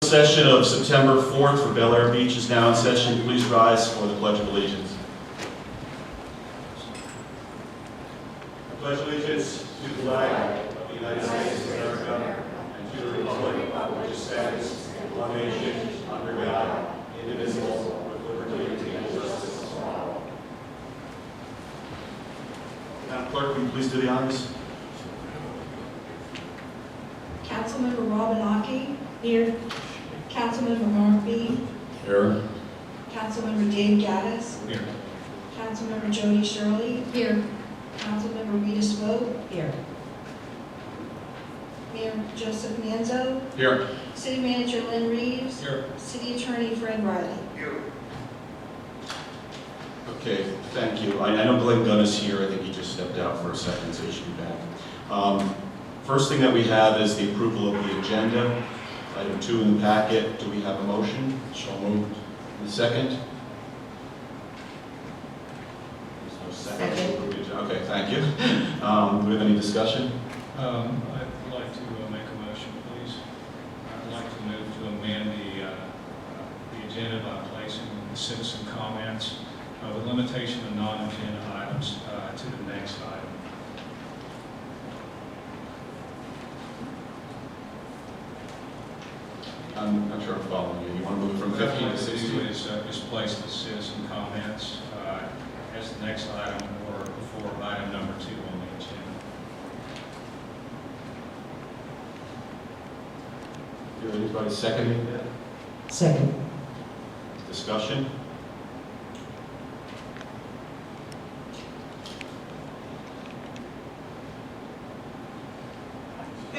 Session of September 4th for Bel Air Beach is now in session. Please rise for the Pledge of Allegiance. I pledge allegiance to the flag of the United States of America and to the republic which stands one nation under God, indivisible, with liberty and justice for all. Madam Clerk, will you please do the honors? Councilmember Robin Aki. Here. Councilmember Mark B. Here. Councilmember Dave Gaddis. Here. Councilmember Jody Shirley. Here. Councilmember Rita Swope. Here. Mayor Joseph Manzo. Here. City Manager Lynn Reeves. Here. City Attorney Fred Riley. Here. Okay, thank you. I know Glenn Gunn is here. I think he just stepped out for a second, so he should be back. First thing that we have is the approval of the agenda. Item 2 in the packet. Do we have a motion? So moved. And a second? There's no second. Second. Okay, thank you. Do we have any discussion? I'd like to make a motion, please. I'd like to move to amend the agenda by placing the citizen comments with limitation of non-agenda items to the next item. I'm not sure I'm following you. You want to move from 15 to 16? Is place the citizen comments as the next item or before item number 2 on the agenda. Is anybody seconding that? Second. Discussion?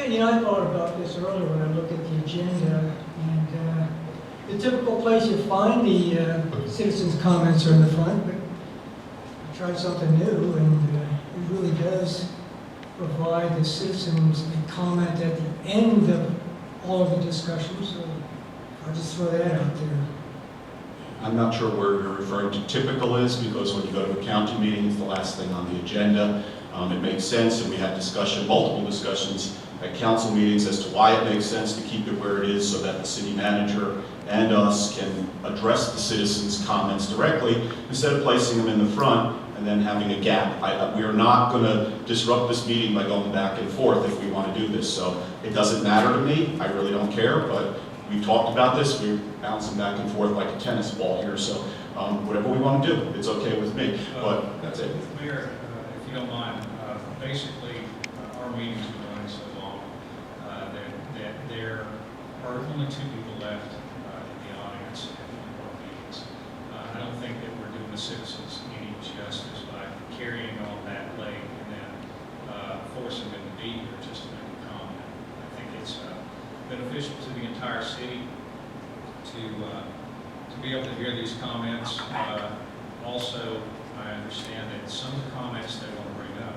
Yeah, I thought about this earlier when I looked at the agenda, and the typical place you find the citizens' comments are in the front, but I tried something new, and it really does provide the citizens a comment at the end of all of the discussion, so I'll just throw that out there. I'm not sure where you're referring to typical is, because when you go to a county meeting, it's the last thing on the agenda. It makes sense, and we had discussion, multiple discussions at council meetings as to why it makes sense to keep it where it is so that the city manager and us can address the citizens' comments directly instead of placing them in the front and then having a gap. We are not going to disrupt this meeting by going back and forth if we want to do this. So it doesn't matter to me. I really don't care, but we've talked about this. We're bouncing back and forth like a tennis ball here. So whatever we want to do, it's okay with me. But that's it. Mayor, if you don't mind, basically our meetings are running so long that there are only 2 people left in the audience at one of our meetings. I don't think that we're doing the citizens any justice by carrying on that late and then forcing them to be here just to make a comment. I think it's beneficial to the entire city to be able to hear these comments. Also, I understand that some of the comments they want to bring up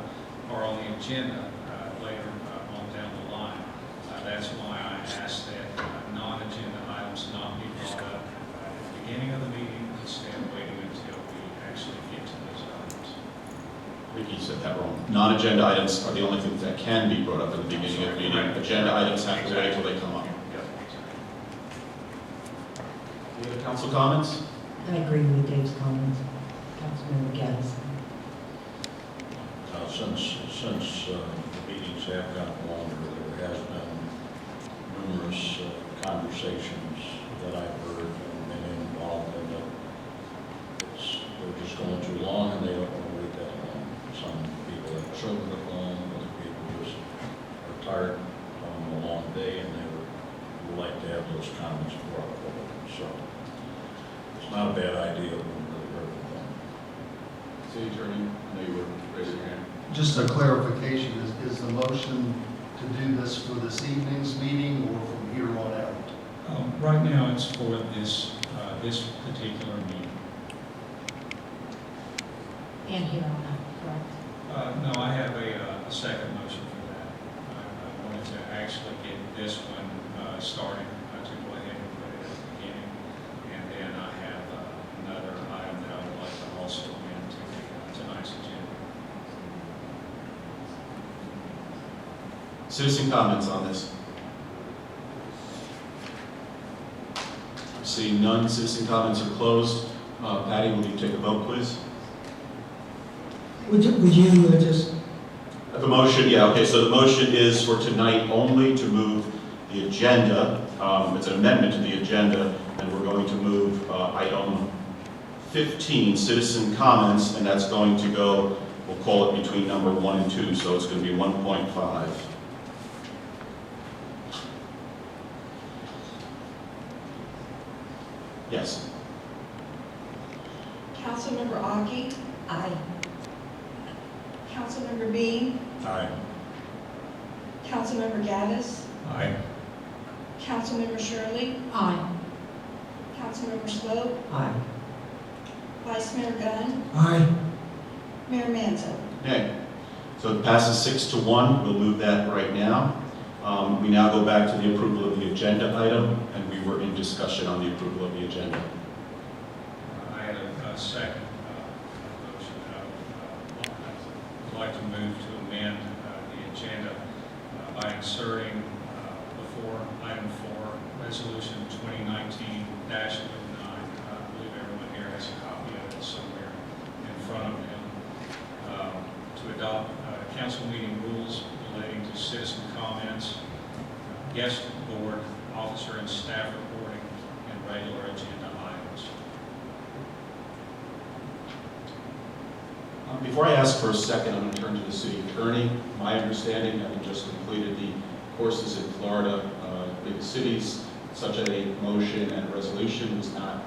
are on the agenda later on down the line. That's why I asked that non-agenda items not be brought up at the beginning of the meeting instead of waiting until we actually get to those items. I think you said that wrong. Non-agenda items are the only things that can be brought up at the beginning of the meeting. Agenda items have to wait until they come up. Any other council comments? I agree with Dave's comments. Councilmember Gaddis. Since the meetings have gotten longer, there has been numerous conversations that I've heard and been involved in that they're just going too long and they don't want to wait that long. Some people have children at home, other people just are tired on a long day and they would like to have those comments brought forward. So it's not a bad idea when we're really going. City Attorney, I know you were raising your hand. Just a clarification, is the motion to do this for this evening's meeting or from here on out? Right now, it's for this particular meeting. And here on that, correct? No, I have a second motion for that. I wanted to actually get this one started to go ahead and put it at the beginning. And then I have another item that I would like to also amend to tonight's agenda. Citizen comments on this? Seeing none, citizen comments are closed. Patty, will you take a vote, please? Would you just, The motion, yeah, okay, so the motion is for tonight only to move the agenda. It's an amendment to the agenda, and we're going to move item 15, citizen comments, and that's going to go, we'll call it between number 1 and 2, so it's going to be 1.5. Yes. Councilmember Aki, Aye. Councilmember Dean, Aye. Councilmember Gaddis, Aye. Councilmember Shirley, Aye. Councilmember Swope, Aye. Vice Mayor Gunn, aye. Mayor Manzo. Nay. So it passes 6-1. We'll move that right now. We now go back to the approval of the agenda item, and we were in discussion on the approval of the agenda. I had a second motion. I'd like to move to amend the agenda by inserting before item 4, resolution 2019-09. I believe everyone here has a copy of it somewhere in front of them. To adopt council meeting rules relating to citizen comments, guest board, officer and staff reporting, and regular agenda items. Before I ask for a second, I'm going to turn to the city attorney. My understanding, having just completed the courses in Florida, big cities, such a motion and a resolution was not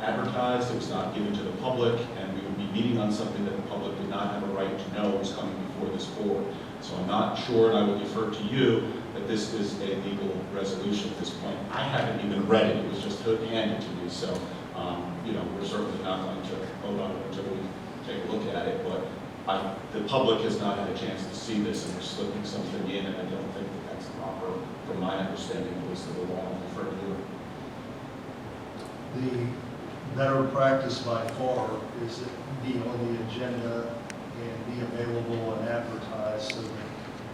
advertised, it was not given to the public, and we would be meeting on something that the public did not have a right to know was coming before this board. So I'm not sure, and I will defer to you, that this is a legal resolution at this point. I haven't even read it, it was just handed to me, so, we're certainly not going to vote on it until we take a look at it, but the public has not had a chance to see this, and we're slipping something in, and I don't think that that's proper, from my understanding, at least of the law. I'll defer to you. The better practice by far is it be on the agenda and be available and advertised so that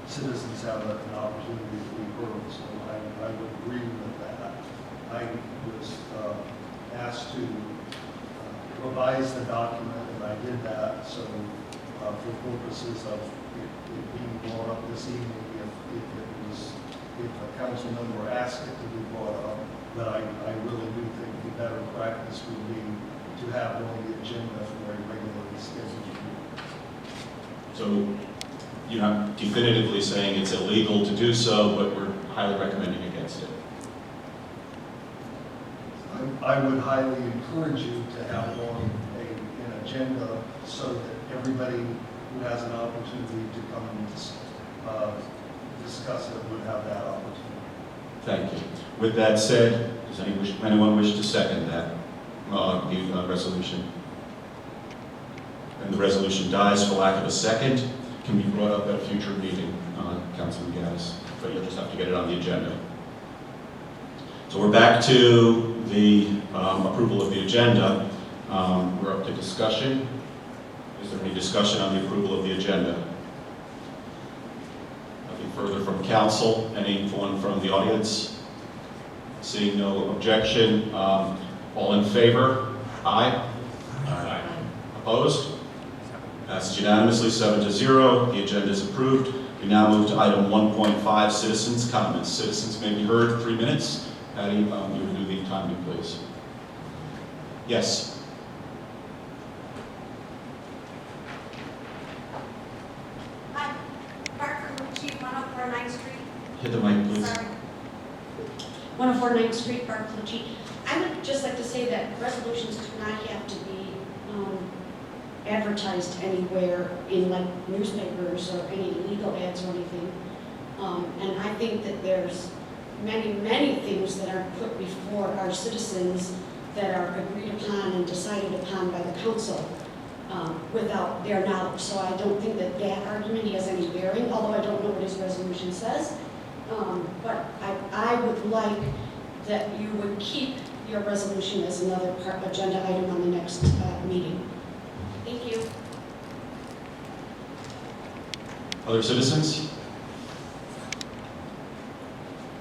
citizens have an opportunity to be heard. So I would agree with that. I was asked to revise the document, and I did that. So for purposes of it being brought up this evening, if a council member asked it to be brought up, but I really do think the better practice would be to have it on the agenda for a regularly scheduled meeting. So you're not definitively saying it's illegal to do so, but we're highly recommending against it. I would highly encourage you to have on an agenda so that everybody who has an opportunity to come and discuss it would have that opportunity. Thank you. With that said, does anyone wish to second that resolution? And the resolution dies for lack of a second. Can be brought up at a future meeting, Councilman Gaddis, but you'll just have to get it on the agenda. So we're back to the approval of the agenda. We're up to discussion. Is there any discussion on the approval of the agenda? Nothing further from council. Anyone from the audience? Seeing no objection, all in favor? Aye. Aye. Opposed? Passes unanimously, 7-0. The agenda is approved. We now move to item 1.5, citizens' comments. Citizens may be heard, 3 minutes. Patty, you would do the timing, please. Yes. Hi, Parker Lucci, 104 9th Street. Hit the mic, please. Sorry. 104 9th Street, Parker Lucci. I would just like to say that resolutions do not have to be advertised anywhere in like newspapers or any legal ads or anything. And I think that there's many things that are put before our citizens that are agreed upon and decided upon by the council without their knowledge. So I don't think that that argument has any bearing, although I don't know what his resolution says. But I would like that you would keep your resolution as another agenda item on the next meeting. Thank you. Other citizens?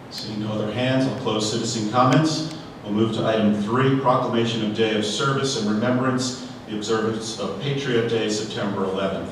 Seeing no other hands, I'll close citizen comments. We'll move to item 3, proclamation of Day of Service and Remembrance, the observance of Patriot Day, September 11th.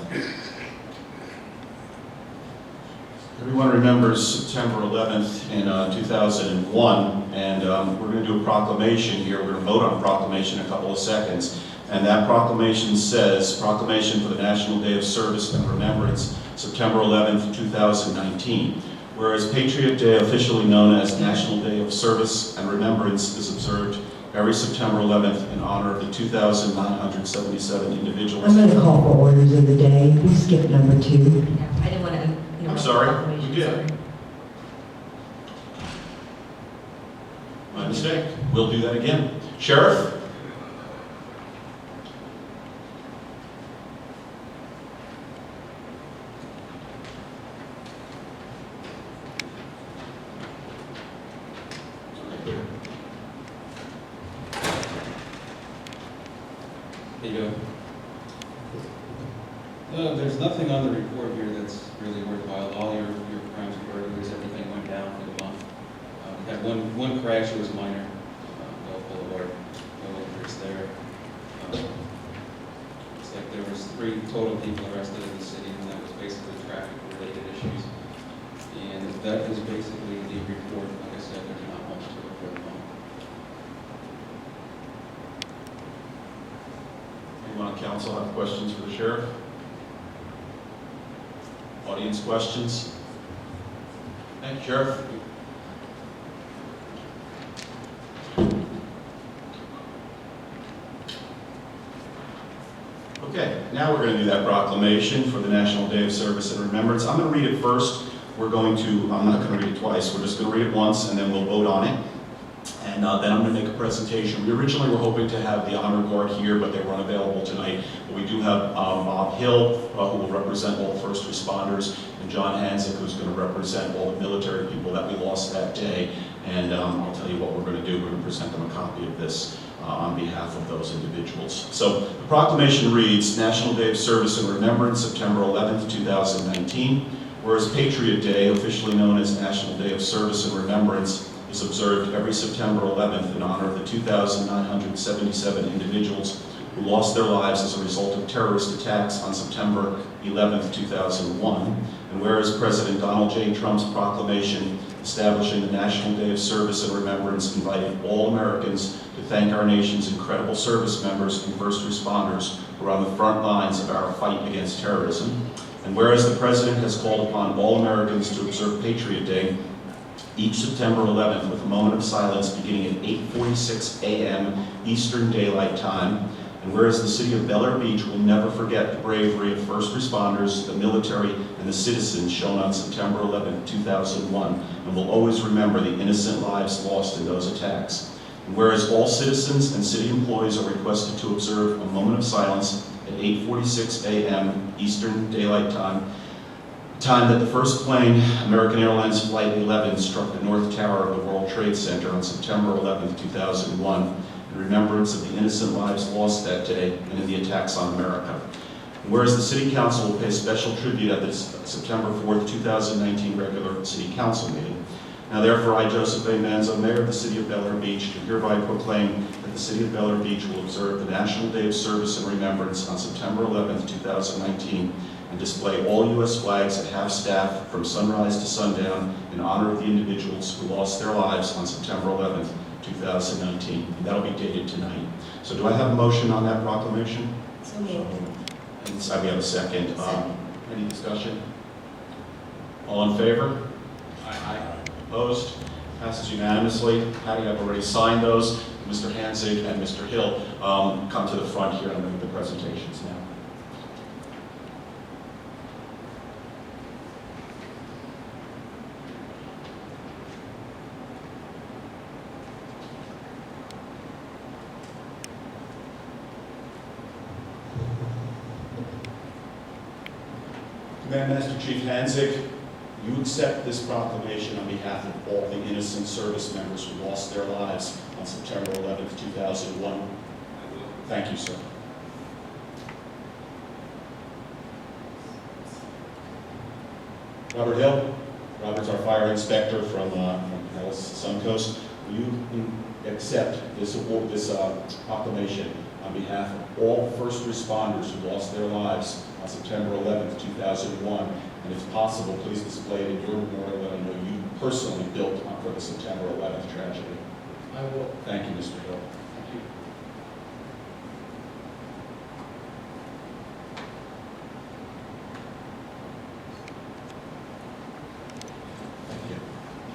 Everyone remembers September 11th in 2001, and we're going to do a proclamation here. We're going to vote on a proclamation in a couple of seconds. And that proclamation says, Proclamation for the National Day of Service and Remembrance, September 11th, 2019. Whereas Patriot Day, officially known as National Day of Service and Remembrance, is observed every September 11th in honor of the 2,977 individuals. I'm going to call for orders of the day. We skipped number 2. Yeah, I didn't want to. I'm sorry, we did. My mistake. We'll do that again. Sheriff? There you go. There's nothing on the report here that's really worthwhile. All your crimes and burglaries, everything went down for the month. We had one crash, it was minor, Gulf Boulevard, no injuries there. Looks like there was 3 total people arrested in the city, and that was basically traffic-related issues. And that is basically the report. Like I said, there's not much to it for the month. Anyone on council have questions for the sheriff? Audience questions? Thank you, Sheriff. Okay, now we're going to do that proclamation for the National Day of Service and Remembrance. I'm going to read it first. I'm not going to read it twice. We're just going to read it once and then we'll vote on it. And then I'm going to make a presentation. We originally were hoping to have the Honor Guard here, but they weren't available tonight. But we do have Bob Hill, who will represent all the first responders, and John Hanzik, who's going to represent all the military people that we lost that day. And I'll tell you what we're going to do. We're going to present them a copy of this on behalf of those individuals. So the proclamation reads, National Day of Service and Remembrance, September 11th, 2019. Whereas Patriot Day, officially known as National Day of Service and Remembrance, is observed every September 11th in honor of the 2,977 individuals who lost their lives as a result of terrorist attacks on September 11th, 2001. And whereas President Donald J. Trump's proclamation establishing the National Day of Service and Remembrance invited all Americans to thank our nation's incredible service members and first responders who are on the front lines of our fight against terrorism. And whereas the President has called upon all Americans to observe Patriot Day each September 11th with a moment of silence beginning at 8:46 a.m. Eastern Daylight Time. And whereas the city of Bel Air Beach will never forget the bravery of first responders, the military, and the citizens shown on September 11th, 2001, and will always remember the innocent lives lost in those attacks. And whereas all citizens and city employees are requested to observe a moment of silence at 8:46 a.m. Eastern Daylight Time, time that the first plane, American Airlines Flight 11, struck the North Tower of the World Trade Center on September 11th, 2001, in remembrance of the innocent lives lost that day and in the attacks on America. And whereas the City Council will pay special tribute at this September 4th, 2019 regular City Council meeting. Now therefore, I, Joseph A. Manzo, Mayor of the City of Bel Air Beach, do hereby proclaim that the City of Bel Air Beach will observe the National Day of Service and Remembrance on September 11th, 2019, and display all U.S. flags at half-staff from sunrise to sundown in honor of the individuals who lost their lives on September 11th, 2019. And that'll be dated tonight. So do I have a motion on that proclamation? So moved. And so we have a second. Any discussion? All in favor? Aye. Opposed? Passes unanimously. Patty, I've already signed those. Mr. Hanzig and Mr. Hill come to the front here and make the presentations now. Command Master Chief Hanzig, you accept this proclamation on behalf of all the innocent service members who lost their lives on September 11th, 2001. Thank you, sir. Robert Hill. Robert's our fire inspector from Nellis Suncoast. will you accept this award, this proclamation on behalf of all first responders who lost their lives on September 11th, 2001? And if possible, please display it in your memorial that I know you personally built for the September 11th tragedy. I will. Thank you, Mr. Hill. Thank you. Thank you.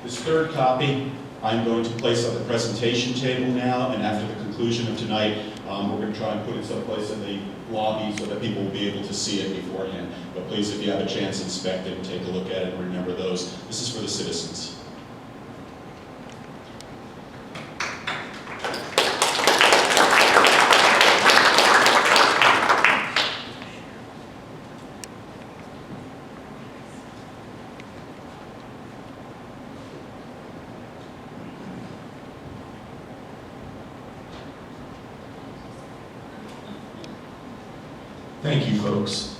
This third copy, I'm going to place on the presentation table now, and after the conclusion of tonight, we're going to try and put it someplace in the lobby so that people will be able to see it beforehand. But please, if you have a chance, inspect it and take a look at it and remember those. This is for the citizens. Thank you, folks.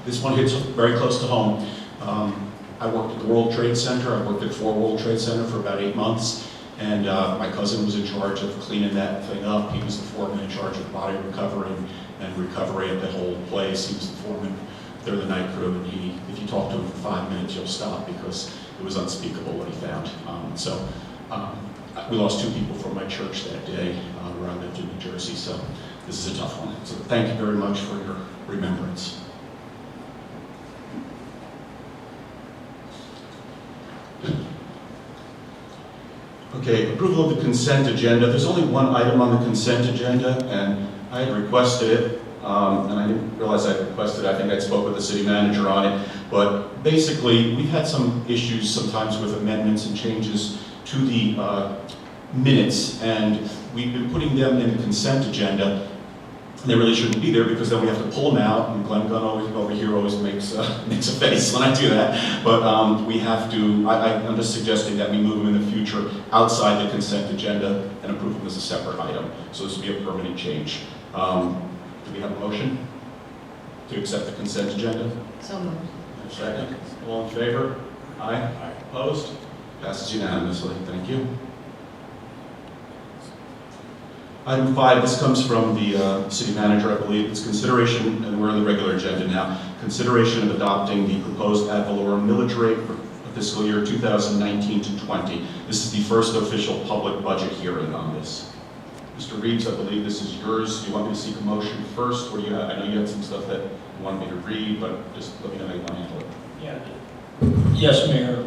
This one hits very close to home. I worked at the World Trade Center. I worked at 4 World Trade Center for about 8 months, and my cousin was in charge of cleaning that thing up. He was the foreman in charge of body recovery and recovery of the whole place. He was the foreman there, the night crew, and if you talk to him for 5 minutes, you'll stop because it was unspeakable what he found. We lost 2 people from my church that day where I lived in New Jersey, so this is a tough one. So thank you very much for your remembrance. Okay, approval of the consent agenda. There's only one item on the consent agenda, and I had requested it, and I didn't realize I requested it. I think I spoke with the city manager on it, but basically, we've had some issues sometimes with amendments and changes to the minutes, and we've been putting them in the consent agenda. They really shouldn't be there because then we have to pull them out, and Glenn Gunn over here always makes a face when I do that. But we have to, I'm just suggesting that we move them in the future outside the consent agenda and approve them as a separate item. So this will be a permanent change. Do we have a motion to accept the consent agenda? So moved. A second. All in favor? Aye. Opposed? Passes unanimously. Thank you. Item 5, this comes from the city manager, I believe. It's consideration, and we're on the regular agenda now, consideration of adopting the proposed ad valorem millage rate for fiscal year 2019 to 20. This is the first official public budget hearing on this. Mr. Reeves, I believe this is yours. Do you want me to seek a motion first? Or do you have, I know you had some stuff that you wanted me to read, but just let me know how you want to handle it. Yeah. Yes, Mayor.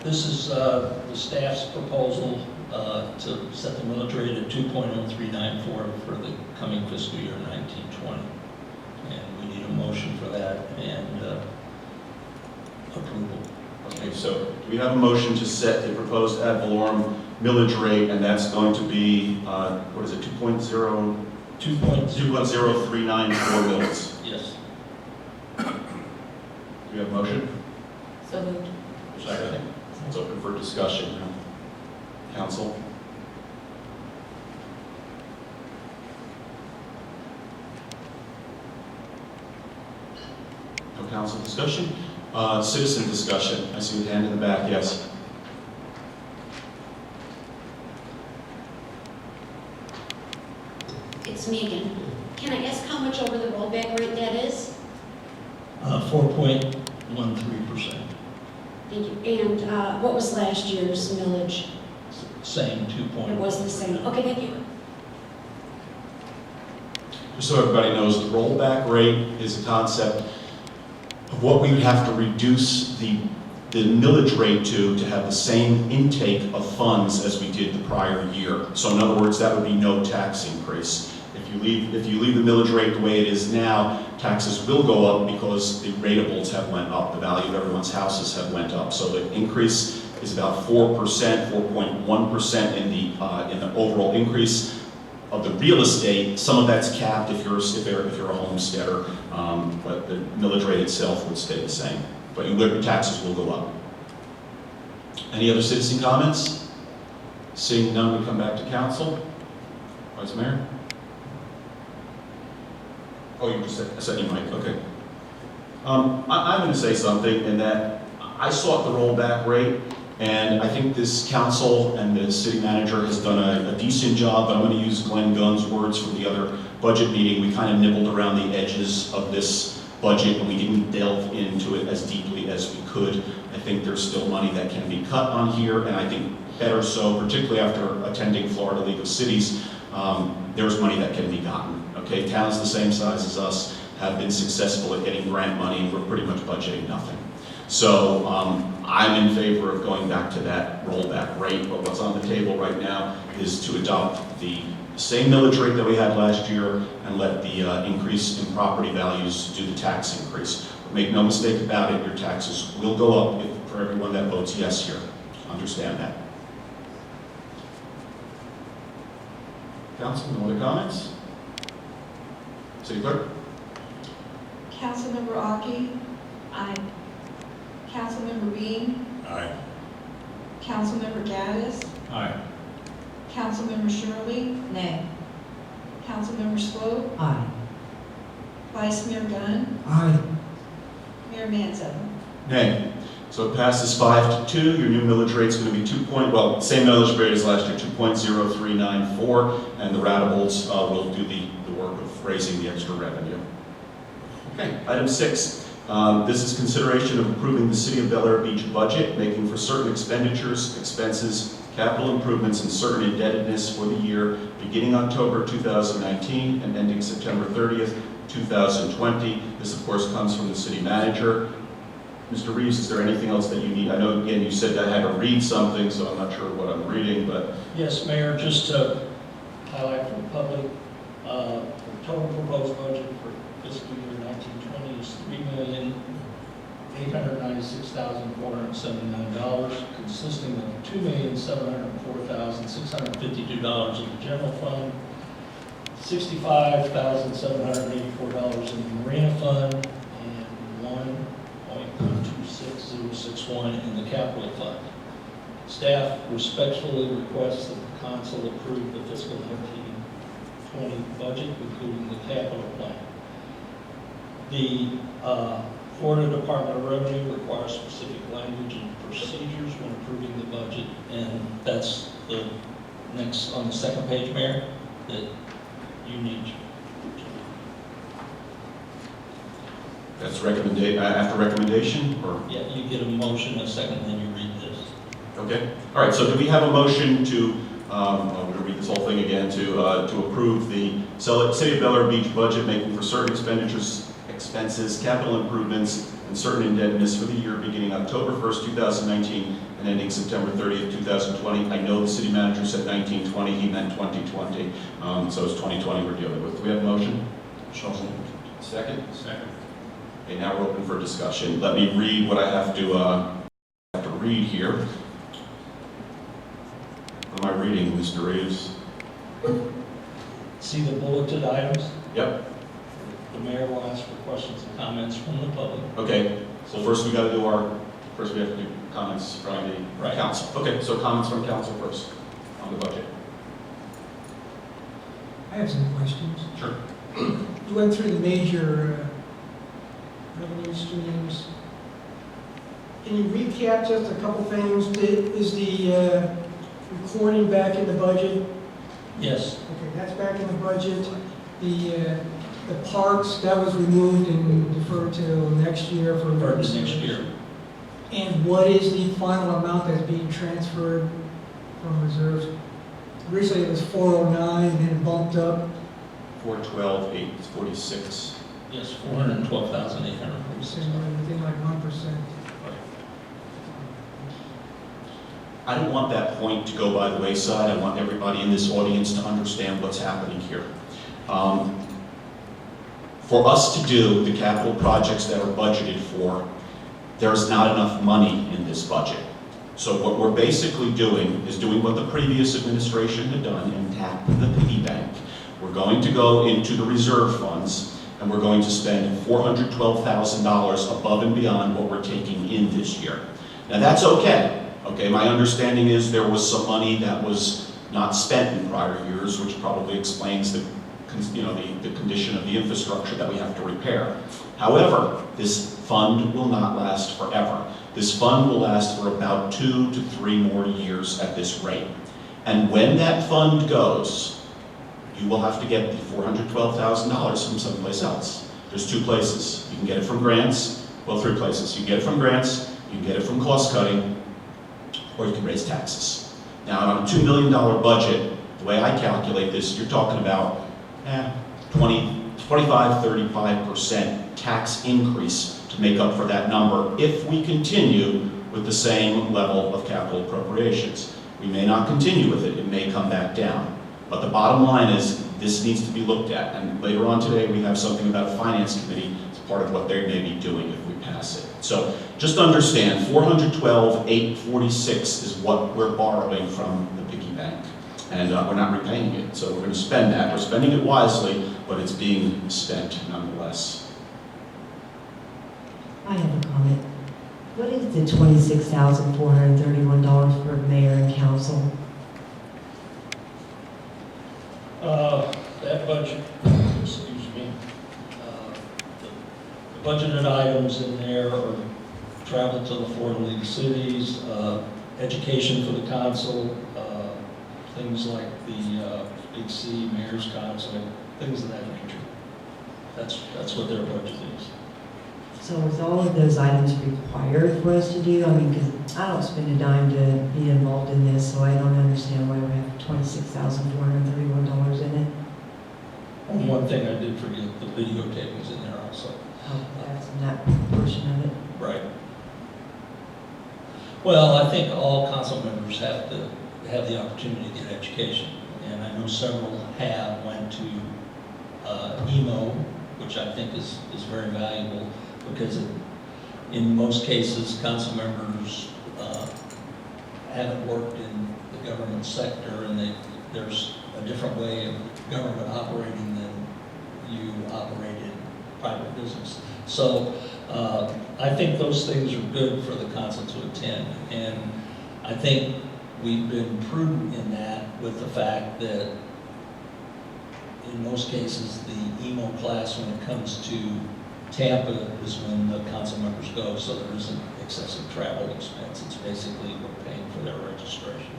This is the staff's proposal to set the millage rate at 2.0394 for the coming fiscal year 1920. And we need a motion for that and approval. Okay, so do we have a motion to set the proposed ad valorem millage rate, and that's going to be, what is it, 2.0394 mils? Yes. Do we have a motion? So moved. Second. It's open for discussion. Council? No council discussion? Citizen discussion. I see the hand in the back, yes. It's Megan. Can I ask how much over the rollback rate that is? 4.13%. Thank you. And what was last year's millage? Same 2. It was the same. Okay, thank you. Just so everybody knows, the rollback rate is a concept of what we would have to reduce the millage rate to have the same intake of funds as we did the prior year. So in other words, that would be no tax increase. If you leave the millage rate the way it is now, taxes will go up because the rateables have went up, the value of everyone's houses have went up. So the increase is about 4%, 4.1% in the overall increase of the real estate. Some of that's capped if you're a homesteader, but the millage rate itself would stay the same. But your taxes will go up. Any other citizen comments? Seeing none, we come back to council. Vice Mayor? Oh, you just said you might, okay. I'm going to say something in that I sought the rollback rate, And I think this council and the city manager has done a decent job, but I'm going to use Glenn Gunn's words from the other budget meeting. We kind of nibbled around the edges of this budget and we didn't delve into it as deeply as we could. I think there's still money that can be cut on here, and I think better so, particularly after attending Florida League of Cities, there's money that can be gotten. Okay, towns the same size as us have been successful at getting grant money, and we're pretty much budgeting nothing. So I'm in favor of going back to that rollback rate, but what's on the table right now is to adopt the same millage rate that we had last year and let the increase in property values do the tax increase. But make no mistake about it, your taxes will go up for everyone that votes yes here. Understand that. Council, no other comments? City Clerk? Councilmember Aki? Aye. Councilmember Reen? Aye. Councilmember Gaddis? Aye. Councilmember Shirley? Nay. Councilmember Swope? Aye. Vice Mayor Gunn? Aye. Mayor Manzo? Nay. So it passes 5-2. Your new millage rate is going to be same millage rate as last year, 2.0394, and the ratables will do the work of raising the extra revenue. Okay, item 6. This is consideration of approving the City of Bel Air Beach budget, making for certain expenditures, expenses, capital improvements, and certain indebtedness for the year beginning October 2019 and ending September 30th, 2020. This, of course, comes from the city manager. Mr. Reeves, is there anything else that you need? I know, again, you said I had to read something, so I'm not sure what I'm reading, but Yes, Mayor, just to highlight for the public, the total proposed budget for fiscal year 1920 is $3,896,479, consisting of $2,704,652 in the general fund, $65,784 in the marina fund, and $1.126061 in the capital fund. Staff respectfully requests that the council approve the fiscal 1920 budget, including the capital plan. The Florida Department of Revenue requires specific language and procedures when approving the budget, and that's the next, on the second page, Mayor, that you need to. that's after recommendation, or? Yeah, you get a motion, a second, then you read this. Okay. All right, so do we have a motion to, I'm going to read this whole thing again, to approve the City of Bel Air Beach budget, making for certain expenditures, expenses, capital improvements, and certain indebtedness for the year beginning October 1st, 2019, and ending September 30th, 2020. I know the city manager said 1920, he meant 2020, so it's 2020 we're dealing with. Do we have a motion? Second? Second. Okay, now we're open for discussion. Let me read what I have to read here. What am I reading, Mr. Reeves? See the bulleted items? Yep. The mayor will ask for questions and comments from the public. Okay, so first we have to do comments from the Right. council. Okay, so comments from council first on the budget. I have some questions. Sure. You went through the major revenue streams. Can you recap just a couple things? Is the recording back in the budget? Yes, Okay, that's back in the budget. The parks, that was removed and deferred till next year for. for next year. And what is the final amount that's being transferred from reserves? Originally it was 409, then it bumped up. 412, 846. Yes, $412,846. Within like 1%. I don't want that point to go by the wayside. I want everybody in this audience to understand what's happening here. For us to do the capital projects that are budgeted for, there's not enough money in this budget. So what we're basically doing is doing what the previous administration had done and tapping the piggy bank. We're going to go into the reserve funds and we're going to spend $412,000 above and beyond what we're taking in this year. Now that's okay. Okay, my understanding is there was some money that was not spent in prior years, which probably explains the condition of the infrastructure that we have to repair. However, this fund will not last forever. This fund will last for about 2 to 3 more years at this rate. And when that fund goes, you will have to get the $412,000 from someplace else. There's 2 places. You can get it from grants, well, 3 places. You can get it from grants, you can get it from cost cutting, or you can raise taxes. Now, on a $2 million budget, the way I calculate this, you're talking about 25-35% tax increase to make up for that number if we continue with the same level of capital appropriations. We may not continue with it, it may come back down. But the bottom line is, this needs to be looked at. And later on today, we have something about a finance committee. It's part of what they may be doing if we pass it. So just understand, $412,846 is what we're borrowing from the piggy bank. And we're not repaying it, so we're going to spend that. We're spending it wisely, but it's being spent nonetheless. I have a comment. What is the $26,431 for mayor and council? That budget, excuse me, the budgeted items in there are travel to the 4 leading cities, education for the council, things like the Big C, Mayor's Council, things of that nature. That's what their budget is. So is all of those items required for us to do? I mean, because I don't spend a dime to be involved in this, so I don't understand why we have $26,431 in it. And one thing I did forget, the videotaping's in there also. Oh, that's in that portion of it. Right. Well, I think all council members have to have the opportunity to get education. And I know several went to EMO, which I think is very valuable, because in most cases, council members haven't worked in the government sector, and there's a different way of government operating than you operate in private business. So I think those things are good for the council to attend, and I think we've been prudent in that with the fact that in most cases, the EMO class, when it comes to Tampa, is when the council members go, so there isn't excessive travel expense. It's basically we're paying for their registration.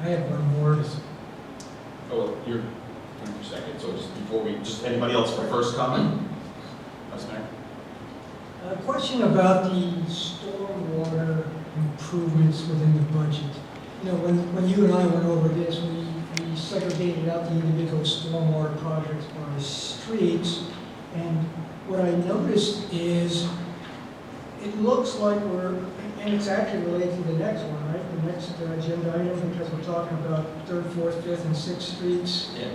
I had one more. Oh, you're second, so just before just anybody else for first comment? Vice Mayor? A question about the stormwater improvements within the budget. You know, when you and I went over this, we segregated out the individual stormwater projects by streets, and what I noticed is it looks like and it's actually related to the next one, right? The next agenda item, because we're talking about 3rd, 4th, 5th, and 6th streets. Yeah.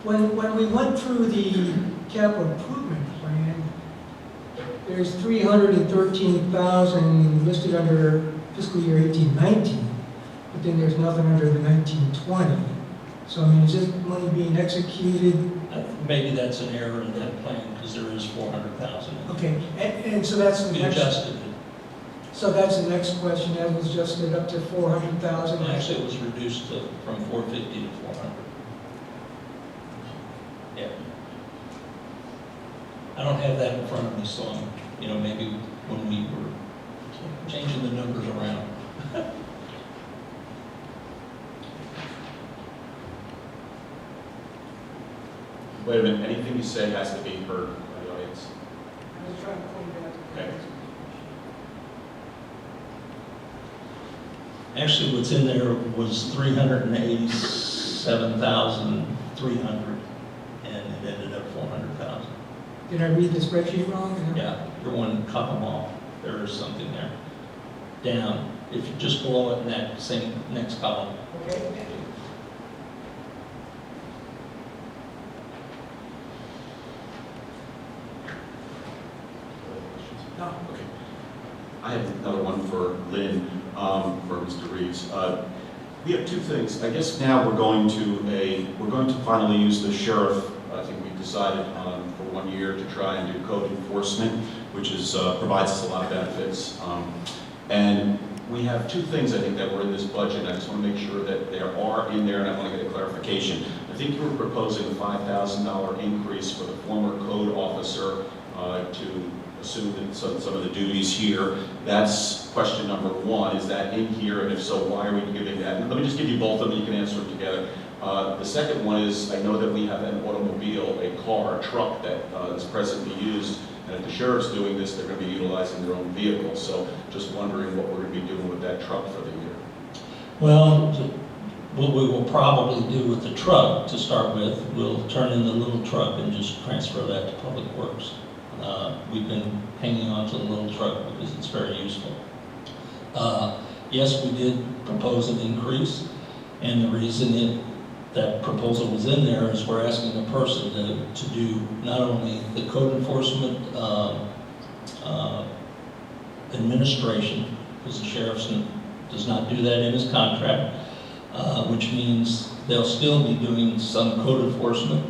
When we went through the capital improvement plan, there's 313,000 listed under fiscal year 18-19, but then there's nothing under the 19-20. So I mean, is this money being executed? Maybe that's an error in that plan, because there is 400,000. Okay, and so that's the We next. adjusted it. So that's the next question. That was adjusted up to 400,000. Actually, it was reduced from 450 to 400. Yeah. I don't have that in front of me, so maybe when we were changing the numbers around. Wait a minute, anything you say has to be heard by the audience. I was trying to point that. Okay. Actually, what's in there was 387,300, and it ended up 400,000. Did I read the spreadsheet wrong? Yeah, you're one column off. There is something there. Down, if you just below it in that same next column. Okay. No. Okay. I have another one for Lynn, for Mr. Reeves. We have 2 things. I guess now we're going to finally use the sheriff. I think we decided for 1 year to try and do code enforcement, which provides us a lot of benefits. And we have 2 things I think that were in this budget. I just want to make sure that they are in there, and I want to get a clarification. I think you were proposing a $5,000 increase for the former code officer to assume that some of the duties here. That's question number one. Is that in here? And if so, why are we giving that? And let me just give you both of them. You can answer them together. The second one is, I know that we have an automobile, a car, a truck that is presently used. And if the sheriff's doing this, they're going to be utilizing their own vehicle. So just wondering what we're going to be doing with that truck for the year. Well, what we will probably do with the truck to start with, we'll turn in the little truck and just transfer that to Public Works. We've been hanging on to the little truck because it's very useful. Yes, we did propose an increase, and the reason that proposal was in there is we're asking the person to do not only the code enforcement administration, because the sheriff does not do that in his contract, which means they'll still be doing some code enforcement,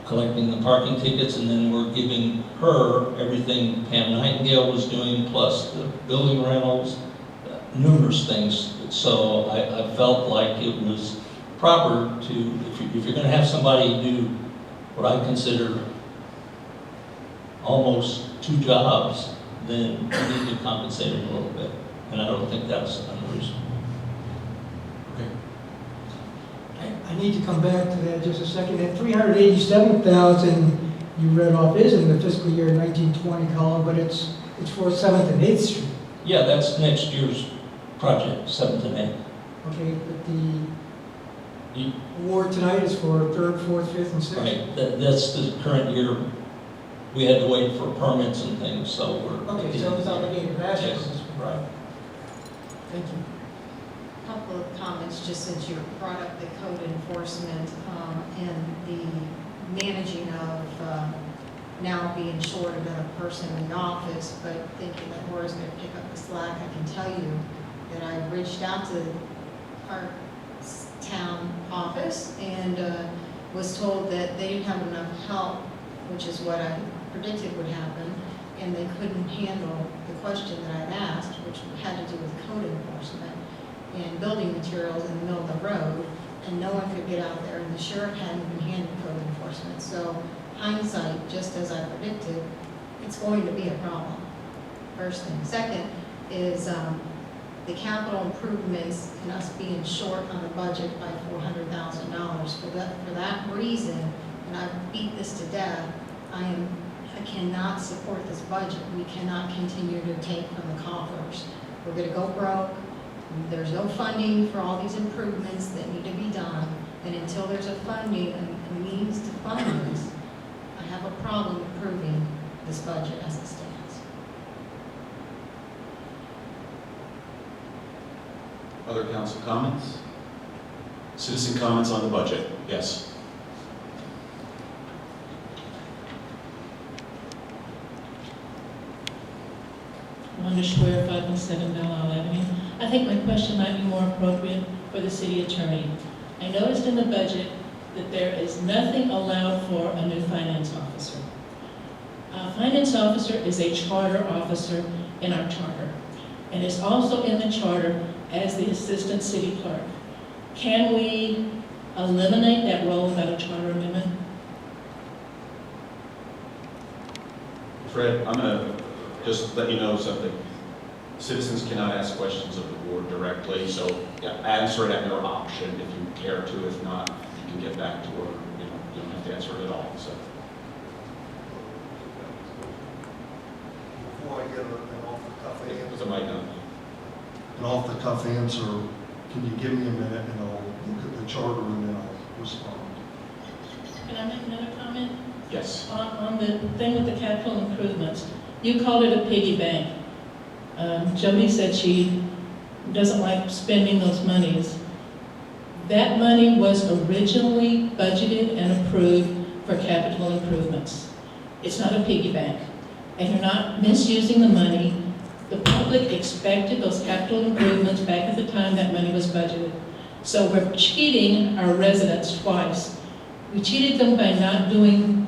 collecting the parking tickets, and then we're giving her everything Pam Nightingale was doing, plus the building rentals, numerous things. So I felt like it was proper to, if you're going to have somebody do what I consider almost 2 jobs, then you need to compensate them a little bit. And I don't think that's unreasonable. I need to come back to that just a second. That 387,000 you read off is in the fiscal year 1920 column, but it's for 7th and 8th Street. Yeah, that's next year's project, 7th and 8th. Okay, but the award tonight is for 3rd, 4th, 5th, and 6th. Right, that's the current year. We had to wait for permits and things, so we're. Okay, so it's obligated last year. Yes, right. Thank you. Couple of comments, just since you brought up the code enforcement and the managing of now being short of a person in the office, but thinking that Laura's going to pick up the slack. I can tell you that I reached out to our town office and was told that they didn't have enough help, which is what I predicted would happen, and they couldn't handle the question that I'd asked, which had to do with code enforcement and building materials in the middle of the road, and no one could get out there, and the sheriff hadn't even handled code enforcement. So hindsight, just as I predicted, it's going to be a problem, first thing. Second is the capital improvements and us being short on the budget by $400,000. For that reason, and I've beat this to death, I cannot support this budget. We cannot continue to take from the coffers. We're going to go broke. There's no funding for all these improvements that need to be done, and until there's a funding and a means to fund this, I have a problem approving this budget as it stands. Other council comments? Citizen comments on the budget? Yes. Wanda Schwer, 517 Belle Isle Avenue. I think my question might be more appropriate for the city attorney. I noticed in the budget that there is nothing allowed for a new finance officer. A finance officer is a charter officer in our charter, and is also in the charter as the assistant city clerk. Can we eliminate that role without a charter amendment? Fred, I'm going to just let you know something. Citizens cannot ask questions of the board directly, so yeah, answer it at your option if you care to. If not, you can get back to her. You don't have to answer it at all. So. Before I get an off-the-cuff With the answer, mic on. an off-the-cuff answer, can you give me a minute and I'll look at the charter and then I'll respond. Can I make another comment? Yes. On the thing with the capital improvements, you called it a piggy bank. Jody said she doesn't like spending those monies. That money was originally budgeted and approved for capital improvements. It's not a piggy bank. And you're not misusing the money. The public expected those capital improvements back at the time that money was budgeted. So we're cheating our residents twice. We cheated them by not doing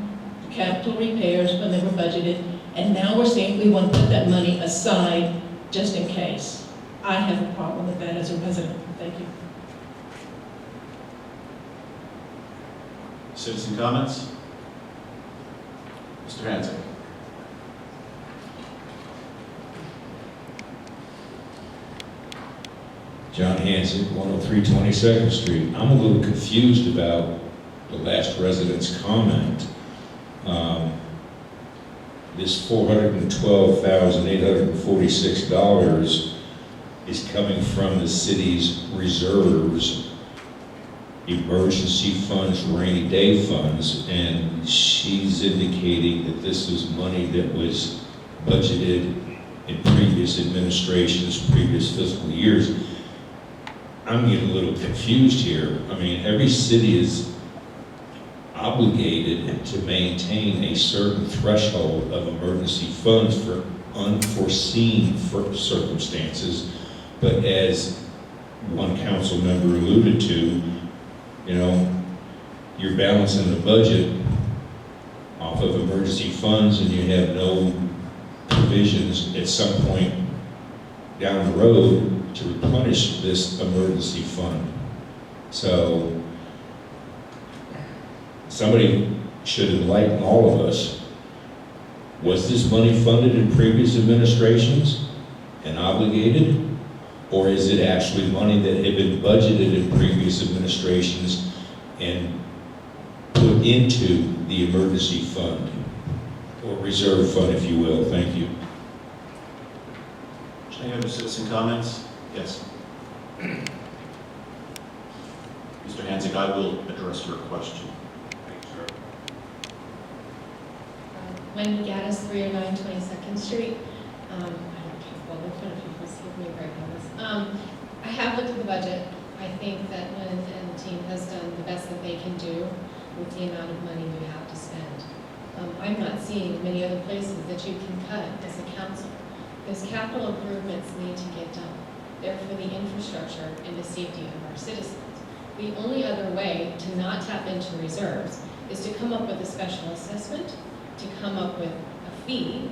capital repairs when they were budgeted, and now we're saying we want to put that money aside just in case. I have a problem with that as a resident. Thank you. Citizen comments? Mr. Hansick. John Hansick, 103 22nd Street. I'm a little confused about the last resident's comment. This $412,846 is coming from the city's reserves, emergency funds, rainy day funds, and she's indicating that this is money that was budgeted in previous administrations, previous fiscal years. I'm getting a little confused here. I mean, every city is obligated to maintain a certain threshold of emergency funds for unforeseen circumstances, but as one council member alluded to, you know, you're balancing the budget off of emergency funds and you have no provisions at some point down the road to replenish this emergency fund. So somebody should enlighten all of us. Was this money funded in previous administrations and obligated? Or is it actually money that had been budgeted in previous administrations and put into the emergency fund, or reserve fund, if you will? Thank you. Any other citizen comments? Yes. Mr. Hansick, I will address your question. Wendy Gaddis, 309 22nd Street. I don't care, well, in front of people, so give me a break on this. I have looked at the budget. I think that Lynn and the team has done the best that they can do with the amount of money we have to spend. I'm not seeing many other places that you can cut as a council, because capital improvements need to get done. They're for the infrastructure and the safety of our citizens. The only other way to not tap into reserves is to come up with a special assessment, to come up with a fee,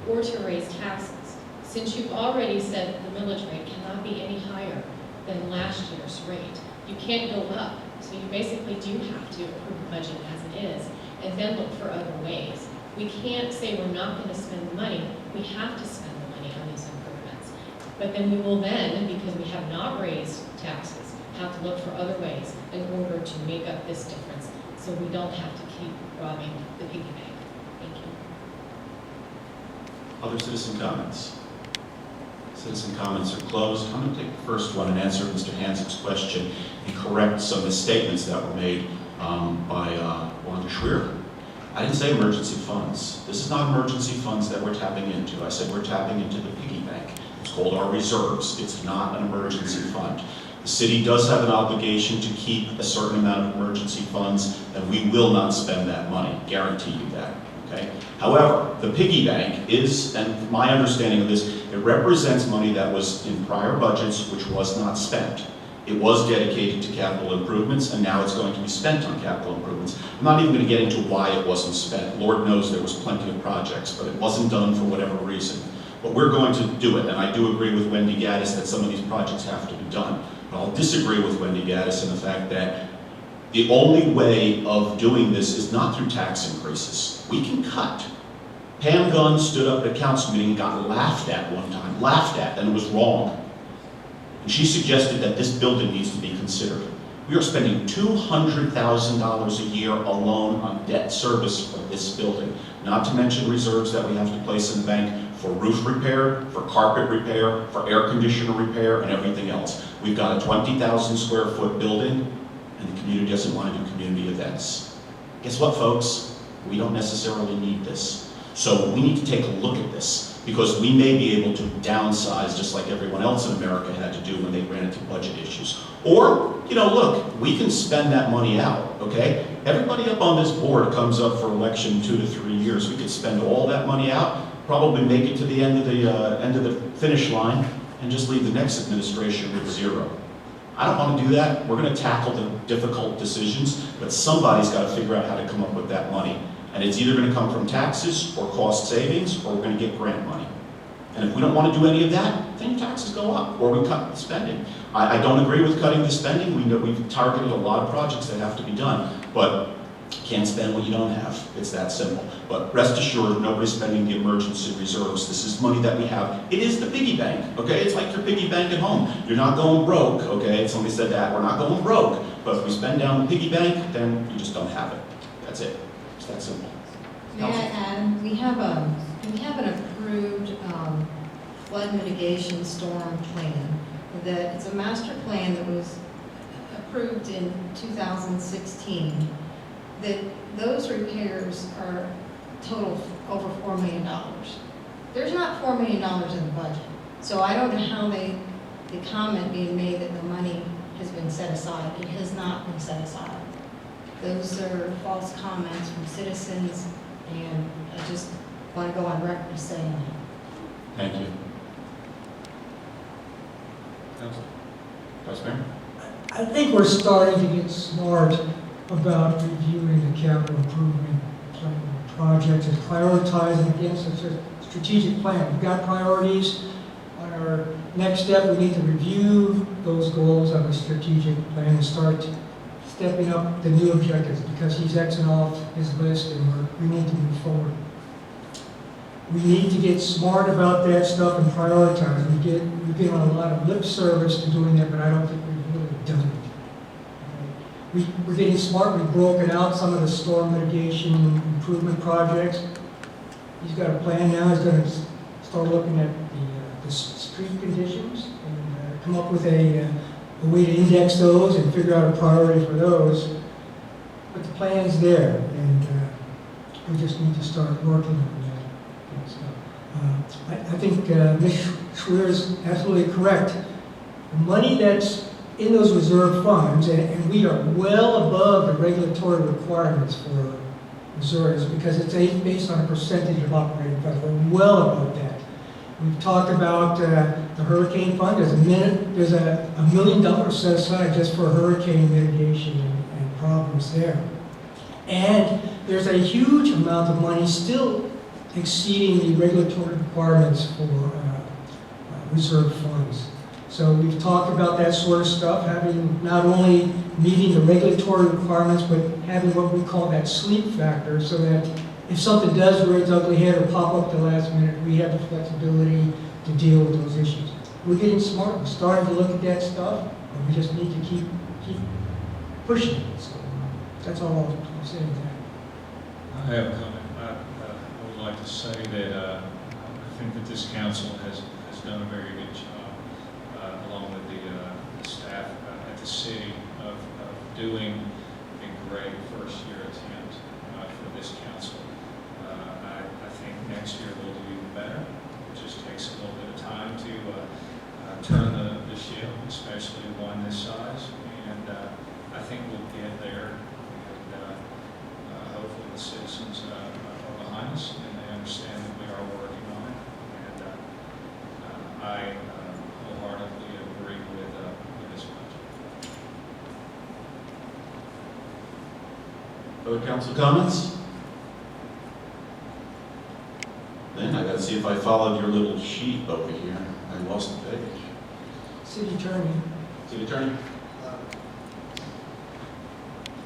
or to raise taxes. Since you've already said the millage rate cannot be any higher than last year's rate, you can't go up. So you basically do have to approve the budget as it is, and then look for other ways. We can't say we're not going to spend the money. We have to spend the money on these improvements. But then we will then, because we have not raised taxes, have to look for other ways in order to make up this difference, so we don't have to keep robbing the piggy bank. Thank you. Other citizen comments? Citizen comments are closed. I'm going to take the first one and answer Mr. Hansick's question and correct some misstatements that were made by Wanda Schreier. I didn't say emergency funds. This is not emergency funds that we're tapping into. I said we're tapping into the piggy bank. It's called our reserves. It's not an emergency fund. The city does have an obligation to keep a certain amount of emergency funds, and we will not spend that money. Guarantee you that. Okay? However, the piggy bank is, and my understanding of this, it represents money that was in prior budgets which was not spent. It was dedicated to capital improvements, and now it's going to be spent on capital improvements. I'm not even going to get into why it wasn't spent. Lord knows there was plenty of projects, but it wasn't done for whatever reason. But we're going to do it, and I do agree with Wendy Gaddis that some of these projects have to be done. But I'll disagree with Wendy Gaddis in the fact that the only way of doing this is not through tax increases. We can cut. Pam Gunn stood up at a council meeting and got laughed at one time, laughed at, and it was wrong. And she suggested that this building needs to be considered. We are spending $200,000 a year alone on debt service for this building, not to mention reserves that we have to place in the bank for roof repair, for carpet repair, for air conditioner repair, and everything else. We've got a 20,000 square foot building, and the community doesn't want to do community events. Guess what, folks? We don't necessarily need this. So we need to take a look at this, because we may be able to downsize just like everyone else in America had to do when they ran into budget issues. Or, you know, look, we can spend that money out, okay? Everybody up on this board comes up for election 2 to 3 years. We could spend all that money out, probably make it to the end of the finish line, and just leave the next administration with zero. I don't want to do that. We're going to tackle the difficult decisions, but somebody's got to figure out how to come up with that money. And it's either going to come from taxes or cost savings, or we're going to get grant money. And if we don't want to do any of that, then your taxes go up, or we cut the spending. I don't agree with cutting the spending. We've targeted a lot of projects that have to be done. But Can't spend what you don't have. It's that simple. But rest assured, nobody's spending the emergency reserves. This is money that we have. It is the piggy bank, okay? It's like your piggy bank at home. You're not going broke, okay? Somebody said that. We're not going broke. But if we spend down the piggy bank, then you just don't have it. That's it. It's that simple. May I add, we have an approved flood mitigation storm plan. That it's a master plan that was approved in 2016. That those repairs are total over $4 million. There's not $4 million in the budget. So I don't know how the comment being made that the money has been set aside. It has not been set aside. Those are false comments from citizens, and I just want to go on record as saying that. Thank you. Council? Vice Mayor? I think we're starting to get smart about reviewing the capital improvement plan projects and prioritizing against a strategic plan. We've got priorities. On our next step, we need to review those goals of a strategic plan and start stepping up the new objectives, because he's Xing off his list and we need to move forward. We need to get smart about that stuff and prioritize. We've given a lot of lip service to doing that, but I don't think we've really done it. We're getting smart. We've broken out some of the storm mitigation improvement projects. He's got a plan now. He's going to start looking at the street conditions and come up with a way to index those and figure out a priority for those. But the plan's there, and we just need to start working on that. So, I think Ms. Schwer is absolutely correct. The money that's in those reserve funds, and we are well above the regulatory requirements for reserves because it's based on a percentage of operating funds. We're well above that. We've talked about the hurricane fund. There's $1 million set aside just for hurricane mitigation and problems there. And there's a huge amount of money still exceeding the regulatory requirements for reserve funds. So we've talked about that sort of stuff, having not only meeting the regulatory requirements, but having what we call that sleep factor, so that if something does rear its ugly head or pop up at the last minute, we have the flexibility to deal with those issues. We're getting smart. We're starting to look at that stuff, but we just need to keep pushing it. So that's all I'll say to that. I have a comment. I would like to say that I think that this council has done a very good job, along with the staff at the city, of doing a great first-year attempt for this council. I think next year we'll do even better. It just takes a little bit of time to turn the ship, especially one this size, and I think we'll get there. And hopefully the citizens are behind us and they understand that we are working on it. And I wholeheartedly agree with this budget. Other council comments? Then I gotta see if I followed your little sheet over here. I lost the page. City Attorney. City Attorney?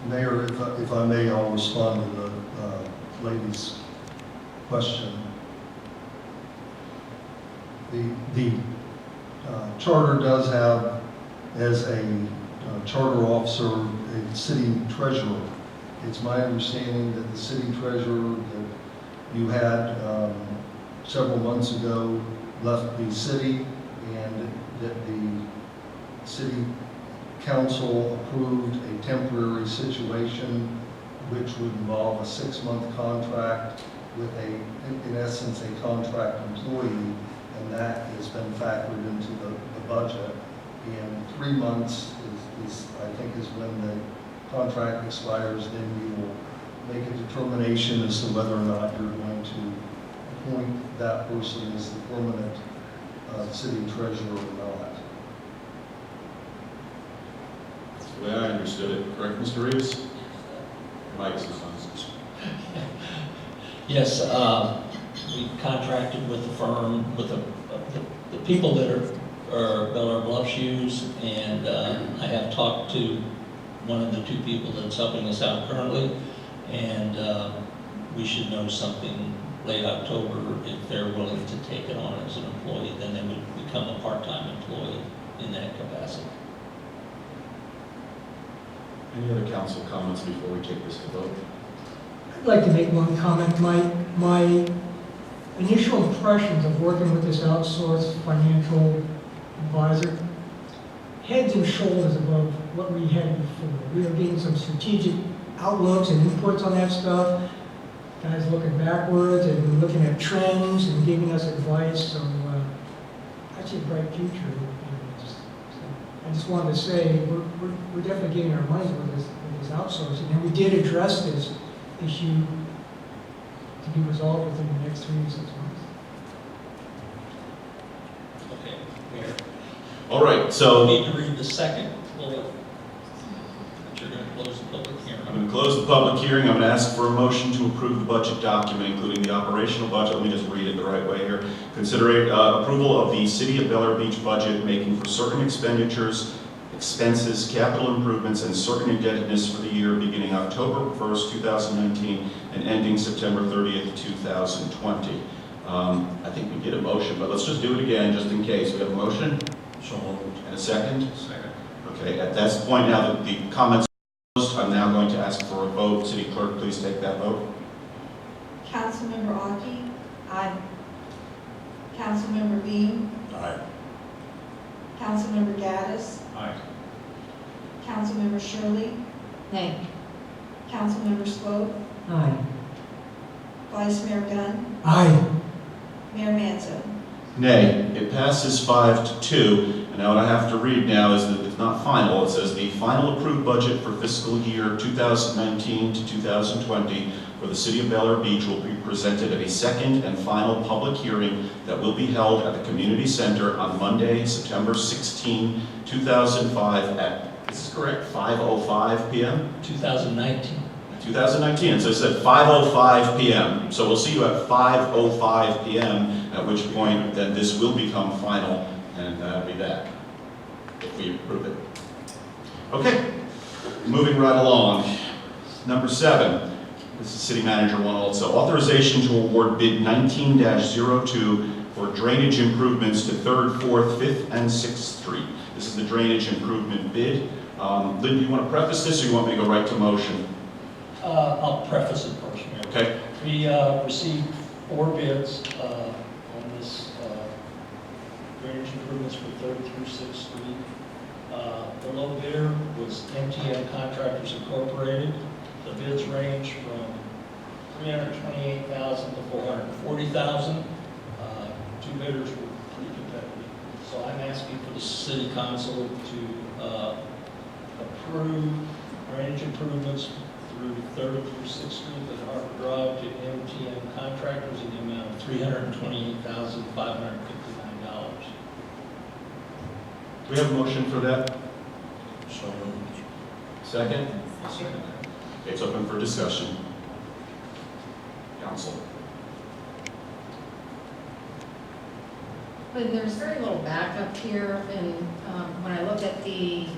Mayor, if I may, I'll respond to the lady's question. The charter does have, as a charter officer, a city treasurer. It's my understanding that the city treasurer that you had several months ago left the city, and that the city council approved a temporary situation which would involve a 6-month contract with in essence, a contract employee, and that has been factored into the budget. And 3 months is I think is when the contract expires. Then we will make a determination as to whether or not you're going to appoint that person as the permanent city treasurer or not. That's the way I understood it. Correct, Mr. Reeves? Mike's response. Yes, we contracted with the firm, with the people that are Bel Air Bluffs use, and I have talked to one of the 2 people that's helping us out currently. And we should know something late October if they're willing to take it on as an employee, then they would become a part-time employee in that capacity. Any other council comments before we take this to vote? I'd like to make one comment. My initial impressions of working with this outsourced financial advisor, heads and shoulders above what we had before. We were getting some strategic outlooks and inputs on that stuff. Guys looking backwards and looking at trends and giving us advice. So I see a bright future. I just wanted to say we're definitely getting our money with this outsourcing, and we did address this issue to be resolved within the next 3 to 6 months. Okay, Mayor. All right, You so need to read the second bullet. But you're going to close the public hearing. I'm going to close the public hearing. I'm going to ask for a motion to approve the budget document, including the operational budget. Let me just read it the right way here. Consider approval of the City of Bel Air Beach budget, making for certain expenditures, expenses, capital improvements, and certain indebtedness for the year beginning October 1st, 2019, and ending September 30th, 2020. I think we did a motion, but let's just do it again, just in case. We have a motion? So moved. And a second? Second. Okay, at this point now that the comments are closed, I'm now going to ask for a vote. City Clerk, please take that vote. Councilmember Aki? Aye. Councilmember Dean? Aye. Councilmember Gaddis? Aye. Councilmember Shirley? Nay. Councilmember Swope? Aye. Vice Mayor Gunn? Aye. Mayor Manzo? Nay. It passes 5-2. And now what I have to read now is that it's not final. It says the final approved budget for fiscal year 2019 to 2020 for the City of Bel Air Beach will be presented at a second and final public hearing that will be held at the Community Center on Monday, September 16, 2005 at, is this correct, 5:05 p.m.? 2019. 2019, so it said 5:05 p.m. So we'll see you at 5:05 p.m., at which point then this will become final, and that'll be that, if we approve it. Okay, moving right along. Number 7, this is City Manager 1 also. Authorization to award bid 19-02 for drainage improvements to 3rd, 4th, 5th, and 6th Street. This is the drainage improvement bid. Lynn, do you want to preface this, or you want me to go right to motion? I'll preface it first, Mayor. Okay. We received 4 bids on this drainage improvements for 3rd through 6th Street. The low bidder was MTM Contractors Incorporated. The bids range from $328,000 to $440,000. 2 bidders were pretty competitive. So I'm asking for the City Council to approve drainage improvements through 3rd through 6th Street at Harbor Drive to MTM Contractors in the amount of $328,559. Do we have a motion for that? So moved. Second? Second. Okay, it's open for discussion. Council. But there's very little backup here, and when I look at the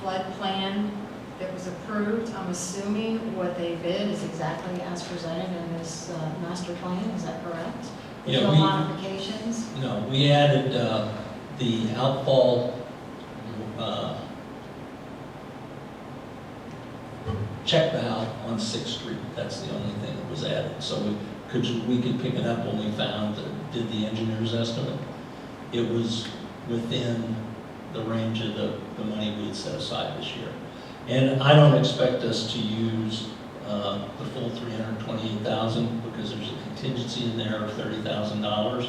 flood plan that was approved, I'm assuming what they bid is exactly as presented in this master plan, is that correct? There's Yeah, no we- modifications? No, we added the outfall check valve on 6th Street. That's the only thing that was added. So we could pick it up when we did the engineer's estimate. It was within the range of the money we had set aside this year. And I don't expect us to use the full $328,000 because there's a contingency in there of $30,000.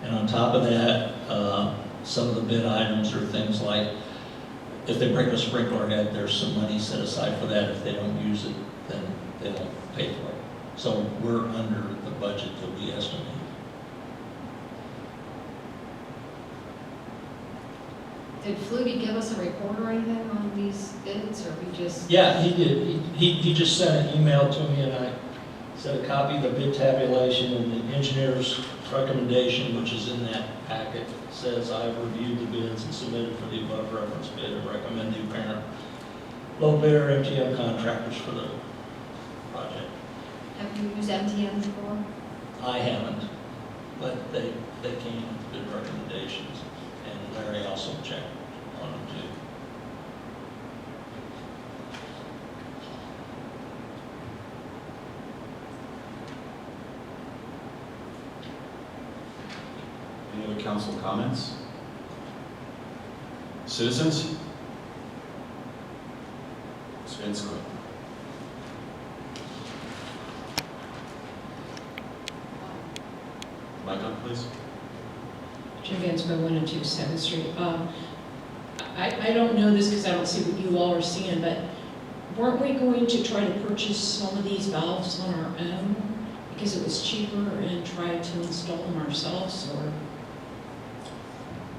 And on top of that, some of the bid items are things like, if they break a sprinkler head, there's some money set aside for that. If they don't use it, then they don't pay for it. So we're under the budget that we estimated. Did Flutie give us a report or anything on these bids, or we just? Yeah, he did. He just sent an email to me, and I sent a copy of the bid tabulation, and the engineer's recommendation, which is in that packet, says, "I've reviewed the bids and submitted for the above reference bid and recommend the apparent low bidder MTM contractors for the project. Have you used MTM before? I haven't, but they came with good recommendations, and Larry also checked on them too. Any other council comments? Citizens? Ms. Van Scoy. Mic on, please. Jim Vansco, 102 7th Street. I don't know this because I don't see what you all are seeing, but weren't we going to try to purchase some of these valves on our own because it was cheaper and try to install them ourselves, or?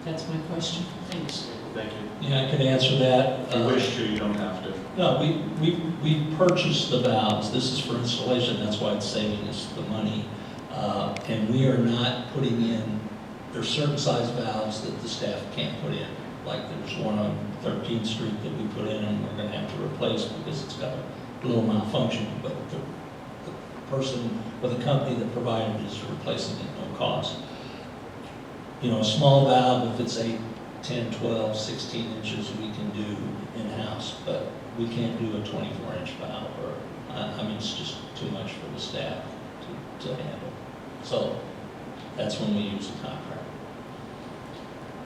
That's my question. Thanks. Thank you. Yeah, I can answer that. If you wish to, you don't have to. No, we purchased the valves. This is for installation, that's why it's saving us the money. And we are not putting in, there's certain size valves that the staff can't put in. Like there's one on 13th Street that we put in and we're gonna have to replace because it's got a little malfunction, but the person, or the company that provided it is replacing it at no cost. You know, a small valve, if it's 8, 10, 12, 16 inches, we can do in-house, but we can't do a 24-inch valve, or, I mean, it's just too much for the staff to handle. So that's when we use a contract.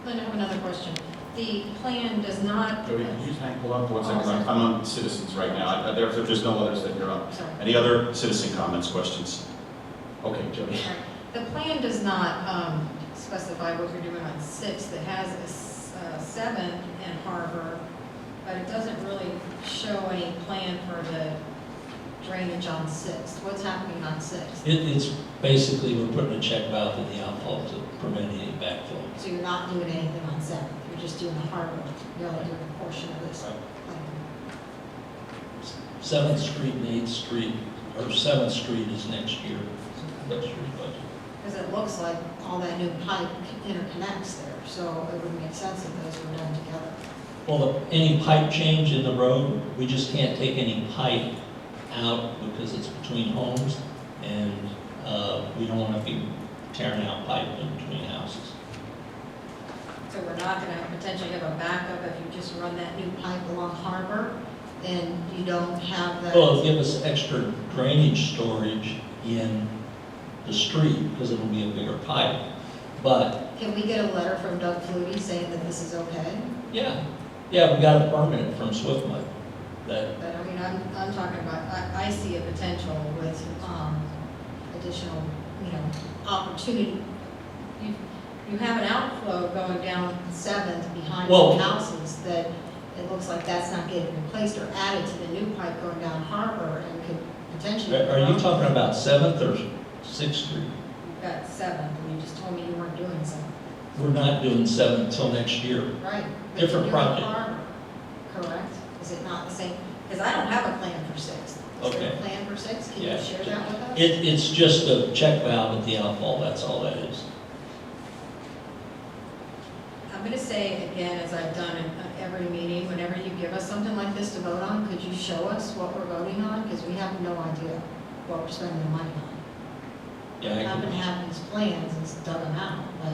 Then I have another question. The plan does not. Jody, can you just hang, hold on for 1 second? I'm on citizens right now. There's no others that you're on. Sorry. Any other citizen comments, questions? Okay, Jody. The plan does not specify what you're doing on 6th. It has a 7th and Harbor, but it doesn't really show any plan for the drainage on 6th. What's happening on 6th? It's basically, we're putting a check valve in the outfall to prevent any backflow. So you're not doing anything on 7th. You're just doing the Harbor. You're only doing a portion of this. Right. plan. 7th Street and 8th Street, or 7th Street is next year, next year's budget. Because it looks like all that new pipe interconnects there, so it would make sense if those were done together. Well, any pipe change in the road, we just can't take any pipe out because it's between homes, and we don't want to be tearing out pipe in between houses. So we're not going to potentially have a backup if you just run that new pipe along Harbor, and you don't have that. Well, it'll give us extra drainage storage in the street because it'll be a bigger pipe. But Can we get a letter from Doug Flutie saying that this is okay? yeah, we got a permit from Swiftmud that, But I mean, I'm talking about, I see a potential with additional, opportunity. You have an outflow going down 7th behind Well- the houses that it looks like that's not getting replaced or added to the new pipe going down Harbor and could potentially. are you talking about 7th or 6th Street? You've got 7th, and you just told me you weren't doing 7th. We're not doing 7th until next year. Right. But Different you're doing project. Harbor, correct? Is it not the same? Because I don't have a plan for 6th. Is there Okay. a plan for 6th? Can Yeah. you share that with us? It's just a check valve at the outfall, that's all that is. I'm going to say again, as I've done in every meeting, whenever you give us something like this to vote on, could you show us what we're voting on? Because we have no idea what we're spending the money on. Yeah, I've been having these plans and dug them out, but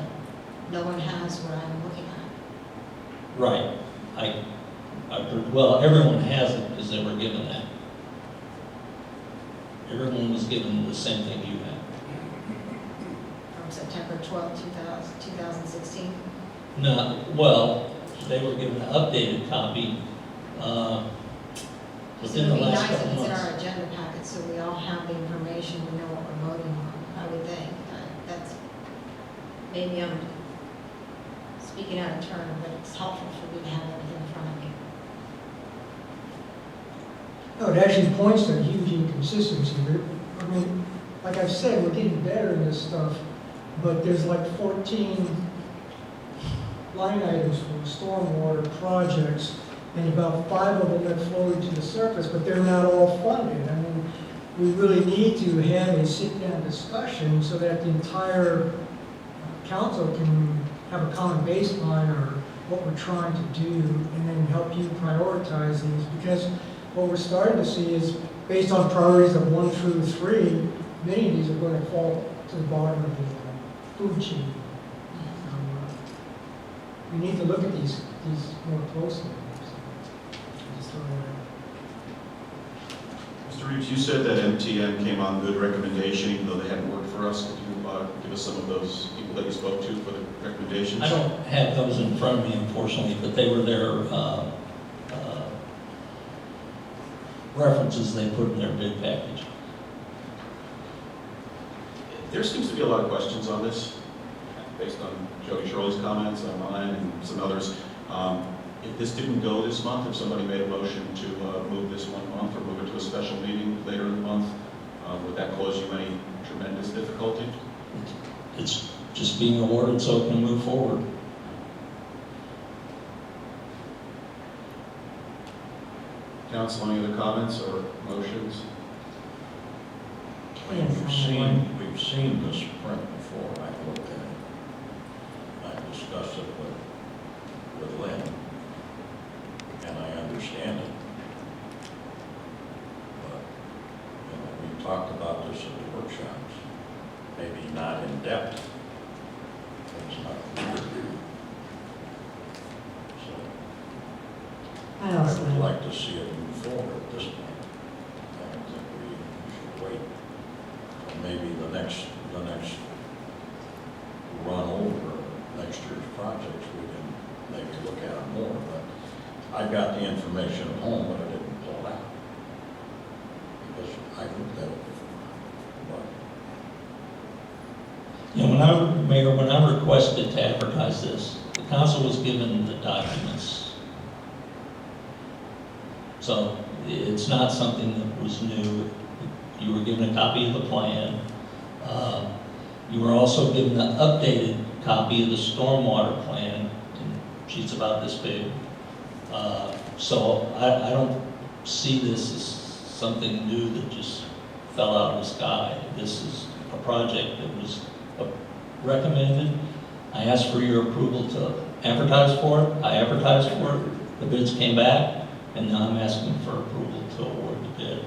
no one has what I'm looking at. right. Well, everyone has it because they were given that. Everyone was given the same thing you had. From September 12, 2016. No, well, they were given an updated copy So within it the would be last nice if couple it's in months. our agenda packet, so we all have the information, we know what we're voting on, I would think. That's, maybe I'm speaking out of turn, but it's helpful for me to have everything in front of me. No, it actually points to a huge inconsistency. I mean, like I've said, we're getting better in this stuff, but there's like 14 line items for stormwater projects, and about 5 of them that flow into the surface, but they're not all funded. I mean, we really need to have a sit-down discussion so that the entire council can have a common baseline or what we're trying to do and then help you prioritize these. Because what we're starting to see is, based on priorities of 1 through 3, many of these are going to fall to the bottom of the food chain. We need to look at these more closely. Just throw that out. Mr. Reeves, you said that MTN came on good recommendation, even though they hadn't worked for us. Could you give us some of those people that you spoke to for the recommendations? I don't have those in front of me, unfortunately, but they were their references they put in their bid package. There seems to be a lot of questions on this, based on Jody Shirley's comments, on mine, and some others. If this didn't go this month, if somebody made a motion to move this 1 month or move it to a special meeting later in the month, would that cause you any tremendous difficulty? It's just being awarded so it can move forward. Council, any other comments or motions? I mean, Yes, I have one. we've seen this print before, I looked at it. I discussed it with Lynn, and I understand it. But, you know, we talked about this at the workshops, maybe not in depth. It's not clear. So, I I also would have, like to see it move forward at this point. I don't think we should wait. And maybe the next run over next year's projects, we can maybe look at it more, but I got the information at home, but I didn't pull it out. Because I looked at it before. You know, Mayor, when I requested to advertise this, the council was given the documents. So it's not something that was new. You were given a copy of the plan. You were also given an updated copy of the stormwater plan, and sheets about this big. So I don't see this as something new that just fell out of the sky. This is a project that was recommended. I asked for your approval to advertise for it. I advertised for it. The bids came back, and now I'm asking for approval to award the bid.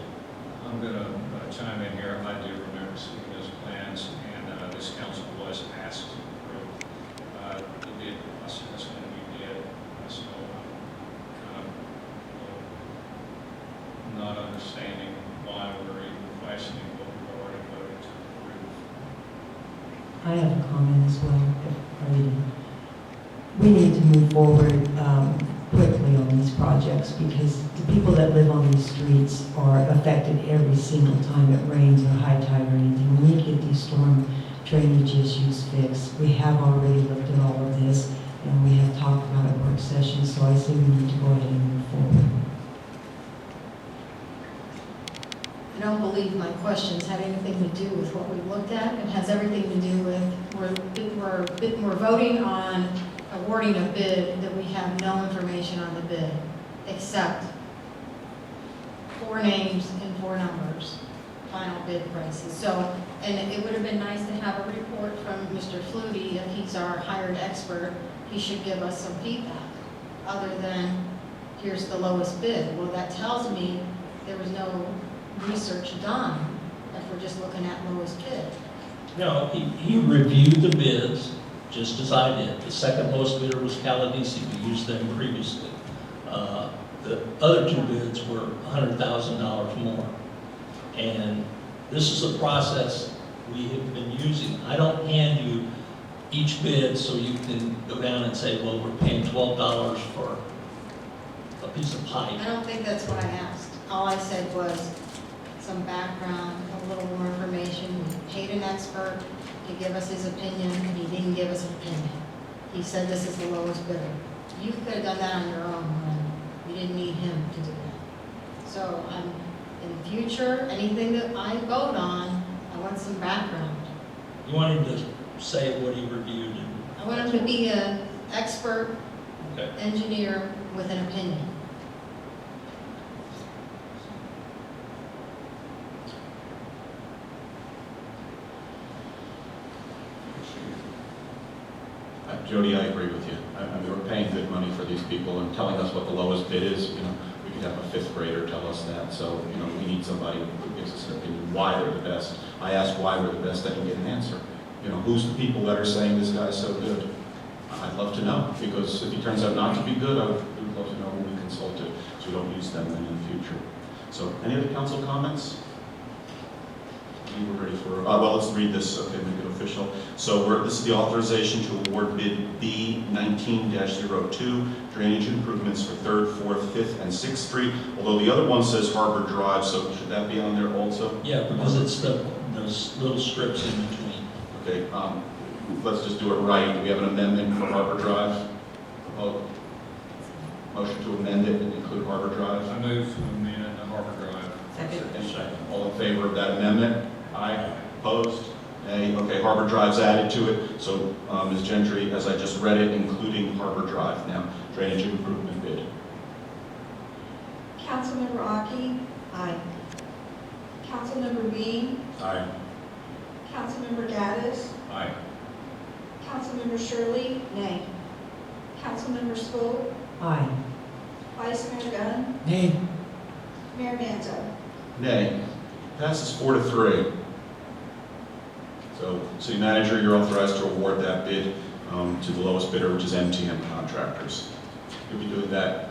I'm going to chime in here. I do remember seeing those plans, and this council was asked to approve the bid process when we did. So I'm kind of not understanding why we're even questioning what we've already voted to approve. I have a comment as well, if I may. We need to move forward quickly on these projects because the people that live on these streets are affected every single time it rains or high tide or anything. We need to get these storm drainage issues fixed. We have already looked at all of this and we have talked about it at work sessions, so I say we need to go ahead and move forward. I don't believe my questions had anything to do with what we looked at. It has everything to do with, we're voting on awarding a bid that we have no information on the bid, except 4 names and 4 numbers, final bid prices. So, and it would have been nice to have a report from Mr. Flutie, if he's our hired expert, he should give us some feedback, other than, here's the lowest bid. Well, that tells me there was no research done, if we're just looking at lowest bid. No, he reviewed the bids, just as I did. The second lowest bidder was Caladisi. We used them previously. The other 2 bids were $100,000 more. And this is a process we have been using. I don't hand you each bid so you can go down and say, well, we're paying $12 for a piece of pipe. I don't think that's what I asked. All I said was some background, a little more information. We paid an expert to give us his opinion, and he didn't give us an opinion. He said this is the lowest bidder. You could have done that on your own, and you didn't need him to do that. So in the future, anything that I vote on, I want some background. You wanted to say what he reviewed. I want him to be an expert Okay. engineer with an opinion. Jody, I agree with you. I mean, we're paying paying good money for these people and telling us what the lowest bid is. You know, we could have a fifth grader tell us that. So, you know, we need somebody who gives us an opinion why they're the best. I ask why we're the best, I don't get an answer. You know, who's the people that are saying this guy's so good? I'd love to know, because if he turns out not to be good, I would love to know who we consulted, so we don't use them then in the future. So, any other council comments? We're ready for, well, let's read this, okay, make it official. So this is the authorization to award bid B 19-02, drainage improvements for 3rd, 4th, 5th, and 6th Street, although the other one says Harbor Drive, so should that be on there also? Yeah, because it's those little strips in between. Okay, let's just do it right. Do we have an amendment for Harbor Drive? Motion to amend it and include Harbor Drive? I move to amend Harbor Drive. Second. All in favor of that amendment? Aye. Opposed? Nay. Okay, Harbor Drive's added to it. So, Ms. Gentry, as I just read it, including Harbor Drive. Now, drainage improvement bid. Councilmember Aki, Aye. Councilmember Dean, Aye. Councilmember Gaddis, Aye. Councilmember Shirley, Nay. Councilmember Swope, Aye. Vice Mayor Gunn, Nay. Mayor Danzo. Nay. Passes 4-3. So, City Manager, you're authorized to award that bid to the lowest bidder, which is MTM Contractors. You'll be doing that,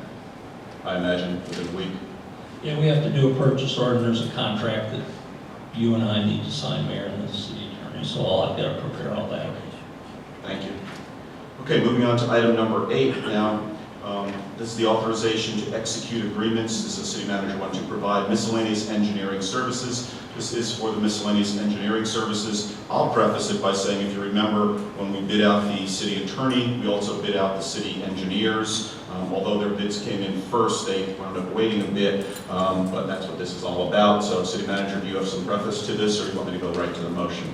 I imagine, within a week. Yeah, we have to do a purchase order, and there's a contract that you and I need to sign, Mayor, and the city attorney, so I've got to prepare all that. Thank you. Okay, moving on to item number 8 now. This is the authorization to execute agreements. This is City Manager want to provide miscellaneous engineering services. This is for the miscellaneous engineering services. I'll preface it by saying, if you remember, when we bid out the city attorney, we also bid out the city engineers. Although their bids came in first, they wound up waiting a bit, but that's what this is all about. So, City Manager, do you have some preface to this, or do you want me to go right to the motion?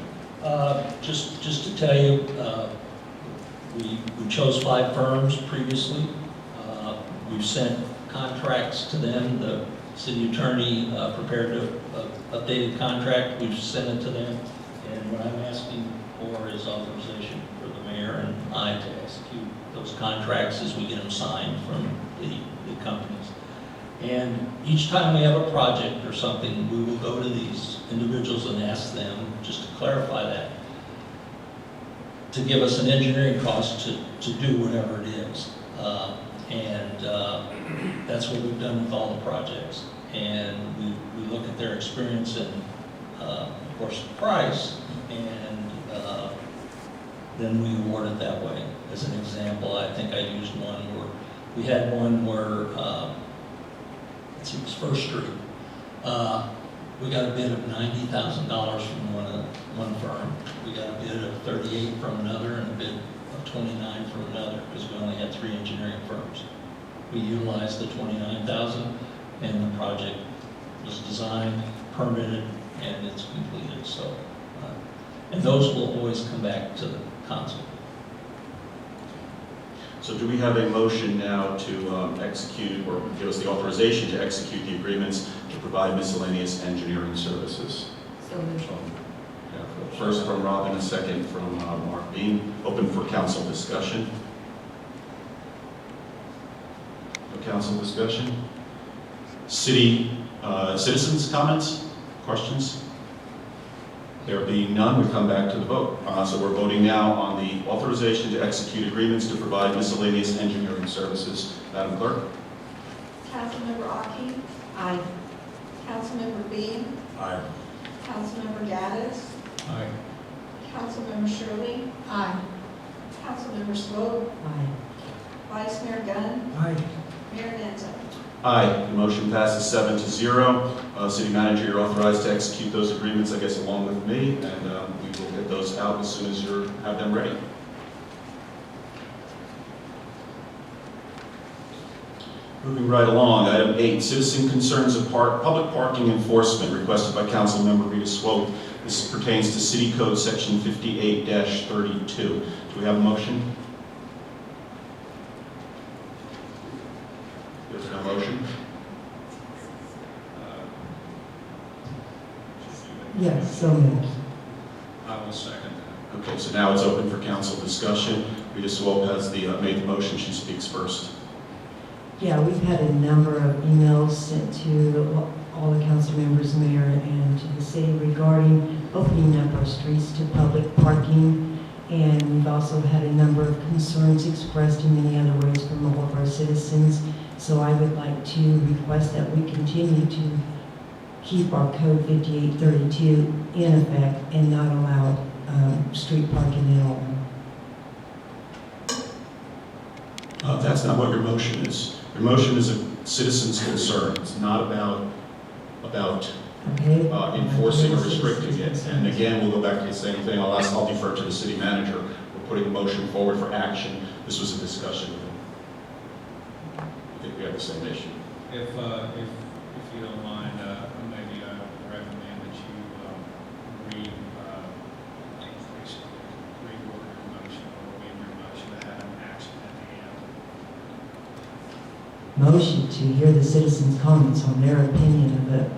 Just to tell you, we chose 5 firms previously. We've sent contracts to them. The city attorney prepared an updated contract. We've sent it to them. And what I'm asking for is authorization for the mayor and I to execute those contracts as we get them signed from the companies. And each time we have a project or something, we will go to these individuals and ask them, just to clarify that, to give us an engineering cost to do whatever it is. That's what we've done with all the projects. And we look at their experience and, of course, the price, and then we award it that way. As an example, I think I used one where, we had one where, let's see, it was First Street. We got a bid of $90,000 from one firm. We got a bid of 38 from another, and a bid of 29 from another, because we only had 3 engineering firms. We utilized the 29,000, and the project was designed, permitted, and it's completed. So, and those will always come back to the council. So do we have a motion now to execute, or give us the authorization to execute the agreements to provide miscellaneous engineering services? So moved. Yeah, first from Robin, a second from Mark Bean. Open for council discussion. No council discussion? City citizens' comments, questions? There being none, we come back to the vote. So we're voting now on the authorization to execute agreements to provide miscellaneous engineering services. Madam Clerk? Councilmember Aki, Aye. Councilmember Dean, Aye. Councilmember Gaddis, Aye. Councilmember Shirley, Aye. Councilmember Swope, Aye. Vice Mayor Gunn, Aye. Mayor Danzo. Aye. The motion passes 7-0. City Manager, you're authorized to execute those agreements, I guess, along with me, and we will get those out as soon as you have them ready. Moving right along, item 8, citizen concerns of public parking enforcement requested by Councilmember Rita Swope. This pertains to City Code Section 58-32. Do we have a motion? There's no motion? Yes, so moved. I will second that. Okay, so now it's open for council discussion. Rita Swope has made the motion, she speaks first. Yeah, we've had a number of emails sent to all the council members, mayor, and to the city regarding opening up our streets to public parking. And we've also had a number of concerns expressed in many other ways from all of our citizens. So I would like to request that we continue to keep our code 5832 in effect and not allow street parking at all. That's not what your motion is. Your motion is a citizen's concern. It's not about Okay? enforcing or restricting it. And again, we'll go back to the same thing. I'll defer to the city manager. We're putting a motion forward for action. This was a discussion. I think we have the same issue. If you don't mind, maybe I recommend that you basically reword your motion or amend your motion to have an action at the end. Motion to hear the citizens' comments on their opinion of it.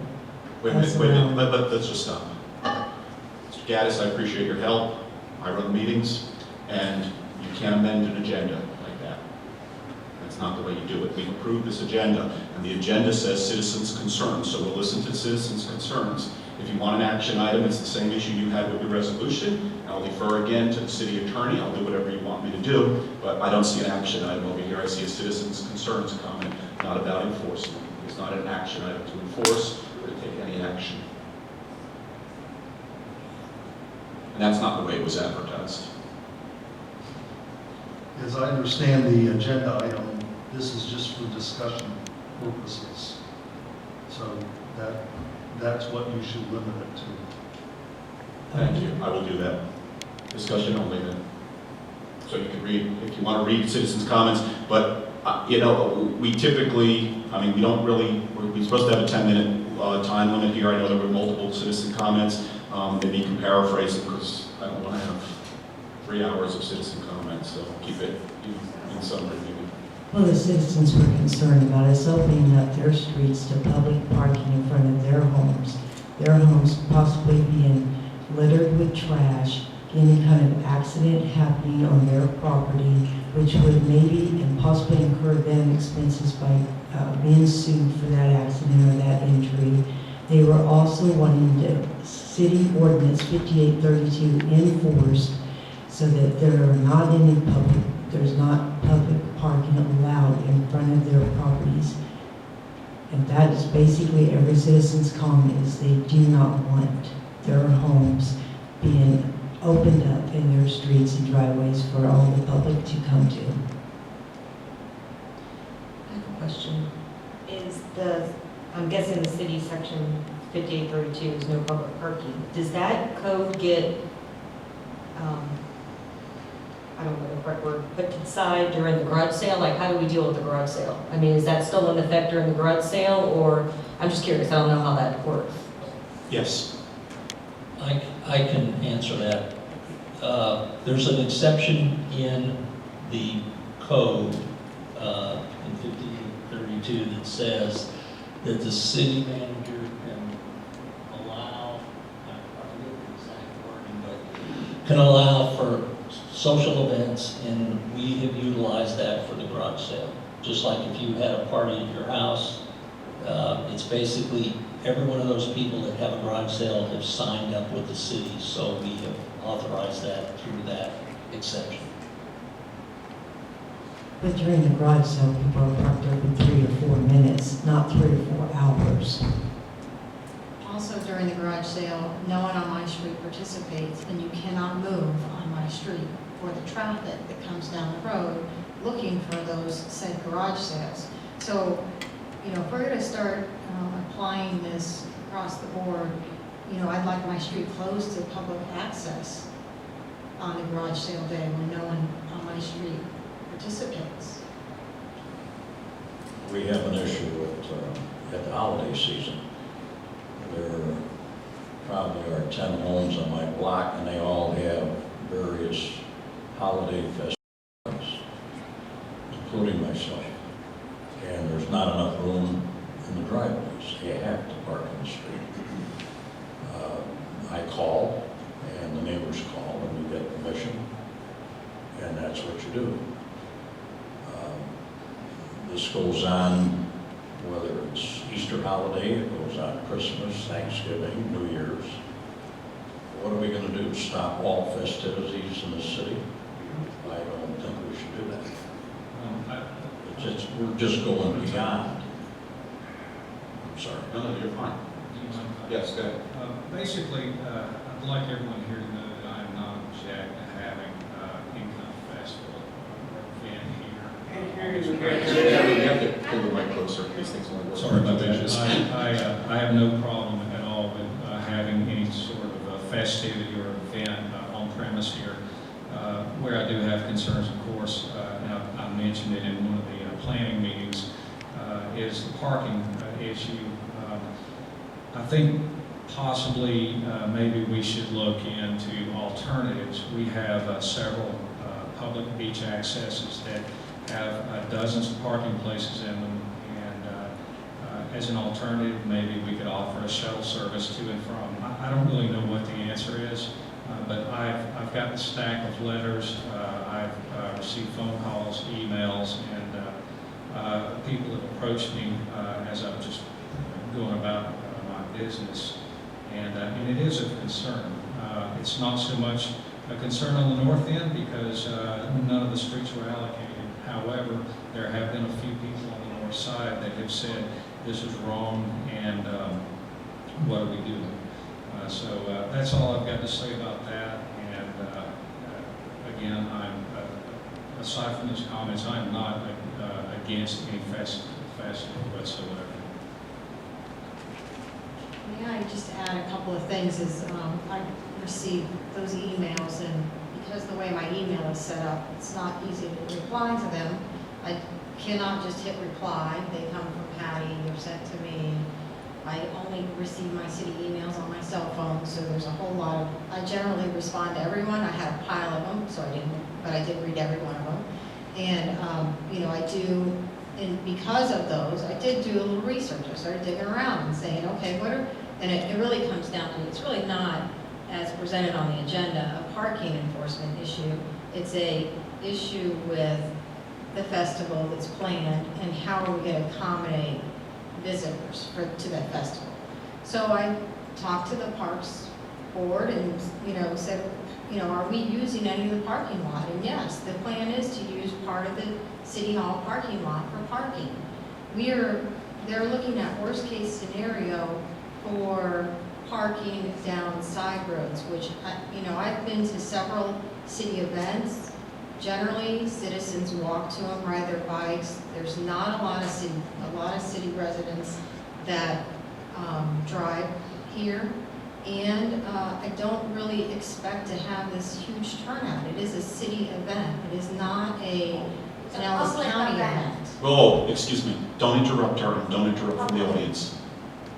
Wait a minute, let's just stop. Mr. Gaddis, I appreciate your help. I run meetings, and you can't amend an agenda like that. That's not the way you do it. We've approved this agenda, and the agenda says citizens' concerns, so we'll listen to citizens' concerns. If you want an action item, it's the same issue you had with your resolution. I'll defer again to the city attorney. I'll do whatever you want me to do, but I don't see an action item over here. I see a citizens' concerns comment, not about enforcement. It's not an action item to enforce or to take any action. And that's not the way it was advertised. As I understand the agenda item, this is just for discussion purposes. So that's what you should limit it to. Thank you. I will do that. Discussion only then. So you can read, if you want to read citizens' comments, but, we typically, we don't really, we're supposed to have a 10-minute time limit here. I know there were multiple citizen comments. Maybe you can paraphrase it because I don't want to have 3 hours of citizen comments, so keep it in summary maybe. Well, the citizens were concerned about us opening up their streets to public parking in front of their homes possibly being littered with trash, any kind of accident happening on their property, which would maybe and possibly incur them expenses by being sued for that accident or that injury. They were also wanting the city ordinance 5832 enforced so that there's not public parking allowed in front of their properties. And that is basically every citizen's comment is they do not want their homes being opened up in their streets and driveways for all the public to come to. I have a question. I'm guessing the city section 5832 is no public parking. Does that code get, I don't know the correct word, put to the side during the garage sale? Like, how do we deal with the garage sale? I mean, is that still in effect during the garage sale, or, I'm just curious, I don't know how that works. Yes. I can answer that. There's an exception in the code, in 5832, that says that the city manager can allow, I forget the exact wording, but can allow for social events, and we have utilized that for the garage sale. Just like if you had a party at your house, it's basically every one of those people that have a garage sale have signed up with the city, so we have authorized that through that exception. But during the garage sale, people are parked there for 3 or 4 minutes, not 3 or 4 hours. Also during the garage sale, no one on my street participates, and you cannot move on my street for the traffic that comes down the road looking for those said garage sales. So, if we're gonna start applying this across the board, I'd like my street closed to public access on the garage sale day when no one on my street participates. We have an issue with, at the holiday season. There probably are 10 homes on my block, and they all have various holiday festivities, including myself. And there's not enough room in the driveways. You have to park in the street. I call, and the neighbors call, and we get permission. And that's what you do. This goes on, whether it's Easter holiday, it goes on Christmas, Thanksgiving, New Year's. What are we gonna do, stop all festivities in the city? I don't think we should do that. We're just going beyond. I'm sorry. No, no, you're fine. Yes, go ahead. Basically, I'd like everyone here to know that I am not object to having any kind of festival or event here. Yeah, we have to pull the mic closer, these things only work. Sorry about that. I have no problem at all with having any sort of a festivity or event on premise here. Where I do have concerns, of course, and I mentioned it in one of the planning meetings, is the parking issue. I think possibly maybe we should look into alternatives. We have several public beach accesses that have dozens of parking places in them, and as an alternative, maybe we could offer a shuttle service to and from. I don't really know what the answer is, but I've got a stack of letters, I've received phone calls, emails, and people have approached me as I'm just going about my business, and it is of concern. It's not so much a concern on the north end because none of the streets were allocated. However, there have been a few people on the north side that have said this is wrong and what do we do? So that's all I've got to say about that. And again, aside from those comments, I'm not against any festival whatsoever. May I just add a couple of things? I received those emails, and because the way my email is set up, it's not easy to reply to them. I cannot just hit reply. They come from Patty, they're sent to me. I only receive my city emails on my cell phone, so there's a whole lot of, I generally respond to everyone. I had a pile of them, so I didn't, but I did read every one of them. And, I do, and because of those, I did do a little research. I started digging around and saying, okay, and it really comes down to, it's really not, as presented on the agenda, a parking enforcement issue. It's a issue with the festival that's planned and how are we going to accommodate visitors to that festival. So I talked to the Parks Board and, said, are we using any of the parking lot? And yes, the plan is to use part of the City Hall parking lot for parking. They're looking at worst case scenario for parking down side roads, which, I've been to several city events. Generally, citizens walk to them, ride their bikes. There's not a lot of city residents that drive here. And I don't really expect to have this huge turnout. It is a city event. it is not an Ellis County event. Oh, excuse me, don't interrupt her, and don't interrupt from the audience.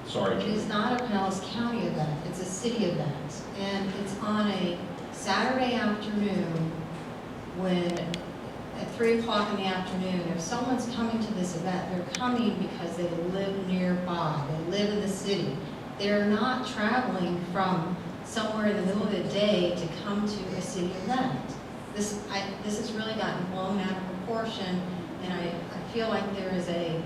Sorry. It is not a Pinellas County event, it's a city event. And it's on a Saturday afternoon when, at 3 o'clock in the afternoon, if someone's coming to this event, they're coming because they live nearby, they live in the city. They're not traveling from somewhere in the middle of the day to come to a city event. This has really gotten blown out of proportion, and I feel like there is a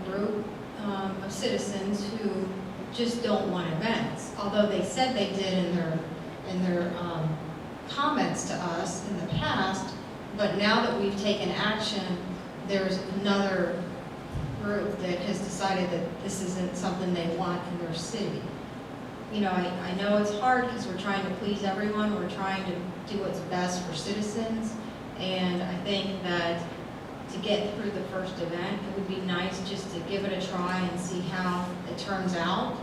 group of citizens who just don't want events, although they said they did in their comments to us in the past. But now that we've taken action, there's another group that has decided that this isn't something they want in their city. I know it's hard because we're trying to please everyone. We're trying to do what's best for citizens, and I think that to get through the first event, it would be nice just to give it a try and see how it turns out.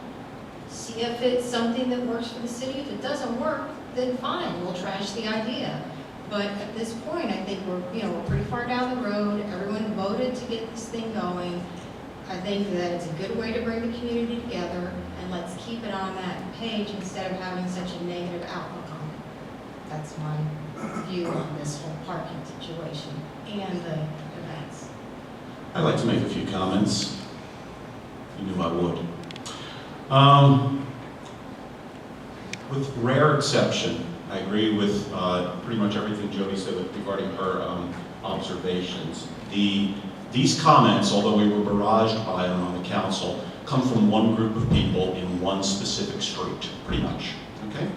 See if it's something that works for the city. If it doesn't work, then fine, we'll trash the idea. But at this point, I think we're pretty far down the road. Everyone voted to get this thing going. I think that it's a good way to bring the community together, and let's keep it on that page instead of having such a negative outlook on it. That's my view on this whole parking situation and the events. I'd like to make a few comments. You knew I would. With rare exception, I agree with pretty much everything Jody said regarding her observations. These comments, although we were barraged by them on the council, come from one group of people in one specific street, pretty much, okay?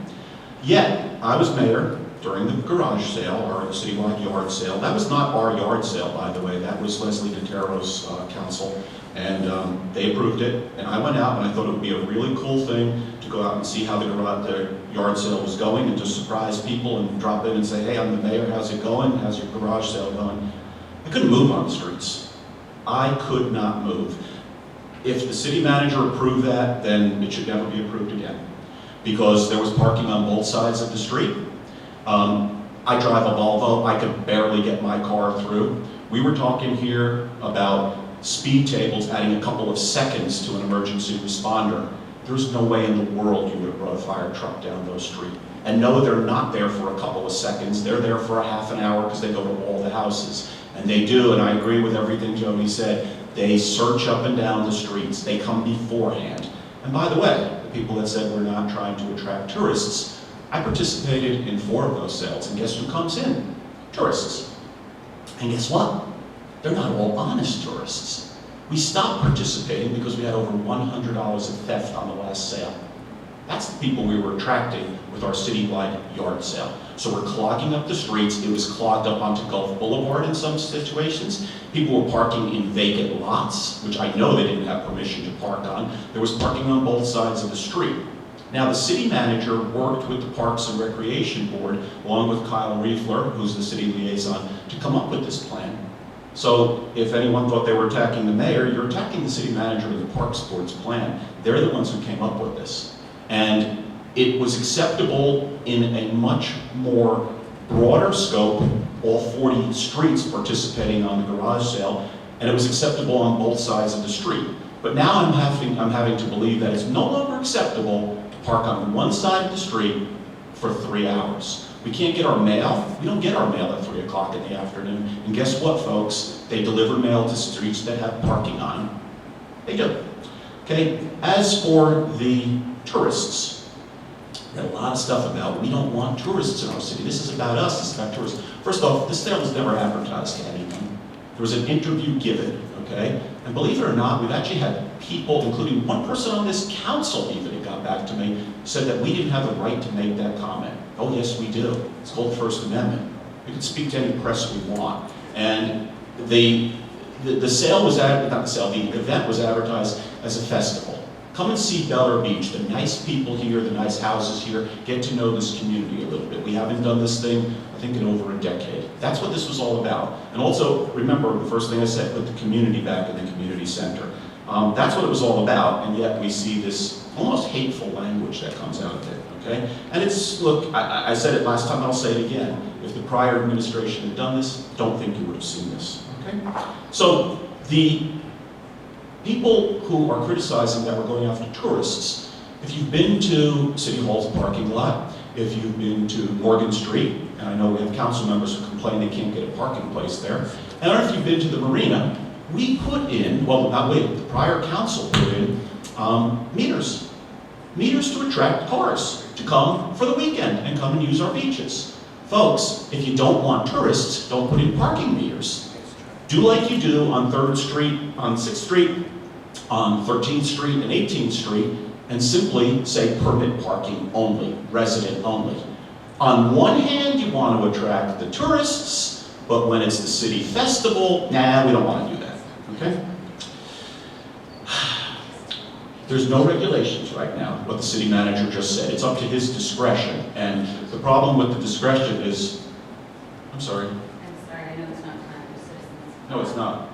Yet, I was mayor during the garage sale, or the citywide yard sale. That was not our yard sale, by the way. That was Leslie DeTero's council, and they approved it. And I went out, and I thought it would be a really cool thing to go out and see how the yard sale was going, and to surprise people and drop in and say, hey, I'm the mayor, how's it going? How's your garage sale going? I couldn't move on the streets. I could not move. If the city manager approved that, then it should never be approved again, because there was parking on both sides of the street. I drive a Volvo, I could barely get my car through. We were talking here about speed tables adding a couple of seconds to an emergency responder. There's no way in the world you would have brought a fire truck down those streets. And no, they're not there for a couple of seconds, they're there for a half an hour because they go to all the houses. And they do, and I agree with everything Jody said, they search up and down the streets, they come beforehand. And by the way, the people that said we're not trying to attract tourists, I participated in 4 of those sales, and guess who comes in? Tourists. And guess what? They're not all honest tourists. We stopped participating because we had over $100 of theft on the last sale. That's the people we were attracting with our citywide yard sale. So we're clogging up the streets. It was clogged up onto Gulf Boulevard in some situations. People were parking in vacant lots, which I know they didn't have permission to park on. There was parking on both sides of the street. Now, the city manager worked with the Parks and Recreation Board, along with Kyle Riefler, who's the city liaison, to come up with this plan. So if anyone thought they were attacking the mayor, you're attacking the city manager and the Parks Board's plan. They're the ones who came up with this. And it was acceptable in a much more broader scope, all 40 streets participating on the garage sale, and it was acceptable on both sides of the street. But now I'm having to believe that it's no longer acceptable to park on one side of the street for 3 hours. We can't get our mail. We don't get our mail at 3 o'clock in the afternoon. And guess what, folks? They deliver mail to streets that have parking on. They do. Okay, as for the tourists, we had a lot of stuff about we don't want tourists in our city. This is about us, this is about tourists. First off, this sale was never advertised to anyone. There was an interview given, okay? And believe it or not, we've actually had people, including one person on this council even, who got back to me, said that we didn't have the right to make that comment. Oh yes, we do. It's called the First Amendment. We can speak to any press we want. And the sale was, not the sale, the event was advertised as a festival. Come and see Bel Air Beach, the nice people here, the nice houses here, get to know this community a little bit. We haven't done this thing, I think, in over a decade. That's what this was all about. And also, remember the first thing I said, put the community back in the community center. That's what it was all about, and yet we see this almost hateful language that comes out of it, okay? And it's, look, I said it last time, I'll say it again. If the prior administration had done this, don't think you would have seen this, okay? So, the people who are criticizing that we're going after tourists, if you've been to City Hall's parking lot, if you've been to Morgan Street, and I know we have council members who complain they can't get a parking place there, and or if you've been to the marina, we put in, well, not we, the prior council put in meters. Meters to attract cars to come for the weekend and come and use our beaches. Folks, if you don't want tourists, don't put in parking meters. Do like you do on 3rd Street, on 6th Street, on 13th Street and 18th Street, and simply say permit parking only, resident only. On one hand, you want to attract the tourists, but when it's the city festival, nah, we don't want to do that, okay? There's no regulations right now, what the city manager just said. It's up to his discretion, and the problem with the discretion is, I'm sorry. I'm sorry, I know it's not time for citizens. No, it's not.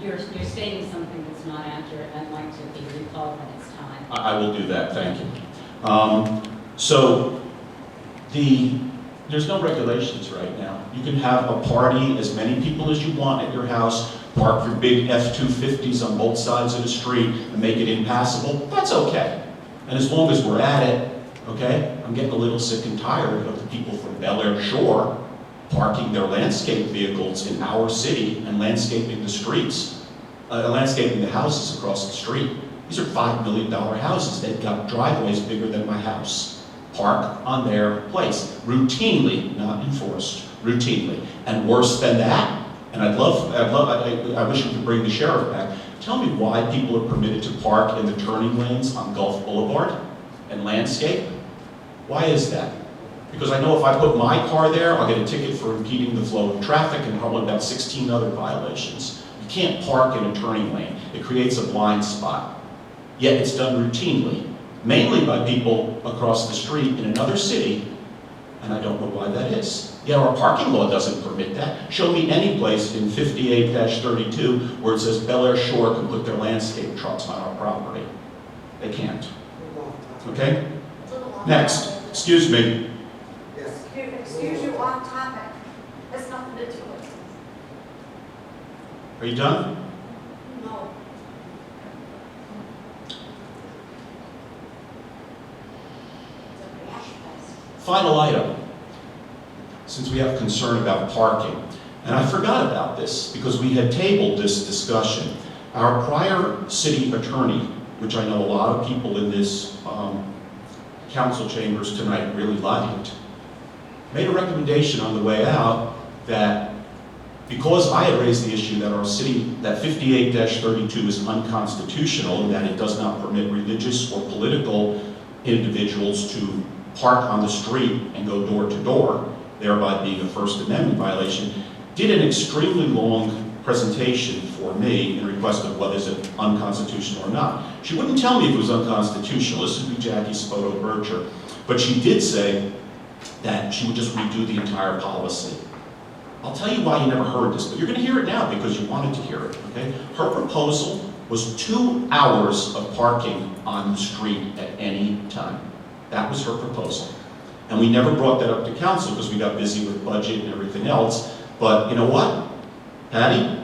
You're stating something that's not accurate, and I'd like to be recalled when it's time. I will do that, thank you. So, there's no regulations right now. You can have a party, as many people as you want at your house, park your big F-250s on both sides of the street and make it impassable, that's okay. And as long as we're at it, okay, I'm getting a little sick and tired of the people from Bel Air Shore parking their landscape vehicles in our city and landscaping the streets, landscaping the houses across the street. These are $5 million houses. They've got driveways bigger than my house. park on their place, routinely, not enforced, routinely. And worse than that, and I wish we could bring the sheriff back, tell me why people are permitted to park in the turning lanes on Gulf Boulevard and Landscape? Why is that? Because I know if I put my car there, I'll get a ticket for impeding the flow of traffic and probably about 16 other violations. You can't park in a turning lane. It creates a blind spot. Yet it's done routinely, mainly by people across the street in another city, and I don't know why that is. Yet our parking law doesn't permit that. Show me any place in 58-32 where it says Bel Air Shore can put their landscape trucks on our property. They can't. Okay? Next. Excuse me. Excuse you, off topic. That's nothing to do with it. Are you done? No. Final item. Since we have concern about parking, and I forgot about this because we had tabled this discussion. Our prior city attorney, which I know a lot of people in this council chambers tonight really liked, made a recommendation on the way out that because I had raised the issue that our city, that 58-32 is unconstitutional and that it does not permit religious or political individuals to park on the street and go door to door, thereby being a First Amendment violation, did an extremely long presentation for me in request of whether it's unconstitutional or not. She wouldn't tell me if it was unconstitutional. This would be Jackie Spoto Bircher. But she did say that she would just redo the entire policy. I'll tell you why you never heard this, but you're going to hear it now because you wanted to hear it, okay? Her proposal was 2 hours of parking on the street at any time. That was her proposal. And we never brought that up to council because we got busy with budget and everything else. But you know what, Patty?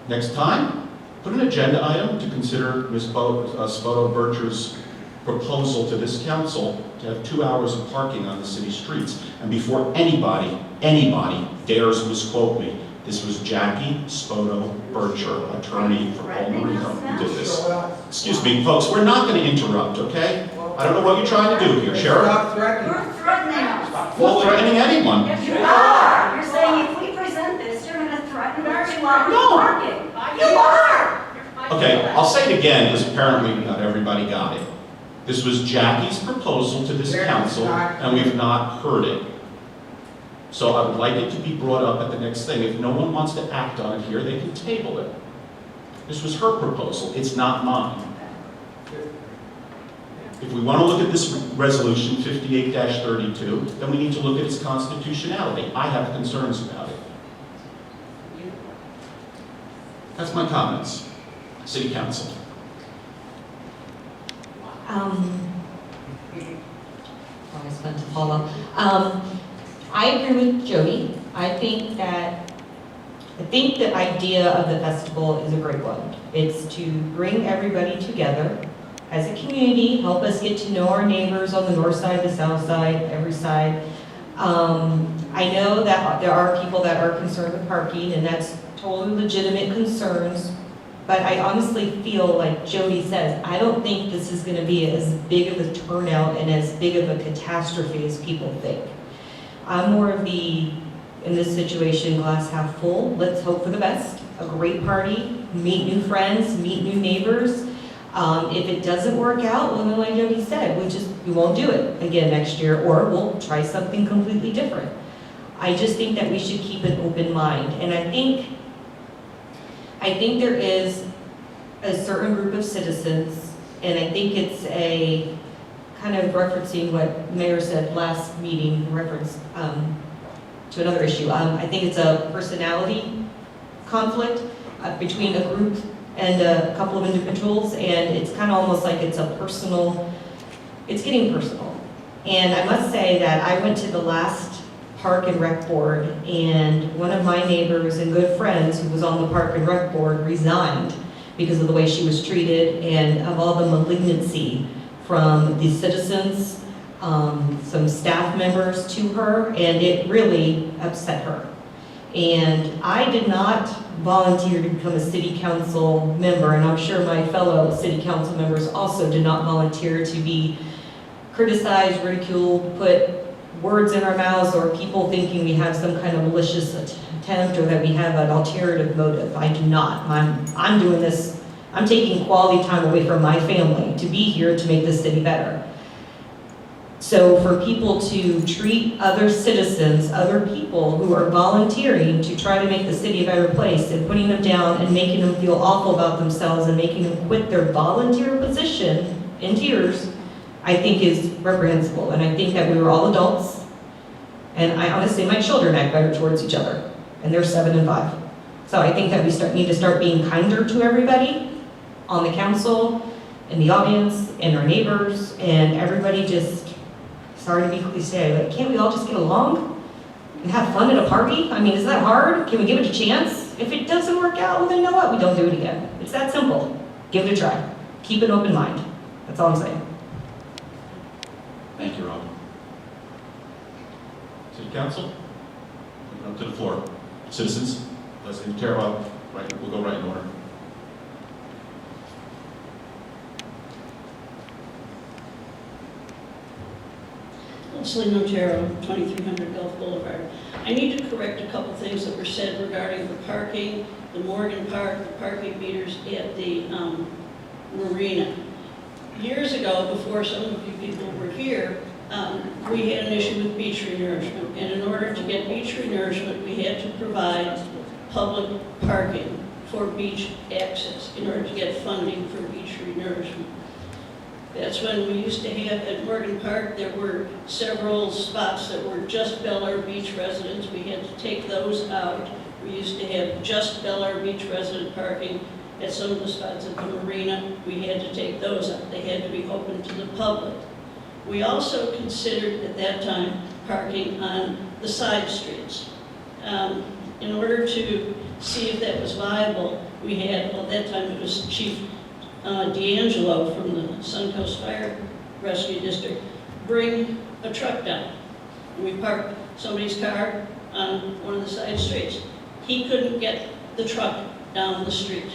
Next time, put an agenda item to consider Ms. Spoto Bircher's proposal to this council to have 2 hours of parking on the city streets. And before anybody dares misquote me, this was Jackie Spoto Bircher, attorney for Paul Marino, who did this. Excuse me, folks, we're not going to interrupt, okay? I don't know what you're trying to do here, Sheriff. You're threatening us. Not threatening anyone. Yes, you are. You're saying if we present this, you're going to threaten our parking. You are. Okay, I'll say it again because apparently not everybody got it. This was Jackie's proposal to this council, and we've not heard it. So I would like it to be brought up at the next thing. If no one wants to act on it here, they can table it. This was her proposal. It's not mine. If we want to look at this resolution, 58-32, then we need to look at its constitutionality. I have concerns about it. That's my comments. City Council. I spent to follow. I agree with Jody. I think the idea of the festival is a great one. It's to bring everybody together as a community, help us get to know our neighbors on the north side, the south side, every side. I know that there are people that are concerned with parking, and that's totally legitimate concerns. But I honestly feel like Jody says, I don't think this is going to be as big of a turnout and as big of a catastrophe as people think. I'm more of the, in this situation, glass half full. Let's hope for the best. A great party, meet new friends, meet new neighbors. If it doesn't work out, well, then like Jody said, we won't do it again next year, or we'll try something completely different. I just think that we should keep an open mind. And I think there is a certain group of citizens, and I think it's a kind of referencing what the mayor said last meeting, in reference to another issue. I think it's a personality conflict between a group and a couple of individuals, and it's kind of almost like it's getting personal. And I must say that I went to the last Park and Rec Board, and one of my neighbors and good friends who was on the Park and Rec Board resigned because of the way she was treated and of all the malignancy from the citizens, some staff members to her, and it really upset her. And I did not volunteer to become a city council member, and I'm sure my fellow city council members also did not volunteer to be criticize, ridicule, put words in our mouths, or people thinking we have some kind of malicious attempt or that we have an alternative motive. I do not. I'm doing this, I'm taking quality time away from my family to be here to make this city better. So for people to treat other citizens, other people who are volunteering to try to make the city a better place and putting them down and making them feel awful about themselves and making them quit their volunteer position in tears, I think is reprehensible. And I think that we were all adults. And I honestly, my children act better towards each other. And they're 7 and 5. So I think that we need to start being kinder to everybody on the council, in the audience, and our neighbors, and everybody just, sorry to be cliche, but can't we all just get along and have fun at a party? I mean, is that hard? Can we give it a chance? If it doesn't work out, well then you know what? We don't do it again. It's that simple. Give it a try. Keep an open mind. That's all I'm saying. Thank you, Rob. City Council, open up to the floor. Citizens, Leslie Terrell, right, we'll go right in order. Leslie Notero, 2300 Gulf Boulevard. I need to correct a couple things that were said regarding the parking, the Morgan Park, the parking meters at the marina. Years ago, before some of you people were here, we had an issue with beach renourishment. And in order to get beach renourishment, we had to provide public parking for beach access in order to get funding for beach renourishment. That's when we used to have, at Morgan Park, there were several spots that were just Bel Air Beach residents. We had to take those out. We used to have just Bel Air Beach resident parking at some of the spots at the marina. We had to take those out. They had to be open to the public. We also considered at that time parking on the side streets. In order to see if that was viable, we had, well, at that time it was Chief D'Angelo from the Suncoast Fire Rescue District, bring a truck down. We parked somebody's car on one of the side streets. He couldn't get the truck down the street.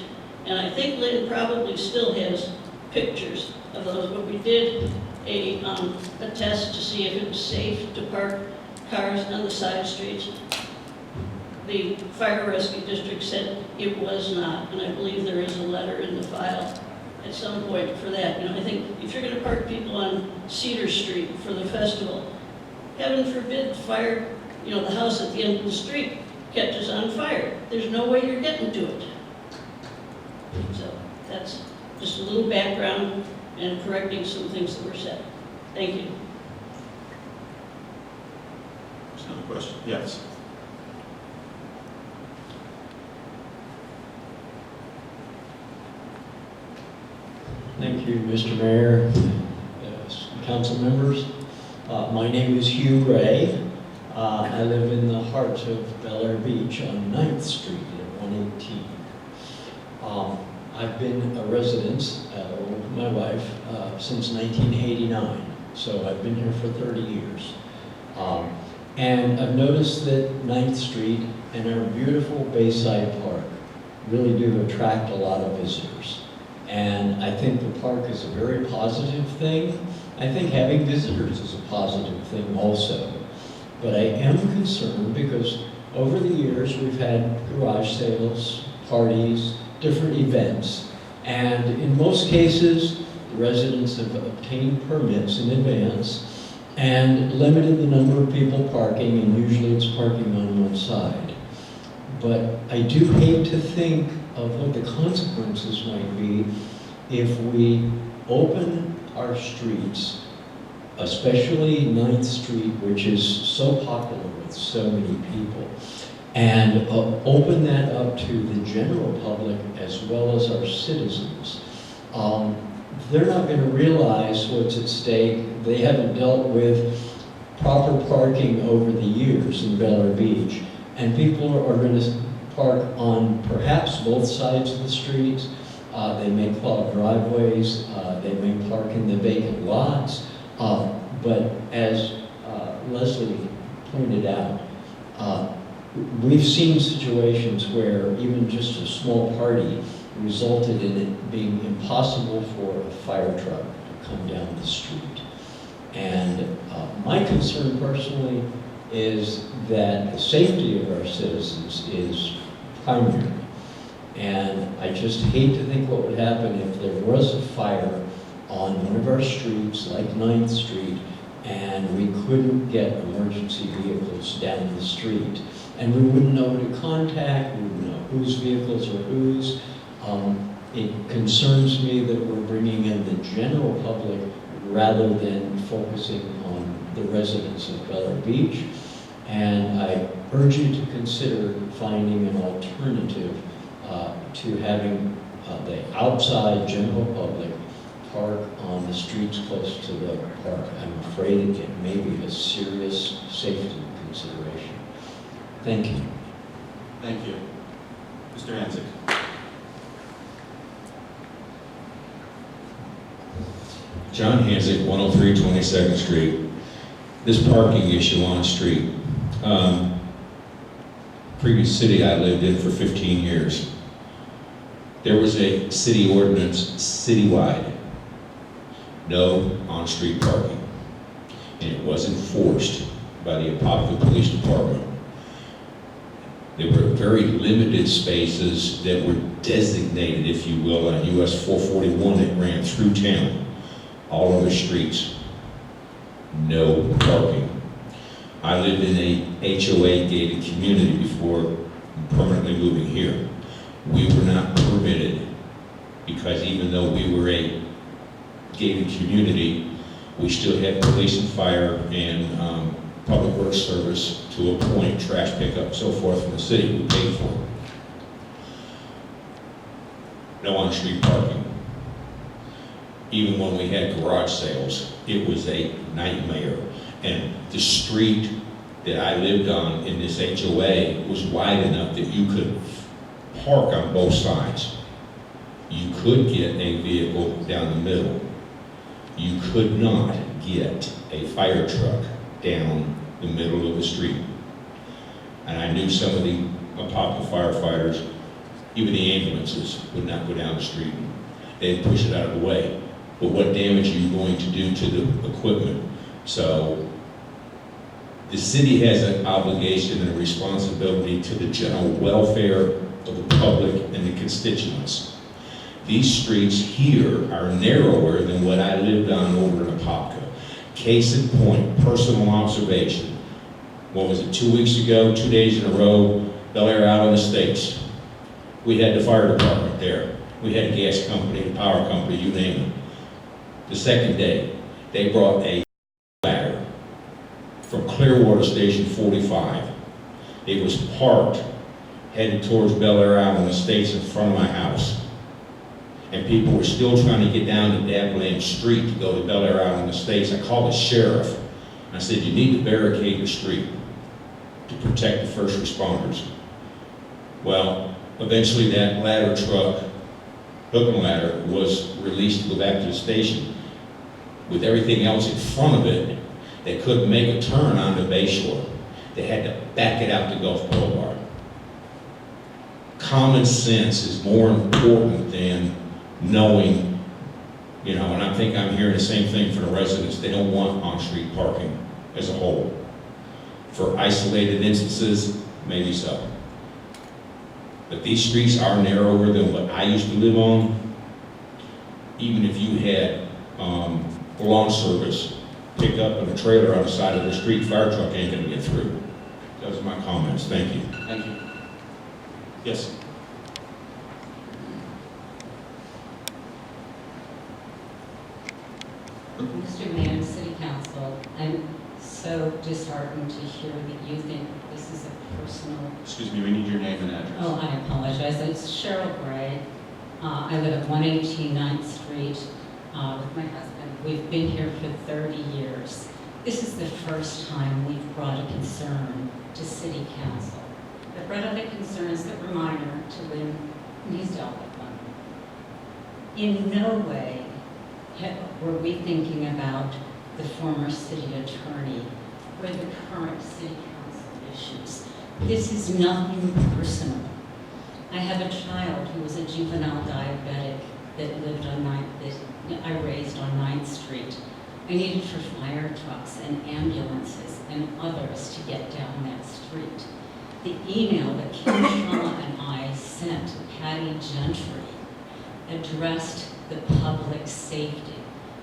And I think Lynn probably still has pictures of those, but we did a test to see if it was safe to park cars on the side streets. The Fire Rescue District said it was not, and I believe there is a letter in the file at some point for that. You know, I think if you're going to park people on Cedar Street for the festival, heaven forbid the fire, you know, the house at the end of the street catches on fire. There's no way you're getting to it. So that's just a little background and correcting some things that were said. Thank you. There's another question. Yes. Thank you, Mr. Mayor, council members. My name is Hugh Ray. I live in the heart of Bel Air Beach on 9th Street at 118. I've been a resident with my wife since 1989, so I've been here for 30 years. And I've noticed that 9th Street and our beautiful Bayside Park really do attract a lot of visitors. And I think the park is a very positive thing. I think having visitors is a positive thing also. But I am concerned because over the years we've had garage sales, parties, different events. And in most cases, the residents have obtained permits in advance and limited the number of people parking, and usually it's parking on one side. But I do hate to think of what the consequences might be if we open our streets, especially 9th Street, which is so popular with so many people, and open that up to the general public as well as our citizens. They're not going to realize what's at stake. They haven't dealt with proper parking over the years in Bel Air Beach, and people are going to park on perhaps both sides of the street. They may clog driveways. They may park in the vacant lots. But as Leslie pointed out, we've seen situations where even just a small party resulted in it being impossible for a fire truck to come down the street. And my concern personally is that the safety of our citizens is primary. And I just hate to think what would happen if there was a fire on one of our streets, like 9th Street, and we couldn't get emergency vehicles down the street. And we wouldn't know who to contact, we wouldn't know whose vehicles are whose. It concerns me that we're bringing in the general public rather than focusing on the residents of Bel Air Beach. And I urge you to consider finding an alternative to having the outside general public park on the streets close to the park. I'm afraid it may be a serious safety consideration. Thank you. Thank you. Mr. Anzick. John Hansick, 103 22nd Street. This parking issue on the street. Previous city I lived in for 15 years. There was a city ordinance citywide, no on-street parking. And it was enforced by the Apopka Police Department. There were very limited spaces that were designated, if you will, on US 441 that ran through town. All other streets, no parking. I lived in a HOA gated community before permanently moving here. We were not permitted because even though we were a gated community, we still had police and fire and public works service to a point, trash pickup, so forth from the city we paid for. No on-street parking. Even when we had garage sales, it was a nightmare. And the street that I lived on in this HOA was wide enough that you could park on both sides. You could get a vehicle down the middle. You could not get a fire truck down the middle of the street. And I knew some of the Apopka firefighters, even the ambulances, would not go down the street. They'd push it out of the way. But what damage are you going to do to the equipment? So the city has an obligation and a responsibility to the general welfare of the public and the constituents. These streets here are narrower than what I lived on over in Apopka. Case in point, personal observation. What was it, 2 weeks ago, 2 days in a row, Bel Air out on the States. We had the fire department there. We had a gas company, a power company, you name it. The second day, they brought a ladder from Clearwater Station 45. It was parked, headed towards Bel Air out on the States in front of my house. And people were still trying to get down to Dabland Street to go to Bel Air out on the States. I called the sheriff. I said, you need to barricade the street to protect the first responders. Well, eventually that ladder truck, hook and ladder, was released to go back to the station. With everything else in front of it, they couldn't make a turn onto Bayshore. They had to back it out to Gulf Boulevard. Common sense is more important than knowing, and I think I'm hearing the same thing from the residents. They don't want on-street parking as a whole. For isolated instances, maybe so. But these streets are narrower than what I used to live on. Even if you had lawn service pick up in a trailer on the side of the street, fire truck ain't gonna get through. Those are my comments. Thank you. Thank you. Yes. Mr. Mayor, City Council, I'm so disheartened to hear that you think this is a personal... Excuse me, we need your name and address. Oh, I apologize. It's Cheryl Gray. I live at 118 9th Street with my husband. We've been here for 30 years. This is the first time we've brought a concern to City Council. I've brought other concerns that were minor to Lynn he's dealt with them. In no way were we thinking about the former city attorney or the current City Council issues. This is nothing personal. I have a child who was a juvenile diabetic that lived on 9th, that I raised on 9th Street. I need it for fire trucks and ambulances and others to get down that street. The email that Kim Shaw and I sent to Patty Gentry addressed the public safety,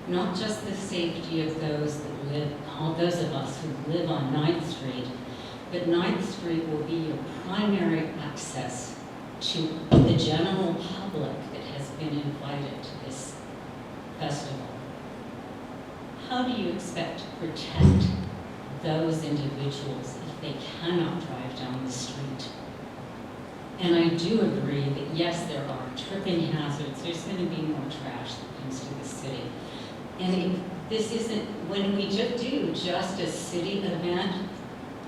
not just the safety of those that live, all those of us who live on 9th Street, but 9th Street will be your primary access to the general public that has been invited to this festival. How do you expect to protect those individuals if they cannot drive down the street? And I do agree that yes, there are tripping hazards. There's going to be more trash that comes to the city. And this isn't, when we do just a city event,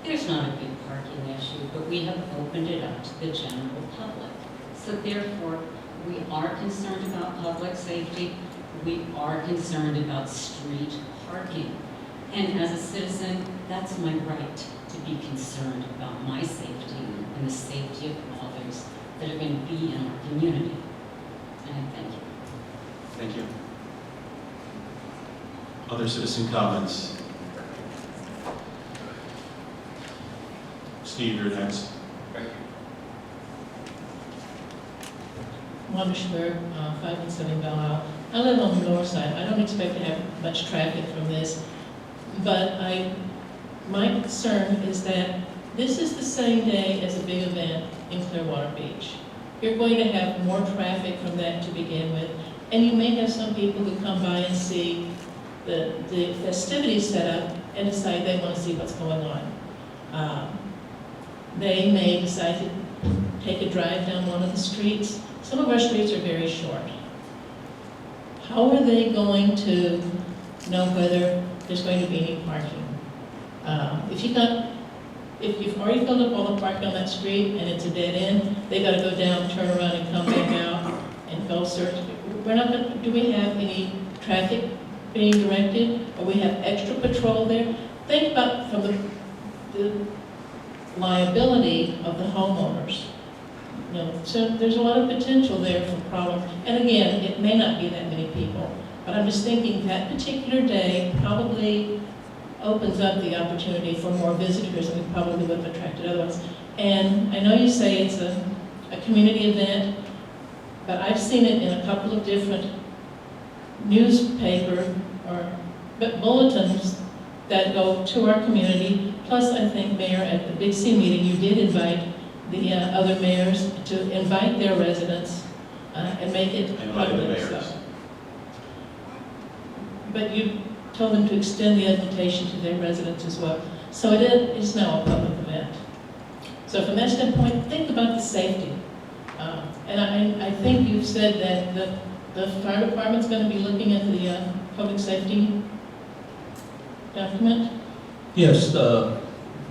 there's not a big parking issue, but we have opened it up to the general public. So therefore, we are concerned about public safety. We are concerned about street parking. And as a citizen, that's my right to be concerned about my safety and the safety of others that are going to be in our community. And I thank you. Thank you. Other citizen comments? Steve, you're next. Wanda Schberg, 517 Belle Isle. I live on the north side. I don't expect to have much traffic from this, but my concern is that this is the same day as a big event in Clearwater Beach. You're going to have more traffic from that to begin with, and you may have some people who come by and see the festivities set up and decide they want to see what's going on. They may decide to take a drive down one of the streets. Some of our streets are very short. How are they going to know whether there's going to be any parking? If you've already filled up all the parking on that street and it's a dead end, they got to go down, turn around, and come back out and go search. Do we have any traffic being directed, or we have extra patrol there? Think about from the liability of the homeowners. You know, so there's a lot of potential there for problems. And again, it may not be that many people, but I'm just thinking that particular day probably opens up the opportunity for more visitors than we probably would have attracted otherwise. And I know you say it's a community event, but I've seen it in a couple of different newspaper or bulletins that go to our community. Plus, I think, Mayor, at the Big C meeting, you did invite the other mayors to invite their residents and make it public. But you told them to extend the invitation to their residents as well. So it is now a public event. So from that standpoint, think about the safety. And I think you've said that the fire department's going to be looking at the public safety document? Yes,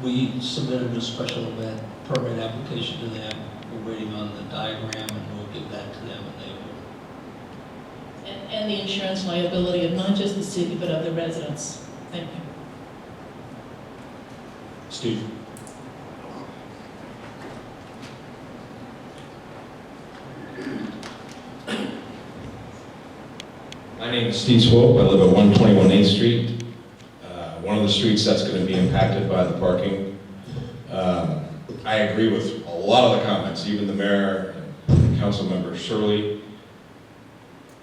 we submitted a special event permit application to them. We're waiting on the diagram, and we'll give that to them, and they will. And the insurance liability of not just the city, but of the residents. Thank you. Steve. My name is Steve Swope. I live at 121 8th Street. One of the streets that's going to be impacted by the parking. I agree with a lot of the comments, even the mayor and council member Shirley.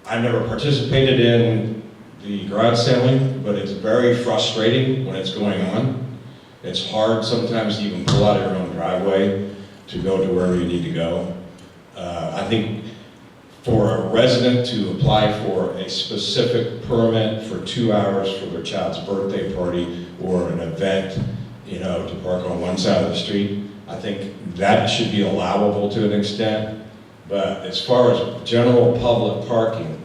I've never participated in the garage selling, but it's very frustrating when it's going on. It's hard sometimes to even pull out of your own driveway to go to wherever you need to go. I think for a resident to apply for a specific permit for 2 hours for their child's birthday party or an event, you know, to park on one side of the street, I think that should be allowable to an extent. But as far as general public parking,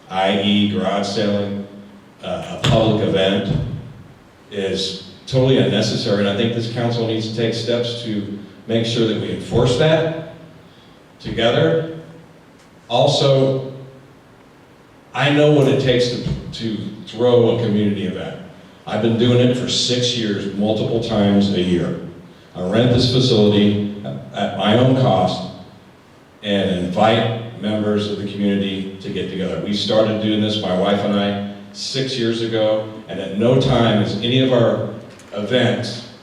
i.e. garage selling, a public event, is totally unnecessary. And I think this council needs to take steps to make sure that we enforce that together. Also, I know what it takes to throw a community event. I've been doing it for 6 years, multiple times a year. I rent this facility at my own cost and invite members of the community to get together. We started doing this, my wife and I, 6 years ago, and at no time has any of our events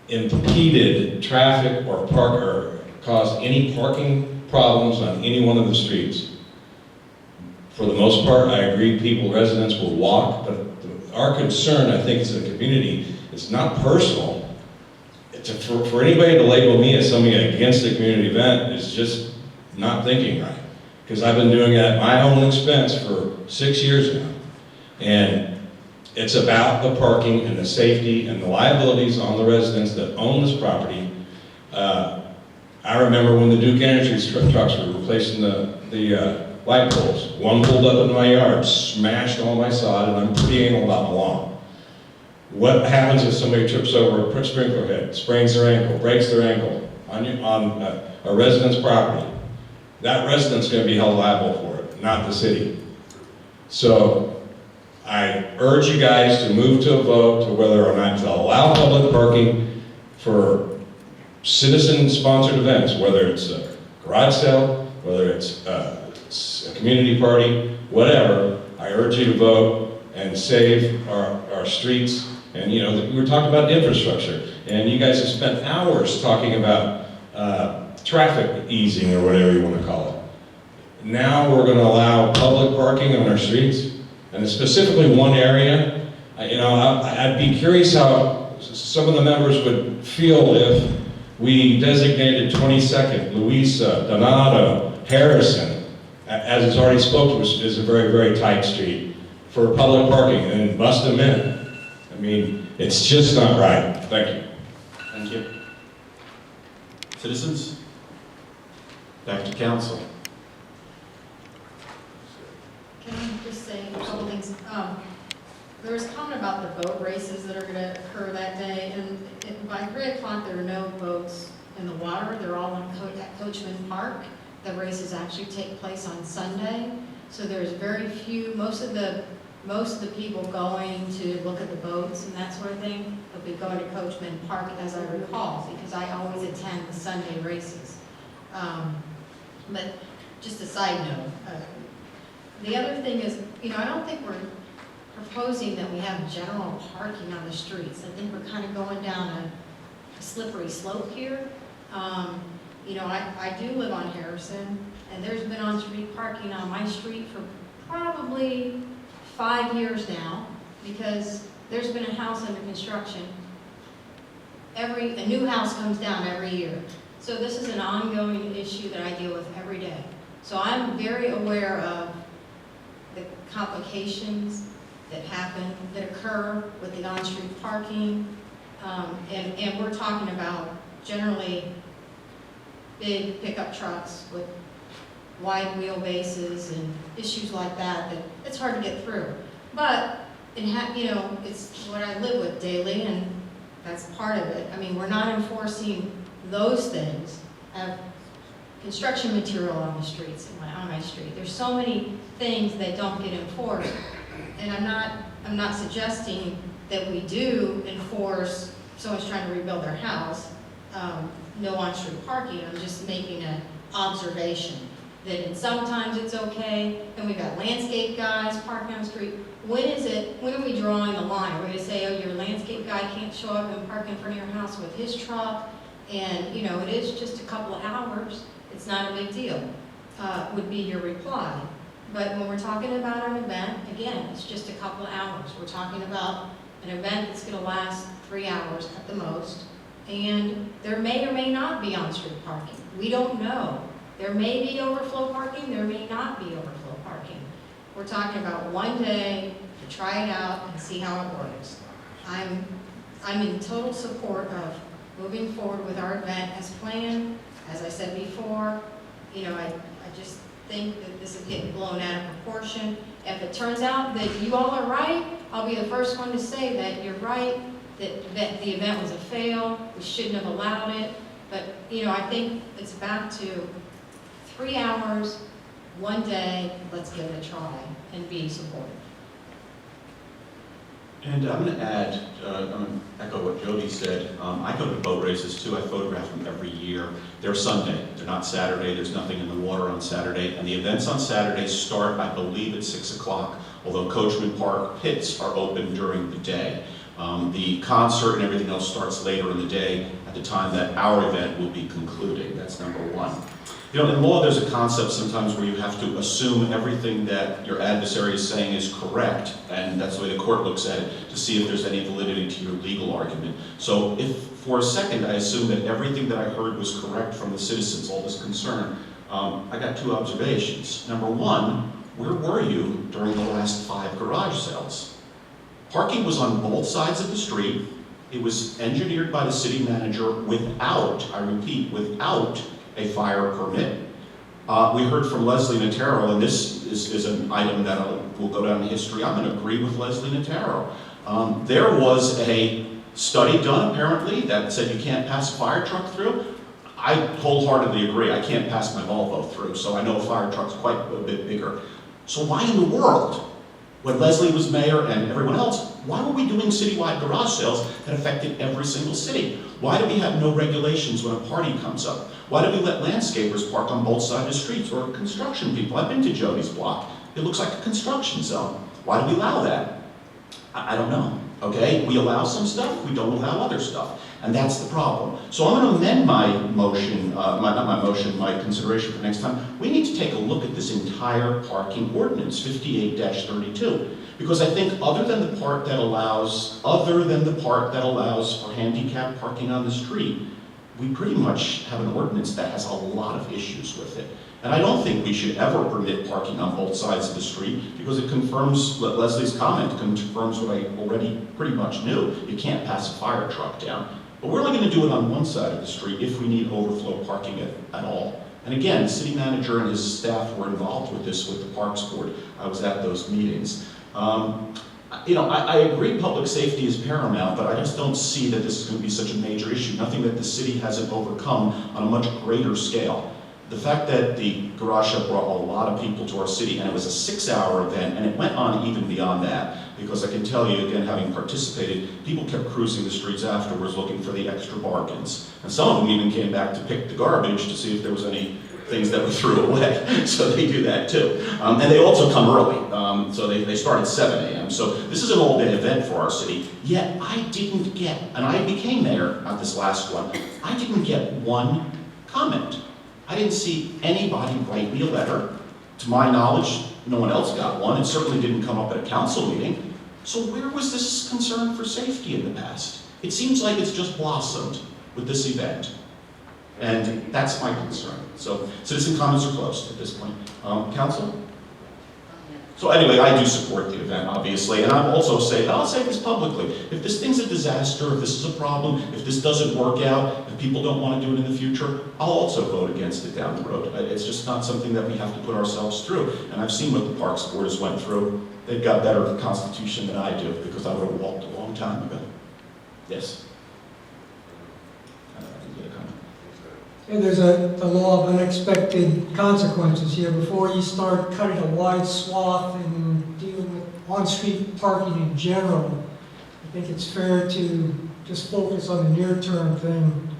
impeded traffic or caused any parking problems on any one of the streets. For the most part, I agree, residents will walk, but our concern, I think, as a community, is not personal. For anybody to label me as something against a community event is just not thinking right. Because I've been doing it at my own expense for 6 years now. And it's about the parking and the safety and the liabilities on the residents that own this property. I remember when the Duke Energy trucks were replacing the light poles. One pulled up in my yard, smashed all my sod, and I'm pretty anal about my lawn. What happens if somebody trips over a sprinkler head, sprains their ankle, breaks their ankle on a resident's property? That resident's going to be held liable for it, not the city. So I urge you guys to move to a vote to whether or not to allow public parking for citizen-sponsored events, whether it's a garage sale, whether it's a community party, whatever. I urge you to vote and save our streets. And you know, we were talking about infrastructure, and you guys have spent hours talking about traffic easing or whatever you want to call it. Now we're going to allow public parking on our streets, and specifically one area. I'd be curious how some of the members would feel if we designated 22nd, Louisa, Donato, Harrison, as is already spoken, which is a very, very tight street, for public parking, and bust them in. I mean, it's just not right. Thank you. Thank you. Citizens? Back to council. Can I just say a couple things? There was a comment about the boat races that are going to occur that day, and by 3 o'clock there are no boats in the water. They're all at Coachman Park. The races actually take place on Sunday, so there's very few. Most of the people going to look at the boats and that sort of thing will be going to Coachman Park, as I recall, because I always attend the Sunday races. But just a side note, the other thing is, I don't think we're proposing that we have general parking on the streets. I think we're kind of going down a slippery slope here. I do live on Harrison, and there's been on-street parking on my street for probably 5 years now, because there's been a house under construction. A new house comes down every year. So this is an ongoing issue that I deal with every day. So I'm very aware of the complications that occur with the on-street parking. And we're talking about generally big pickup trucks with wide wheelbases and issues like that it's hard to get through. But it's what I live with daily, and that's part of it. I mean, we're not enforcing those things. I have construction material on the streets, on my street. There's so many things that don't get enforced, and I'm not suggesting that we do enforce someone's trying to rebuild their house, no on-street parking. I'm just making an observation that sometimes it's okay, and we've got landscape guys parking on the street. When are we drawing the line? We're going to say, oh, your landscape guy can't show up and park in front of your house with his truck, and it is just a couple of hours. It's not a big deal, would be your reply. But when we're talking about an event, again, it's just a couple of hours. We're talking about an event that's going to last 3 hours at the most, and there may or may not be on-street parking. We don't know. There may be overflow parking, there may not be overflow parking. We're talking about one day to try it out and see how it works. I'm in total support of moving forward with our event as planned. As I said before, I just think that this is getting blown out of proportion. If it turns out that you all are right, I'll be the first one to say that you're right, that the event was a fail, we shouldn't have allowed it. But, I think it's back to 3 hours, one day, let's give it a try and be supportive. And I'm going to add, I'm going to echo what Jody said. I go to boat races too. I photograph them every year. They're Sunday. They're not Saturday. There's nothing in the water on Saturday. And the events on Saturday start, I believe, at 6 o'clock although Coachman Park pits are open during the day. The concert and everything else starts later in the day at the time that our event will be concluding. That's number one. You know, in law, there's a concept sometimes where you have to assume everything that your adversary is saying is correct, and that's the way the court looks at it, to see if there's any validity to your legal argument. So if for a second I assume that everything that I heard was correct from the citizens, all this concern, I got two observations. Number one, where were you during the last 5 garage sales? Parking was on both sides of the street. It was engineered by the city manager without, I repeat, without a fire permit. We heard from Leslie Natero, and this is an item that will go down in history. I'm going to agree with Leslie Natero. There was a study done, apparently, that said you can't pass a fire truck through. I wholeheartedly agree. I can't pass my Volvo through, so I know a fire truck's quite a bit bigger. So why in the world, when Leslie was mayor and everyone else, why were we doing citywide garage sales that affected every single city? Why do we have no regulations when a party comes up? Why do we let landscapers park on both sides of the streets, or construction people? I've been to Jody's block. It looks like a construction zone. Why do we allow that? I don't know, okay? We allow some stuff, we don't allow other stuff, and that's the problem. So I'm going to amend my motion, my consideration for next time. We need to take a look at this entire parking ordinance, 58-32. Because I think other than the part that allows for handicap parking on the street, we pretty much have an ordinance that has a lot of issues with it. And I don't think we should ever permit parking on both sides of the street, because it confirms, Leslie's comment confirms what I already pretty much knew. You can't pass a fire truck down. But we're only going to do it on one side of the street if we need overflow parking at all. And again, the city manager and his staff were involved with this with the Parks Board. I was at those meetings. You know, I agree public safety is paramount, but I just don't see that this is going to be such a major issue, nothing that the city hasn't overcome on a much greater scale. The fact that the garage sale brought a lot of people to our city, and it was a 6-hour event, and it went on even beyond that, because I can tell you, again, having participated, people kept cruising the streets afterwards looking for the extra bargains. And some of them even came back to pick the garbage to see if there was any things that were threw away. So they do that too. And they also come early. So they start at 7 a.m. So this is an all-day event for our city. Yet I didn't get, and I became mayor at this last one, I didn't get one comment. I didn't see anybody write me a letter. To my knowledge, no one else got one. It certainly didn't come up at a council meeting. So where was this concern for safety in the past? It seems like it's just blossomed with this event. And that's my concern. So citizen comments are closed at this point. Council? So anyway, I do support the event, obviously, and I'll say this publicly. If this thing's a disaster, if this is a problem, if this doesn't work out, if people don't want to do it in the future, I'll also vote against it down the road. It's just not something that we have to put ourselves through. And I've seen what the Parks Board has went through. They've got better constitution than I do, because I would have walked a long time ago. Yes? And there's a law of unexpected consequences here. Before you start cutting a wide swath and dealing with on-street parking in general, I think it's fair to just focus on the near-term thing.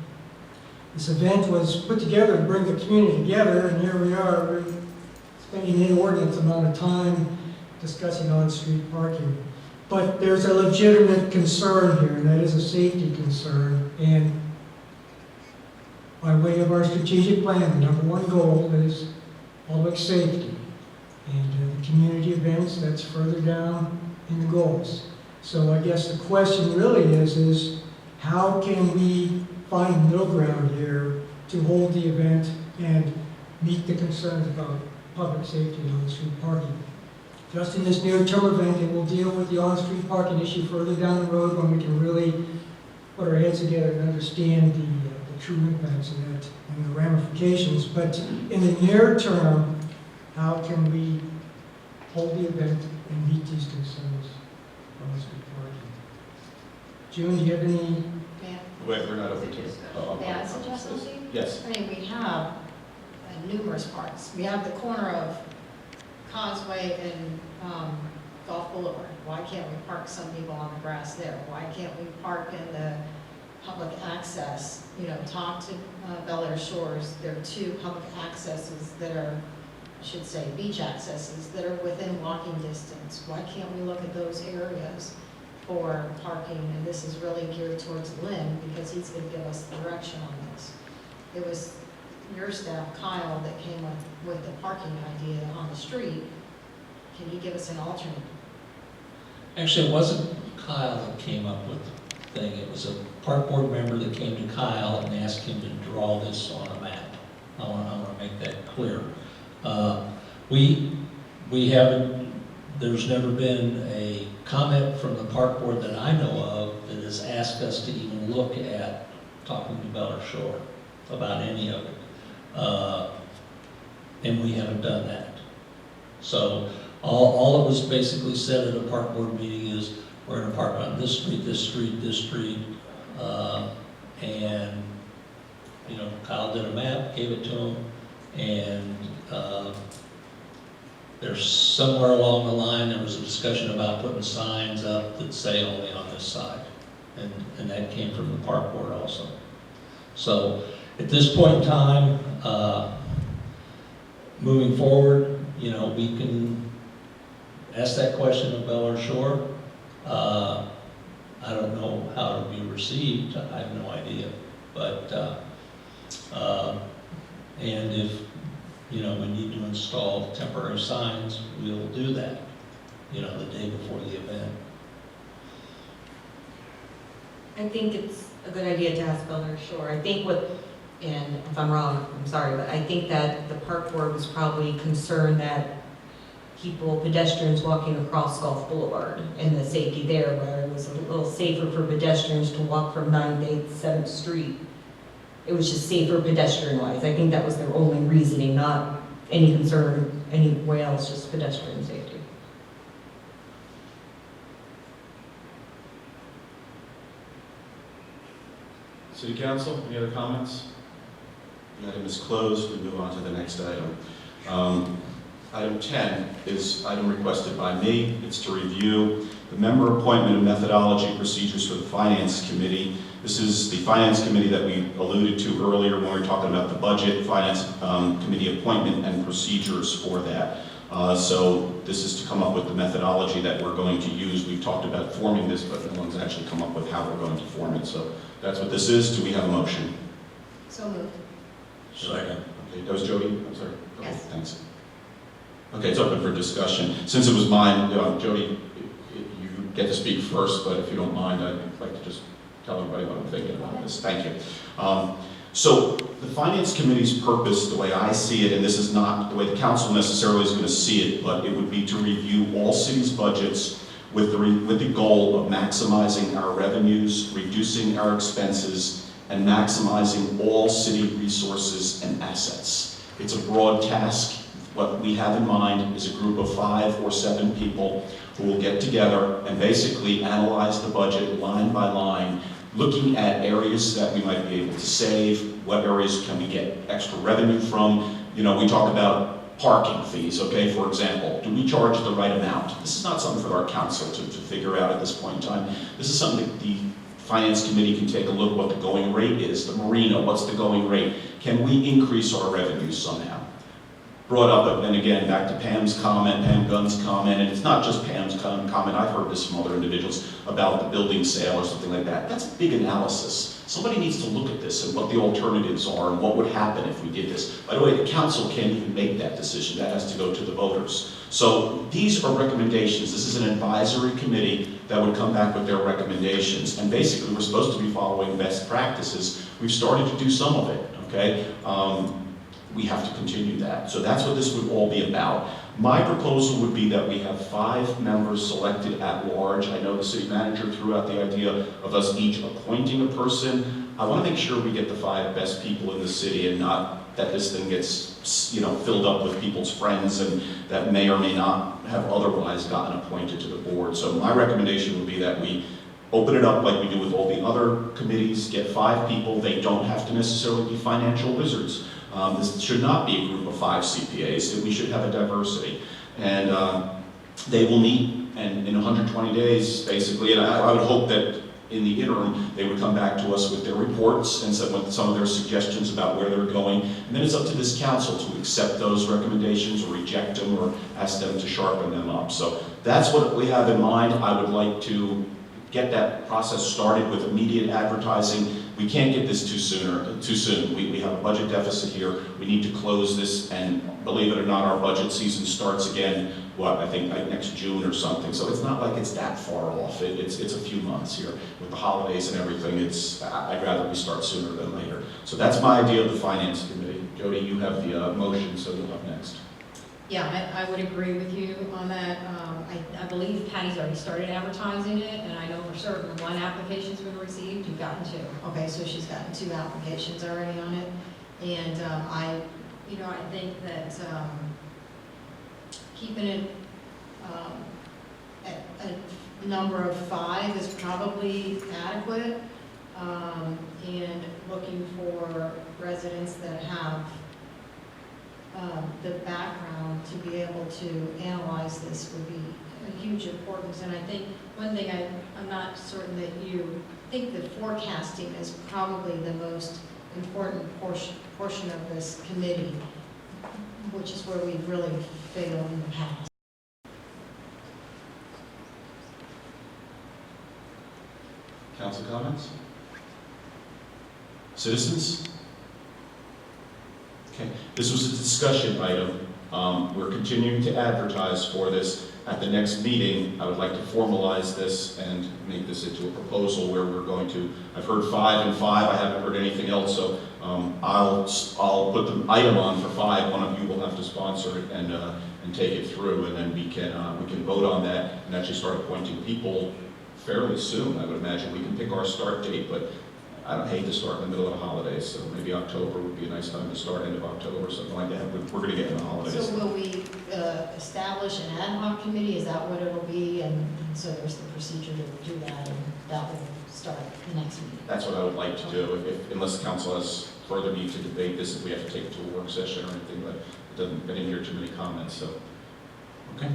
This event was put together to bring the community together, and here we are, we're spending an inordinate amount of time discussing on-street parking. But there's a legitimate concern here, and that is a safety concern. And by way of our strategic plan, the number one goal is public safety. And the community events, that's further down in the goals. So I guess the question really is how can we find middle ground here to hold the event and meet the concerns about public safety and on-street parking? Just in this near-term event, and we'll deal with the on-street parking issue further down the road when we can really put our heads together and understand the true impacts of that and the ramifications. But in the near term, how can we hold the event and meet these concerns for on-street parking? June, do you have any? Wait, we're not over to. May I suggest something? Yes. I mean, we have numerous parks. We have the corner of Causeway and Gulf Boulevard. Why can't we park some people on the grass there? Why can't we park in the public access? You know, talk to Bel Air Shores. There are 2 public accesses that are should say, beach accesses that are within walking distance. Why can't we look at those areas for parking? And this is really geared towards Lynn, because he's going to give us direction on this. It was your staff, Kyle, that came up with the parking idea on the street. Can you give us an alternate? Actually, it wasn't Kyle that came up with the thing. It was a park board member that came to Kyle and asked him to draw this on a map. I want to make that clear. We haven't, there's never been a comment from the park board that I know of that has asked us to even look at talking to Bel Air Shore about any of it. And we haven't done that. So all it was basically said at a park board meeting is, we're going to park on this street, this street, this street. And, you know, Kyle did a map, gave it to him, and there's somewhere along the line, there was a discussion about putting signs up that say only on this side. And that came from the park board also. So at this point in time, moving forward, you know, we can ask that question of Bel Air Shore. I don't know how it'll be received, I have no idea. But, and if, you know, we need to install temporary signs, we'll do that, you know, the day before the event. I think it's a good idea to ask Bel Air Shore. I think what, and if I'm wrong, I'm sorry, but I think that the park board was probably concerned that people, pedestrians walking across Gulf Boulevard and the safety there, where it was a little safer for pedestrians to walk from 9th, 8th, 7th Street. It was just safer pedestrian-wise. I think that was their only reasoning, not any concern anywhere else, just pedestrian safety. City Council, any other comments? The item is closed. We move on to the next item. Item 10 is item requested by me. It's to review the member appointment and methodology procedures for the Finance Committee. This is the Finance Committee that we alluded to earlier when we were talking about the budget, Finance Committee appointment and procedures for that. So this is to come up with the methodology that we're going to use. We've talked about forming this, but no one's actually come up with how we're going to form it. So that's what this is. Do we have a motion? So moved. Second. Okay, that was Jody? I'm sorry. Okay, Yes. thanks. Okay, it's open for discussion. Since it was mine, Jody, you get to speak first, but if you don't mind, I'd like to just tell everybody what I'm thinking about this. Thank you. So the Finance Committee's purpose, the way I see it, and this is not the way the council necessarily is going to see it, but it would be to review all cities' budgets with the goal of maximizing our revenues, reducing our expenses, and maximizing all city resources and assets. It's a broad task. What we have in mind is a group of 5 or 7 people who will get together and basically analyze the budget line by line, looking at areas that we might be able to save, what areas can we get extra revenue from. You know, we talk about parking fees, okay, for example. Do we charge the right amount? This is not something for our council to figure out at this point in time. This is something that the Finance Committee can take a look at what the going rate is. The marina, what's the going rate? Can we increase our revenues somehow? Brought up, and again, back to Pam's comment, Pam Gunn's comment, and it's not just Pam's comment, I've heard this from other individuals about the building sale or something like that. That's a big analysis. Somebody needs to look at this and what the alternatives are and what would happen if we did this. By the way, the council can't even make that decision. That has to go to the voters. So these are recommendations. This is an advisory committee that would come back with their recommendations. And basically, we're supposed to be following best practices. We've started to do some of it, okay? We have to continue that. So that's what this would all be about. My proposal would be that we have 5 members selected at large. I know the city manager threw out the idea of us each appointing a person. I want to make sure we get the 5 best people in the city and not that this thing gets, you know, filled up with people's friends and that may or may not have otherwise gotten appointed to the board. So my recommendation would be that we open it up like we do with all the other committees, get 5 people. They don't have to necessarily be financial wizards. This should not be a group of 5 CPAs. We should have a diversity. And they will meet and in 120 days, basically, and I would hope that in the interim, they would come back to us with their reports and some of their suggestions about where they're going. And then it's up to this council to accept those recommendations or reject them or ask them to sharpen them up. So that's what we have in mind. I would like to get that process started with immediate advertising. We can't get this too soon. We have a budget deficit here. We need to close this, and believe it or not, our budget season starts again, I think like next June or something. So it's not like it's that far off. It's a few months here. With the holidays and everything, I'd rather we start sooner than later. So that's my idea of the Finance Committee. Jody, you have the motion, so you'll have next. Yeah, I would agree with you on that. I believe Patty's already started advertising it, and I know for certain one application's been received. You've gotten 2. Okay, so she's gotten 2 applications already on it. And I think that keeping it at a number of 5 is probably adequate. And looking for residents that have the background to be able to analyze this would be a huge importance. And I think one thing I'm not certain that you think that forecasting is probably the most important portion of this committee, which is where we've really failed in the past. Council comments? Citizens? Okay, this was a discussion item. We're continuing to advertise for this. At the next meeting, I would like to formalize this and make this into a proposal where we're going to, I've heard 5 and 5, I haven't heard anything else, so I'll put the item on for 5. One of you will have to sponsor it and take it through, and then we can vote on that and actually start appointing people fairly soon. I would imagine we can pick our start date, but I don't hate to start in the middle of the holidays, so maybe October would be a nice time to start, end of October or something like that. We're going to get in the holidays. So will we establish an ad hoc committee? Is that what it'll be? And so there's the procedure to do that, and that will start the next meeting. That's what I would like to do, unless the council has further need to debate this, if we have to take it to a work session or anything, but I didn't hear too many comments, so. Okay.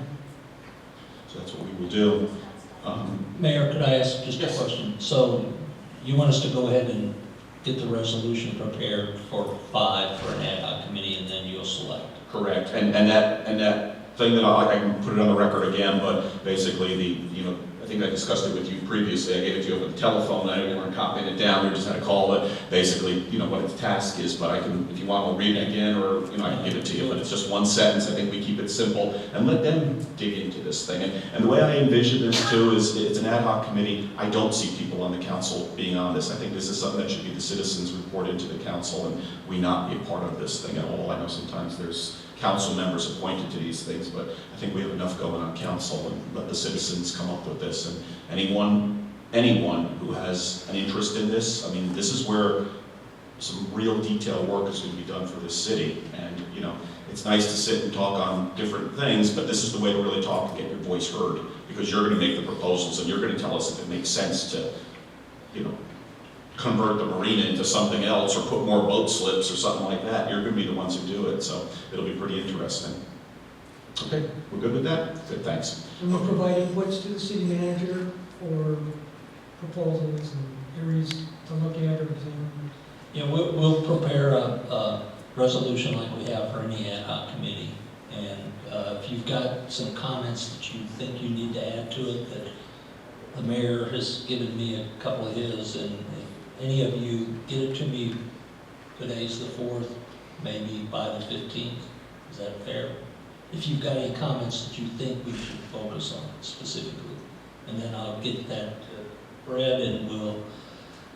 So that's what we will do. Mayor, could I ask just Yes. a question? So you want us to go ahead and get the resolution prepared for 5 for an ad hoc committee, and then you'll select? Correct, and that thing that I can put it on the record again, but basically I think I discussed it with you previously. I gave it to you over the telephone. I know you weren't copying it down. We just had a call. But basically, what its task is. But I can, if you want, I'll read it again, or I can give it to you. But it's just one sentence. I think we keep it simple and let them dig into this thing. And the way I envision this too is it's an ad hoc committee. I don't see people on the council being on this. I think this is something that should be the citizens report into the council, and we not be a part of this thing at all. I know sometimes there's council members appointed to these things, but I think we have enough going on council, and let the citizens come up with this. And anyone who has an interest in this, I mean, this is where some real detailed work is going to be done for this city. And it's nice to sit and talk on different things, but this is the way to really talk and get your voice heard, because you're going to make the proposals and you're going to tell us if it makes sense to, convert the marina into something else or put more boat slips or something like that. You're going to be the ones who do it, so it'll be pretty interesting. Okay, we're good with that? Good, thanks. And we'll provide inputs to the city manager for proposals and areas to look at or examine. Yeah, we'll prepare a resolution like we have for any ad hoc committee. And if you've got some comments that you think you need to add to it, that the mayor has given me a couple of his, and if any of you get it to me, today's the 4th, maybe by the 15th, is that fair? If you've got any comments that you think we should focus on specifically, and then I'll get that read and we'll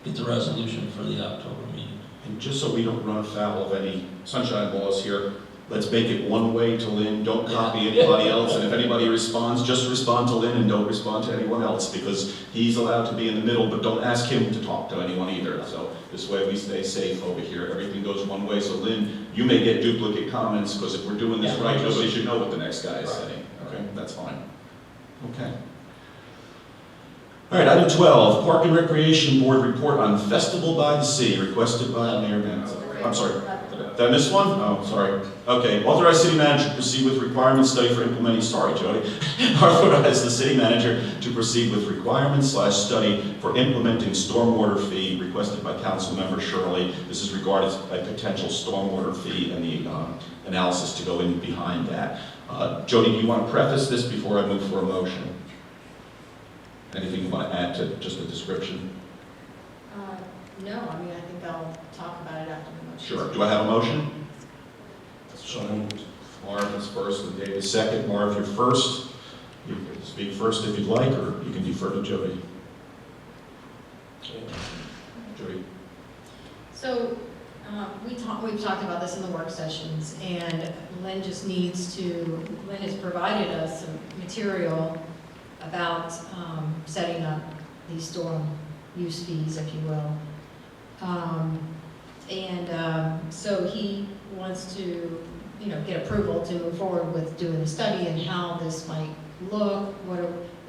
get the resolution for the October meeting. And just so we don't run afoul of any sunshine laws here, let's make it one way to Lynn. Don't copy anybody else. And if anybody responds, just respond to Lynn and don't respond to anyone else, because he's allowed to be in the middle, but don't ask him to talk to anyone either. So this way we stay safe over here. Everything goes one way. So Lynn, you may get duplicate comments, because if we're doing this right, nobody should know what the next guy is saying. Okay, that's fine. Okay. All right, item 12, Park and Recreation Board report on Festival by the Sea, requested by Mayor Manzo. I'm sorry. Did I miss one? Oh, sorry. Okay, authorize city manager to proceed with requirement study for implementing, sorry, Jody. Authorize the city manager to proceed with requirement/study for implementing stormwater fee requested by Councilmember Shirley. This is regarding a potential stormwater fee and the analysis to go in behind that. Jody, do you want to preface this before I move for a motion? Anything you want to add to just the description? No, I mean, I think I'll talk about it after the motion. Sure. Do I have a motion? So moved. Marv is first and Dave is second. Marv, you're first. You can speak first if you'd like, or you can defer to Jody. Jody. So, we've talked about this in the work sessions, and Lynn has provided us some material about setting up these storm use fees, if you will. So he wants to, get approval to move forward with doing the study and how this might look,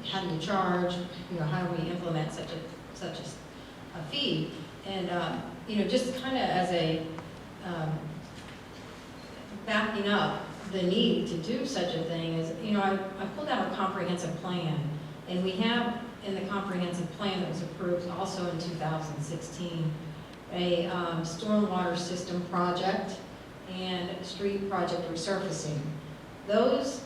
how do you charge, how do we implement such a fee? And, just kind of as a, backing up the need to do such a thing is, I pulled out a comprehensive plan, and we have in the comprehensive plan that was approved also in 2016, a stormwater system project and street project resurfacing. This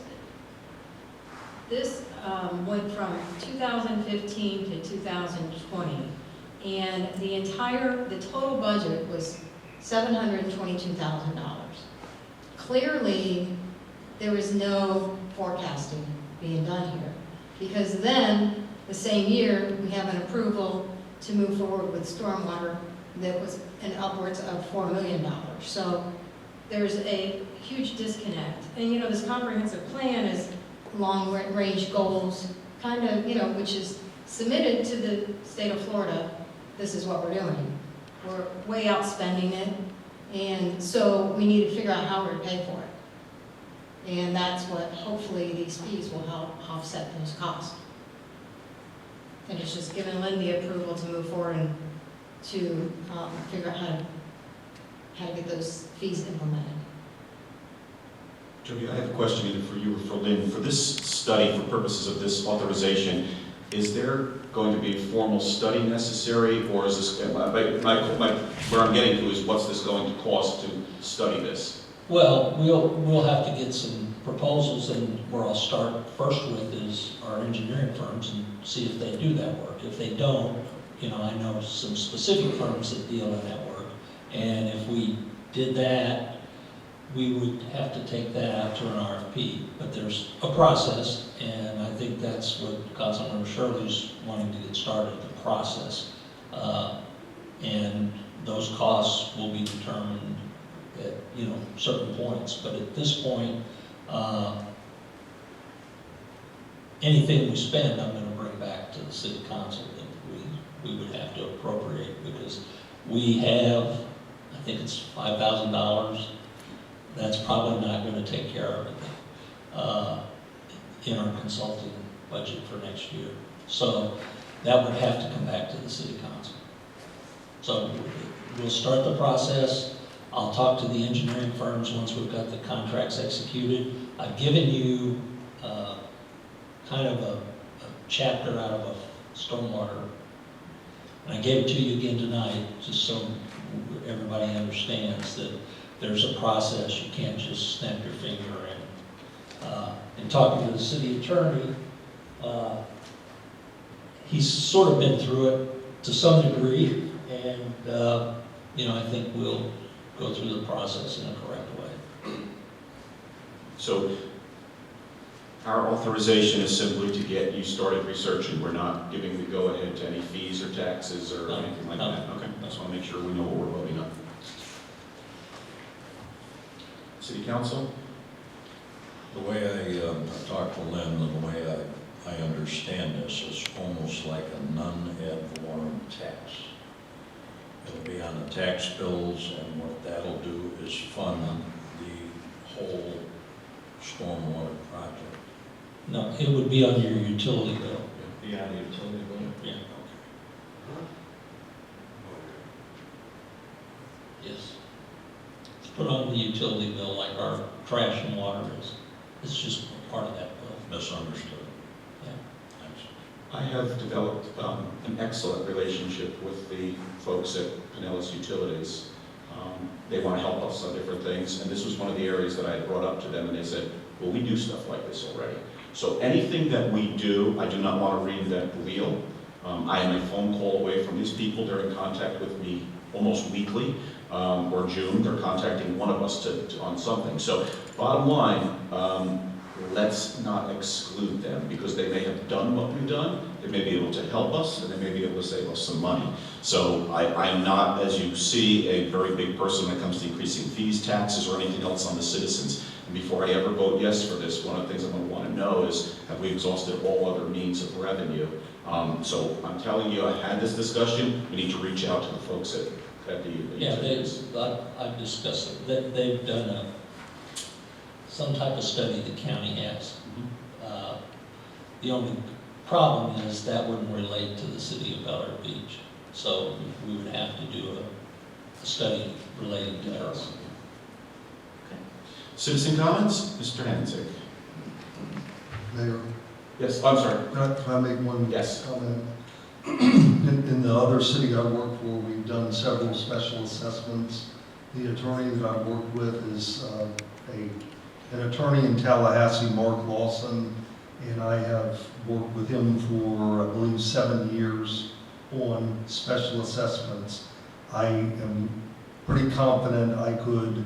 went from 2015 to 2020, and the total budget was $722,000. Clearly, there was no forecasting being done here, because then, the same year, we have an approval to move forward with stormwater that was an upwards of $4 million. So there's a huge disconnect. And this comprehensive plan is long-range goals, kind of, which is submitted to the state of Florida. This is what we're doing. We're way outspending it, and so we need to figure out how we're going to pay for it. And that's what, hopefully, these fees will help offset those costs. And it's just giving Lynn the approval to move forward and to figure out how to get those fees implemented. Jody, I have a question either for you or for Lynn. For this study, for purposes of this authorization, is there going to be a formal study necessary, or is this, where I'm getting to is what's this going to cost to study this? Well, we'll have to get some proposals, and where I'll start first with is our engineering firms and see if they do that work. If they don't, I know some specific firms that deal in that work, and if we did that, we would have to take that out to an RFP. But there's a process, and I think that's what Councilmember Shirley's wanting to get started, the process. And those costs will be determined at, certain points. But at this point, anything we spend, I'm going to bring back to the city council that we would have to appropriate, because we have, I think it's $5,000. That's probably not going to take care of it in our consulting budget for next year. So that would have to come back to the city council. So we'll start the process. I'll talk to the engineering firms once we've got the contracts executed. I've given you kind of a chapter out of a stormwater, and I gave it to you again tonight, just so everybody understands that there's a process. You can't just snap your finger and in talking to the city attorney, he's sort of been through it to some degree, and I think we'll go through the process in a correct way. So our authorization is simply to get you started researching. We're not giving the go-ahead to any fees or taxes or anything like that. Okay, I just want to make sure we know what we're voting on. City Council? The way I talked to Lynn, and the way I understand this is almost like a non-ad valorem tax. It'll be on the tax bills, and what that'll do is fund the whole stormwater project. No, it would be on your utility bill. Be on the utility bill? Yeah. Yes. put on the utility bill like our trash and water is. It's just part of that bill. Misunderstood. Yeah. Thanks. I have developed an excellent relationship with the folks at Pinellas Utilities. They want to help us on different things, and this was one of the areas that I had brought up to them, and they said, well, we do stuff like this already. So anything that we do, I do not want to reinvent the wheel. I am a phone call away from these people. They're in contact with me almost weekly, or June, they're contacting one of us on something. So bottom line, let's not exclude them, because they may have done what we've done, they may be able to help us, and they may be able to save us some money. So I'm not, as you see, a very big person when it comes to increasing fees, taxes, or anything else on the citizens. And before I ever vote yes for this, one of the things I'm going to want to know is, have we exhausted all other means of revenue? So I'm telling you, I had this discussion, we need to reach out to the folks at the Yeah, utilities. I've discussed it. They've done some type of study the county has. The only problem is that wouldn't relate to the city of Bel Air Beach. So we would have to do a study relating to us. Citizen comments? Mr. Hansick. Mayor, Yes, I'm sorry. can I make one Yes. comment? In the other city I work for, we've done several special assessments. The attorney that I work with is an attorney in Tallahassee, Mark Lawson, and I have worked with him for, I believe, 7 years on special assessments. I am pretty confident I could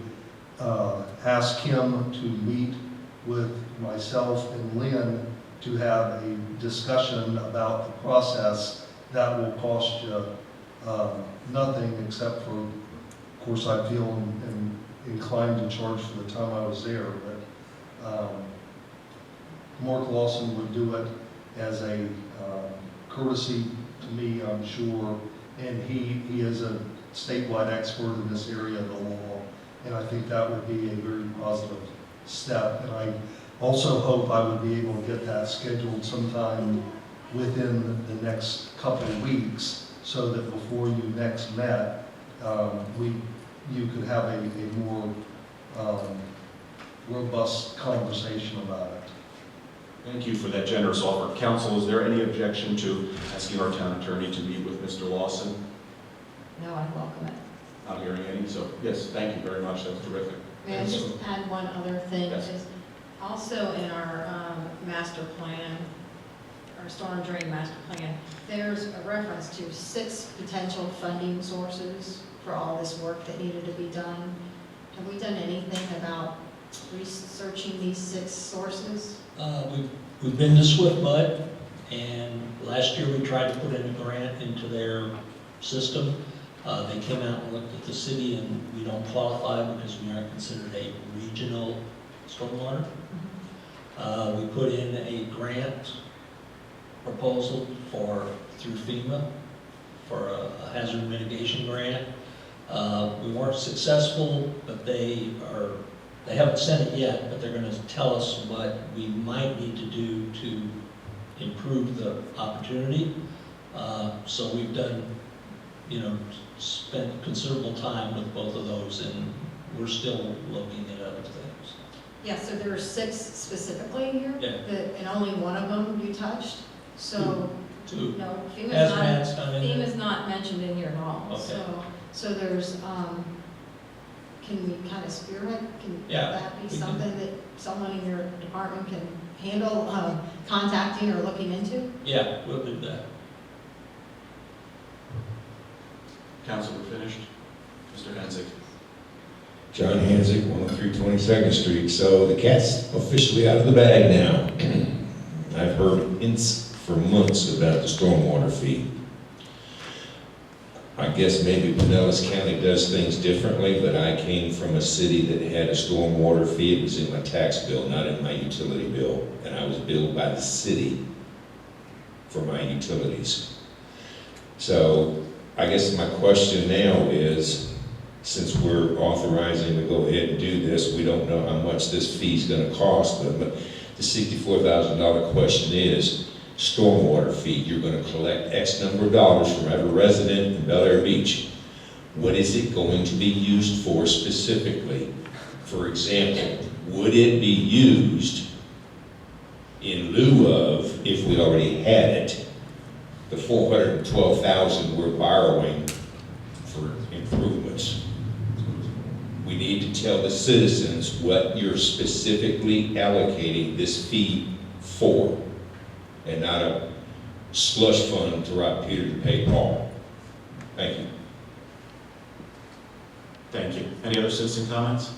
ask him to meet with myself and Lynn to have a discussion about the process. That will cost you nothing, except for, of course, I feel inclined to charge for the time I was there, but Mark Lawson would do it as a courtesy to me, I'm sure, and he is a statewide expert in this area of the law, and I think that would be a very positive step. And I also hope I would be able to get that scheduled sometime within the next couple of weeks, so that before you next met, you could have a more robust conversation about it. Thank you for that generous offer. Council, is there any objection to asking our town attorney to meet with Mr. Lawson? No, I welcome it. Not hearing any, so yes, thank you very much, that was terrific. May I just add one other thing? Yes. Is also in our master plan, our storm drain master plan, there's a reference to 6 potential funding sources for all this work that needed to be done. Have we done anything about researching these 6 sources? We've been to Swift Mud, and last year we tried to put in a grant into their system. They came out and looked at the city, and we don't qualify because we aren't considered a regional stormwater. We put in a grant proposal through FEMA for a hazard mitigation grant. We weren't successful, but they haven't sent it yet, but they're going to tell us what we might need to do to improve the opportunity. So we've done, spent considerable time with both of those, and we're still looking at other things. Yeah, so there are 6 specifically here? Yeah. And only one of them you touched? So, Two. no, Hazmat's not in there. FEMA's not mentioned in here at all. Okay. So there's, can we kind of spearhead? Can Yeah, that be we can. something that someone in your department can handle, contacting or looking into? Yeah, we'll do that. Council, we're finished. Mr. Hansick. John Hansick, 103 22nd Street. So the cat's officially out of the bag now. I've heard hints for months about the stormwater fee. I guess maybe Pinellas County does things differently, but I came from a city that had a stormwater fee. It was in my tax bill, not in my utility bill, and I was billed by the city for my utilities. So I guess my question now is, since we're authorizing to go ahead and do this, we don't know how much this fee is going to cost, but the $64,000 question is, stormwater fee, you're going to collect X number of dollars from every resident in Bel Air Beach. What is it going to be used for specifically? For example, would it be used in lieu of, if we already had it, the $412,000 we're borrowing for improvements? We need to tell the citizens what you're specifically allocating this fee for, and not a slush fund to rob Peter to pay Paul. Thank you. Thank you. Any other citizen comments?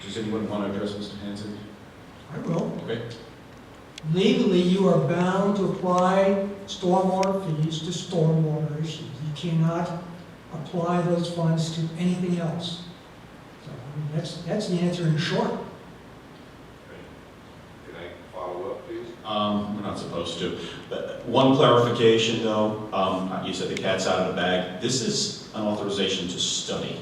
Does anyone want to address Mr. Hanson? I will. Okay. Legally, you are bound to apply stormwater fees to stormwater issues. You cannot apply those funds to anything else. So, I mean, that's the answer in short. Can I follow up, please? We're not supposed to. But one clarification, though, you said the cat's out of the bag. This is an authorization to study.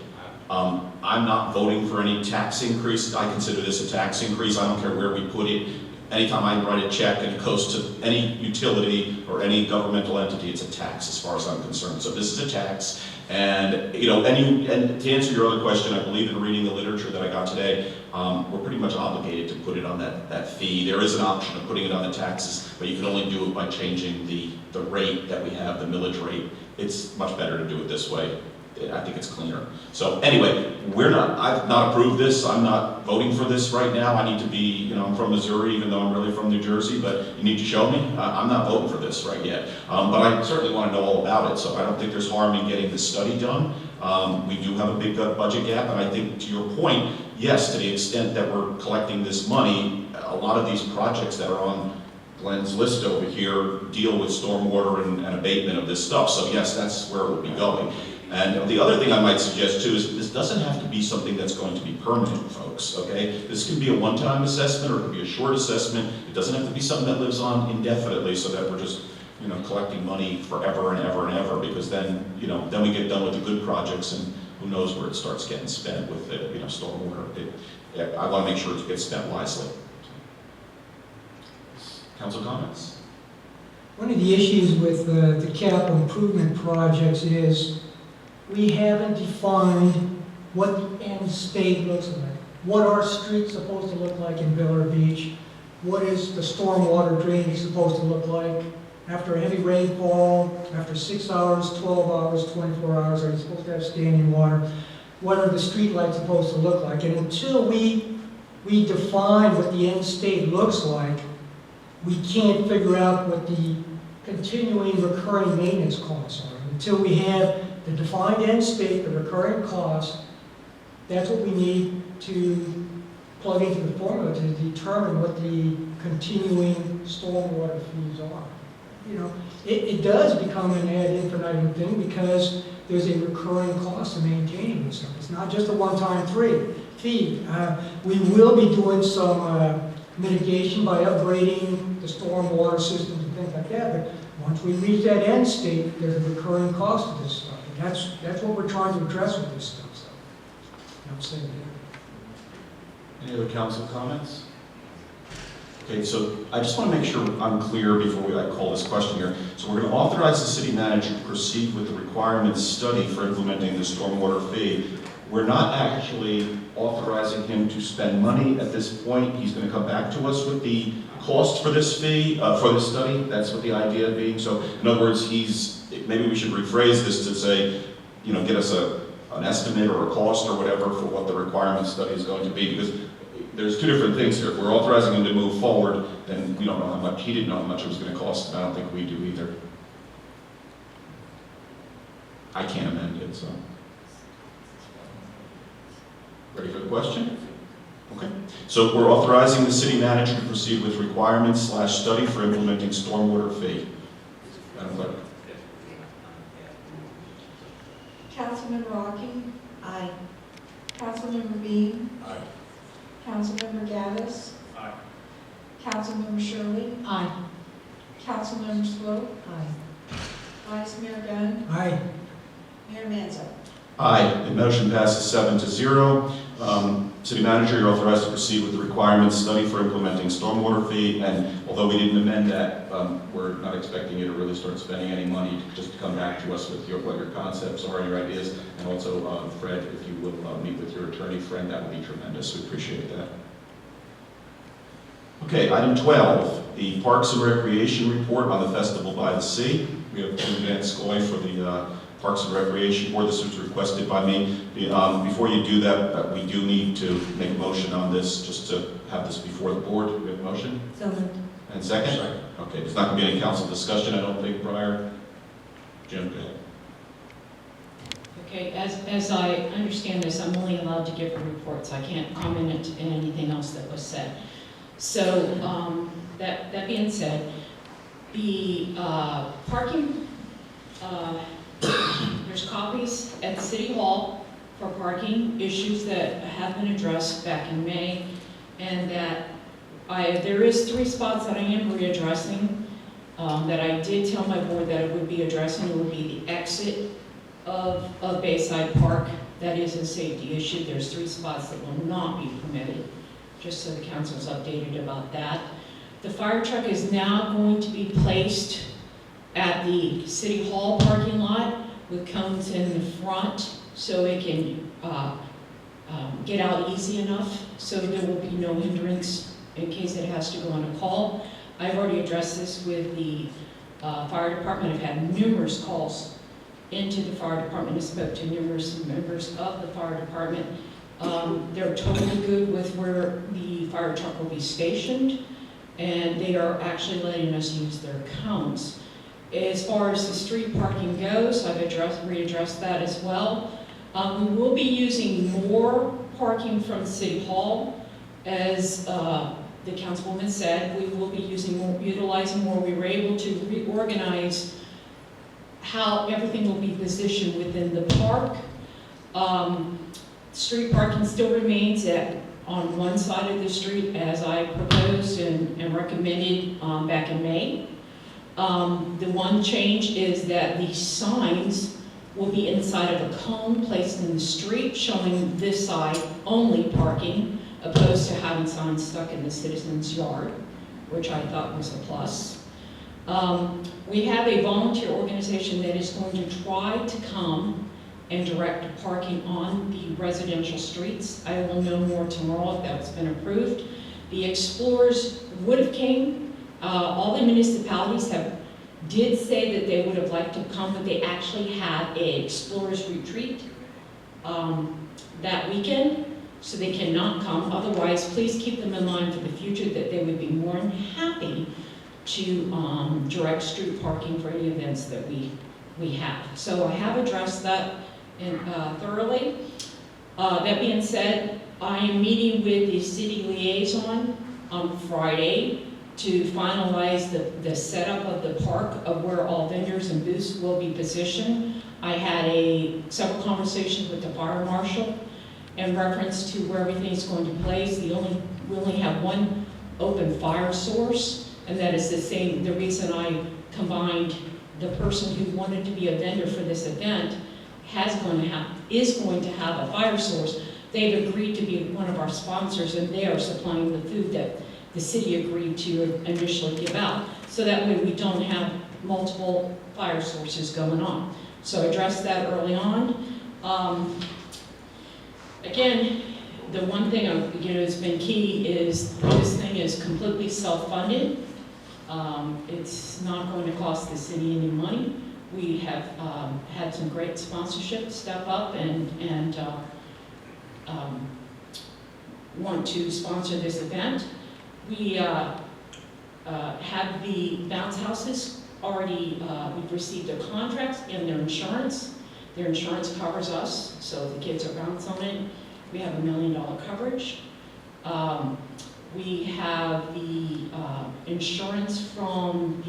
I'm not voting for any tax increase. I consider this a tax increase. I don't care where we put it. Anytime I write a check and it goes to any utility or any governmental entity, it's a tax as far as I'm concerned. So this is a tax. And, you know, and to answer your other question, I believe in reading the literature that I got today, we're pretty much obligated to put it on that fee. There is an option of putting it on the taxes, but you can only do it by changing the rate that we have, the millage rate. It's much better to do it this way. I think it's cleaner. So anyway, I've not approved this. I'm not voting for this right now. I need to be, you know, I'm from Missouri, even though I'm really from New Jersey, but you need to show me. I'm not voting for this right yet. But I certainly want to know all about it, so I don't think there's harm in getting the study done. We do have a big budget gap, and I think to your point, yes, to the extent that we're collecting this money, a lot of these projects that are on Glenn's list over here deal with stormwater and abatement of this stuff. So yes, that's where it will be going. And the other thing I might suggest too is this doesn't have to be something that's going to be permanent, folks, okay? This could be a one-time assessment or it could be a short assessment. It doesn't have to be something that lives on indefinitely so that we're just, you know, collecting money forever and ever and ever, because then, you know, then we get done with the good projects and who knows where it starts getting spent with the, you know, stormwater. I want to make sure it gets spent wisely. Council comments? One of the issues with the capital improvement projects is we haven't defined what the end state looks like. What are streets supposed to look like in Villa Beach? What is the stormwater drainage supposed to look like? After a heavy rainfall, after 6 hours, 12 hours, 24 hours, are you supposed to have standing water? What are the street lights supposed to look like? And until we define what the end state looks like, we can't figure out what the continuing recurring maintenance costs are. Until we have the defined end state, the recurring cost, that's what we need to plug into the formula to determine what the continuing stormwater fees are. You know, it does become an ad infinitum thing because there's a recurring cost to maintaining this stuff. It's not just a one-time fee. We will be doing some mitigation by upgrading the stormwater systems and things like that, but once we reach that end state, there's a recurring cost to this stuff. And that's what we're trying to address with this stuff. So, I'm saying that. Any other council comments? Okay, so I just want to make sure I'm clear before I call this question here. So we're going to authorize the city manager to proceed with the requirements study for implementing the stormwater fee. We're not actually authorizing him to spend money at this point. He's going to come back to us with the cost for this fee, for this study. That's what the idea being. So in other words, maybe we should rephrase this to say, you know, get us an estimate or a cost or whatever for what the requirement study is going to be, because there's two different things here. If we're authorizing him to move forward, then we don't know how much, he didn't know how much it was going to cost, and I don't think we do either. I can't amend it, so. Ready for the question? Okay. So we're authorizing the city manager to proceed with requirements/study for implementing stormwater fee. Madam Clerk. Councilmember Aki? Aye. Councilmember Bean? Aye. Councilmember Gaddis? Aye. Councilmember Shirley? Aye. Councilmember Swope? Aye. Vice Mayor Gunn? Aye. Mayor Manzo? Aye. The motion passes 7-0. City Manager, you're authorized to proceed with the requirements study for implementing stormwater fee, and although we didn't amend that, we're not expecting you to really start spending any money, just to come back to us with what your concepts are and your ideas, and also, Fred, if you will meet with your attorney friend, that would be tremendous. We appreciate that. Okay, item 12, the Parks and Recreation Report on the Festival by the Sea. We have Tim Van Scoy for the Parks and Recreation Board. This was requested by me. Before you do that, we do need to make a motion on this, just to have this before the board. Do we have a motion? So moved. And second? Second. Okay, there's not going to be any council discussion, I don't think, prior. Jim, go ahead. Okay, as I understand this, I'm only allowed to give reports. I can't comment on anything else that was said. So, that being said, the parking, there's copies at City Hall for parking issues that have been addressed back in May, and that there is 3 spots that I am readdressing, that I did tell my board that I would be addressing. It would be the exit of Bayside Park. That is a safety issue. There's 3 spots that will not be permitted, just so the council's updated about that. The fire truck is now going to be placed at the City Hall parking lot with cones in the front so it can get out easy enough, so there will be no hindrance in case it has to go on a call. I've already addressed this with the fire department. I've had numerous calls into the fire department. I spoke to numerous members of the fire department. They're totally good with where the fire truck will be stationed, and they are actually letting us use their cones. As far as the street parking goes, I've readdressed that as well. We will be using more parking from City Hall. As the councilwoman said, we will be utilizing more. We were able to reorganize how everything will be positioned within the park. Street parking still remains on one side of the street as I proposed and recommended back in May. The one change is that the signs will be inside of a cone placed in the street showing this side only parking, opposed to having signs stuck in the citizen's yard, which I thought was a plus. We have a volunteer organization that is going to try to come and direct parking on the residential streets. I will know more tomorrow if that's been approved. The Explorers would have came. All the municipalities did say that they would have liked to come, but they actually had a Explorers retreat that weekend, so they cannot come. Otherwise, please keep them in mind for the future that they would be more than happy to direct street parking for any events that we have. So I have addressed that thoroughly. That being said, I am meeting with the city liaison on Friday to finalize the setup of the park of where all vendors and booths will be positioned. I had several conversations with the fire marshal in reference to where everything is going to place. We only have one open fire source, and that is the reason I combined the person who wanted to be a vendor for this event is going to have a fire source. They've agreed to be one of our sponsors, and they are supplying the food that the city agreed to initially give out. So that way we don't have multiple fire sources going on. So I addressed that early on. Again, the one thing has been key is this thing is completely self-funded. It's not going to cost the city any money. We have had some great sponsorship step up and want to sponsor this event. We have the bounce houses already, we've received their contracts and their insurance. Their insurance covers us, so the kids are bounced on it. We have $1 million coverage. We have the insurance from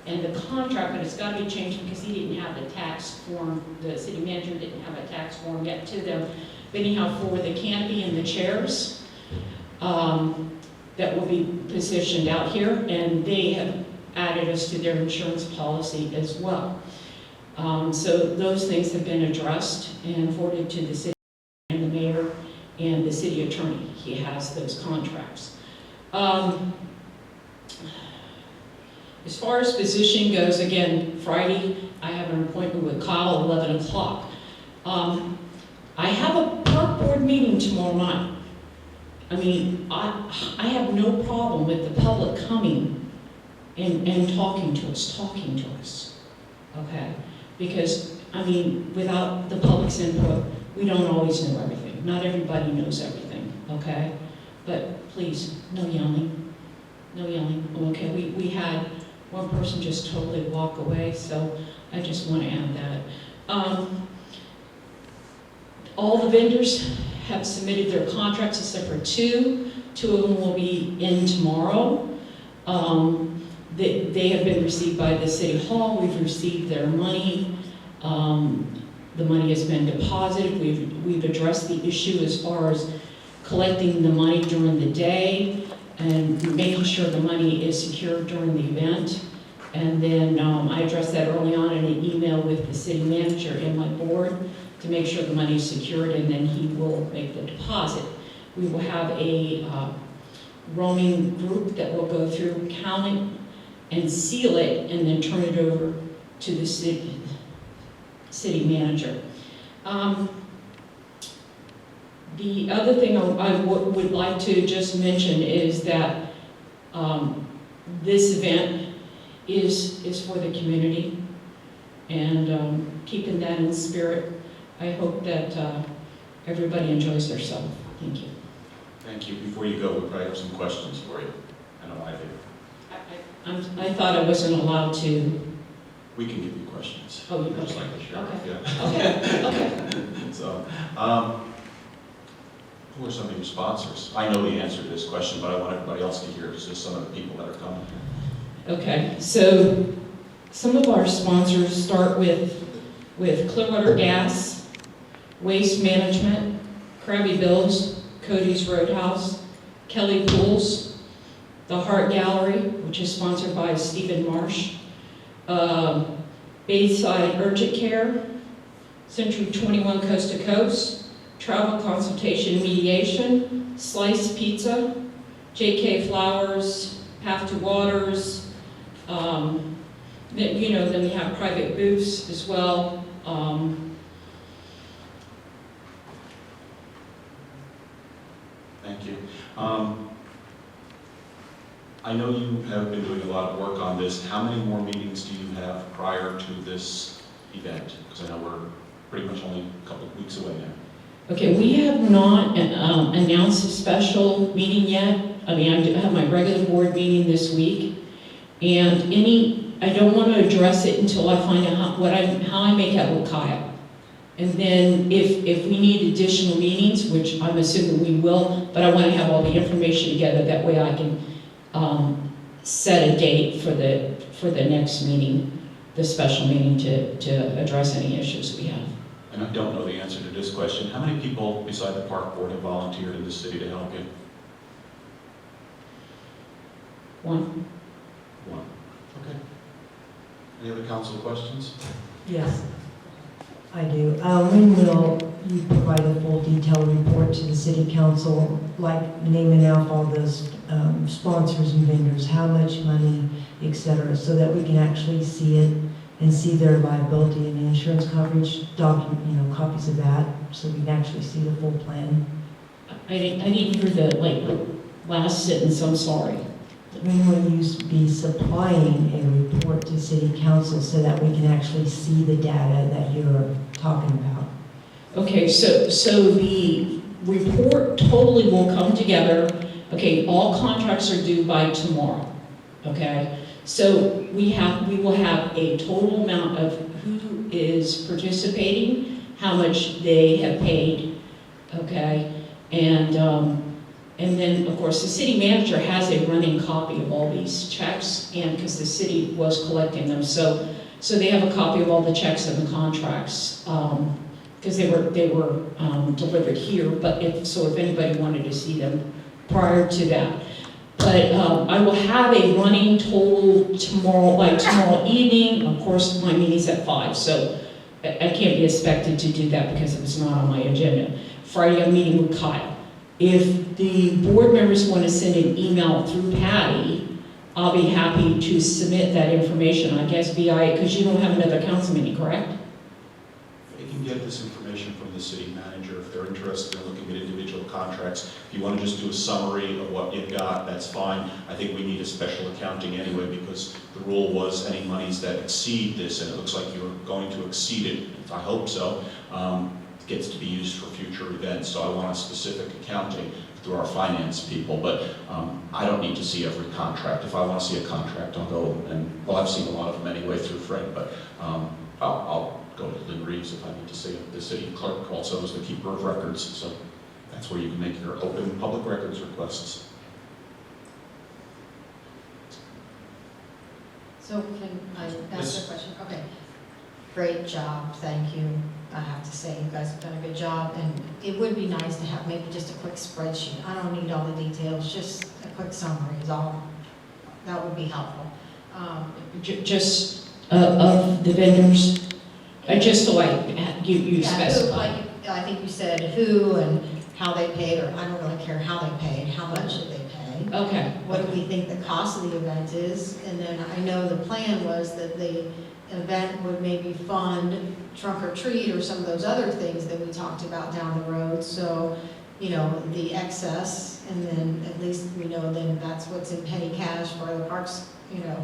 and the contract, but it's got to be changed because he didn't have the tax form, the city manager didn't have a tax form yet to them. But anyhow, for the canopy and the chairs that will be positioned out here, and they have added us to their insurance policy as well. So those things have been addressed and forwarded to the city and the mayor and the city attorney. He has those contracts. As far as position goes, again, Friday, I have an appointment with Kyle at 11 o'clock. I have a park board meeting tomorrow night. I mean, I have no problem with the public coming and talking to us, okay? Because, I mean, without the public's input, we don't always know everything. Not everybody knows everything, okay? But please, no yelling, no yelling, okay? We had one person just totally walk away, so I just want to add that. All the vendors have submitted their contracts except for two. Two of them will be in tomorrow. They have been received by the City Hall. We've received their money. The money has been deposited. We've addressed the issue as far as collecting the money during the day and making sure the money is secured during the event. And then I addressed that early on in an email with the city manager and my board to make sure the money is secured, and then he will make the deposit. We will have a roaming group that will go through, count it, and seal it, and then turn it over to the city manager. The other thing I would like to just mention is that this event is for the community, and keeping that in spirit, I hope that everybody enjoys themselves. Thank you. Thank you. Before you go, we probably have some questions for you. I know I do. I thought I wasn't allowed to. We can give you questions. Oh, you Just okay. like the sheriff, Okay. yeah. Okay. So, who are some of your sponsors? I know the answer to this question, but I want everybody else to hear just some of the people that are coming. Okay, so some of our sponsors start with Clearwater Gas, Waste Management, Krabby Bill's, Cody's Roadhouse, Kelly Pools, the Hart Gallery, which is sponsored by Stephen Marsh, Bayside Urgent Care, Century 21 Coast to Coast, Travel Consultation Mediation, Slice Pizza, JK Flowers, Path to Waters, then we have private booths as well. Thank you. I know you have been doing a lot of work on this. How many more meetings do you have prior to this event? Because I know we're pretty much only a couple of weeks away now. Okay, we have not announced a special meeting yet. I mean, I have my regular board meeting this week, and I don't want to address it until I find out how I make out with Kyle. And then if we need additional meetings, which I'm assuming we will, but I want to have all the information together, that way I can set a date for the next meeting, the special meeting to address any issues we have. And I don't know the answer to this question. How many people beside the park board have volunteered in the city to help you? One. One. Okay. Any other council questions? Yes, I do. When will you provide a full detailed report to the city council, like naming out all those sponsors and vendors, how much money, et cetera, so that we can actually see it and see their liability and insurance coverage, copies of that, so we can actually see the full plan? I didn't hear the last sentence, I'm sorry. When will you be supplying a report to city council so that we can actually see the data that you're talking about? Okay, so the report totally will come together. Okay, all contracts are due by tomorrow, okay? So we will have a total amount of who is participating, how much they have paid, okay? And then, of course, the city manager has a running copy of all these checks, and because the city was collecting them, so they have a copy of all the checks and the contracts, because they were delivered here. But if anybody wanted to see them prior to that, But I will have a running total tomorrow, like tomorrow evening. Of course, my meeting's at 5, so I can't be expected to do that because it was not on my agenda. Friday, I'm meeting with Kyle. If the board members want to send an email through Patty, I'll be happy to submit that information, I guess, via, because you don't have another council meeting, correct? They can get this information from the city manager if they're interested in looking at individual contracts. If you want to just do a summary of what you've got, that's fine. I think we need a special accounting anyway, because the rule was any monies that exceed this, and it looks like you're going to exceed it, I hope so, gets to be used for future events. So I want a specific accounting through our finance people, but I don't need to see every contract. If I want to see a contract, I'll go and, well, I've seen a lot of them anyway through Fred, but I'll go to Lynn Reeves if I need to see it. The city clerk also is the keeper of records, so that's where you can make your open public records requests. So can I ask Yes. a question? Okay. Great job, thank you. I have to say, you guys have done a good job, and it would be nice to have maybe just a quick spreadsheet. I don't need all the details, just a quick summary is all. That would be helpful. Just of the vendors, just so you Yeah, who, specify. like, I think you said who and how they paid, or I don't really care how they paid, how much did they pay? Okay. What do we think the cost of the event is? And then I know the plan was that the event would maybe fund trunk or treat or some of those other things that we talked about down the road. So, you know, the excess, and then at least we know then that's what's in petty cash for the parks, you know,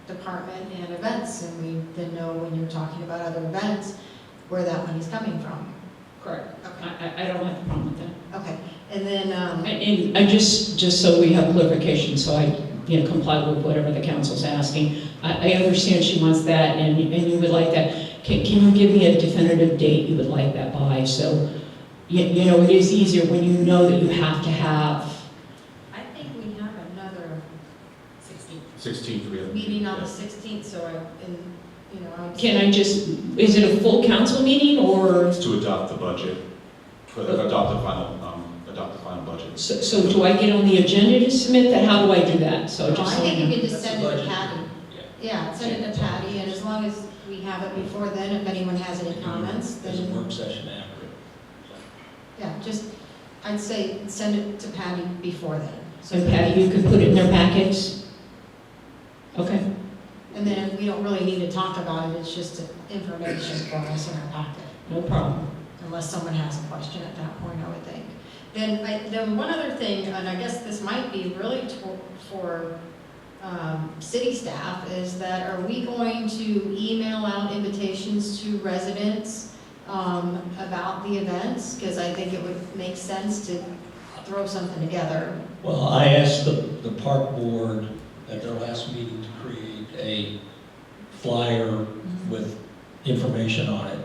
department and events. And we then know when you're talking about other events, where that money's coming from. Correct. Okay. I don't have a problem with that. Okay. And then, And I just so we have clarification, so I, comply with whatever the council's asking. I understand she wants that, and you would like that. Can you give me a definitive date you would like that by? So, it is easier when you know that you have to have. I think we have another 16th, we have. meeting on the Yeah. 16th, so Can I just, is it a full council meeting, or? It's to adopt the budget, adopt the final budget. So do I get on the agenda to submit that? How do I do that? So No, just I so think I you know. can just That's send the it to budget. Patty. Yeah, send it to Patty, and as long as we have it before then, if anyone has any comments, There's a then, work session after it. yeah, just, I'd say send it to Patty before then. So And Patty, you can put it in their packets? Okay. And then we don't really need to talk about it, it's just information for us in our packet. No problem. Unless someone has a question at that point, I would think. Then one other thing, and I guess this might be really for city staff, is that are we going to email out invitations to residents about the events? Because I think it would make sense to throw something together. Well, I asked the park board at their last meeting to create a flyer with information on it.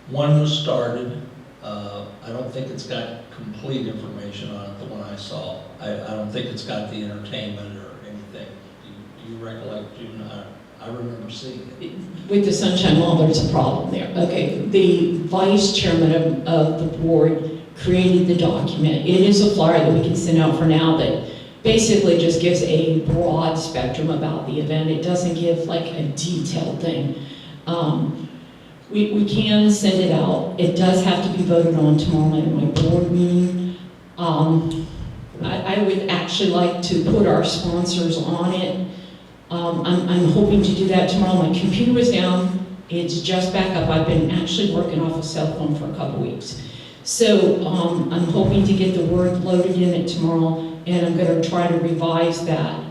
One was started. I don't think it's got complete information on it, the one I saw. I don't think it's got the entertainment or anything. Do you recollect, June? I remember seeing it. With the Sunshine Law, there's a problem there. Okay, the vice chairman of the board created the document. It is a flyer that we can send out for now that basically just gives a broad spectrum about the event. It doesn't give like a detailed thing. We can send it out. It does have to be voted on tomorrow night at my board meeting. I would actually like to put our sponsors on it. I'm hoping to do that tomorrow. My computer was down. It's just back up. I've been actually working off a cell phone for a couple weeks. So I'm hoping to get the word loaded in it tomorrow, and I'm going to try to revise that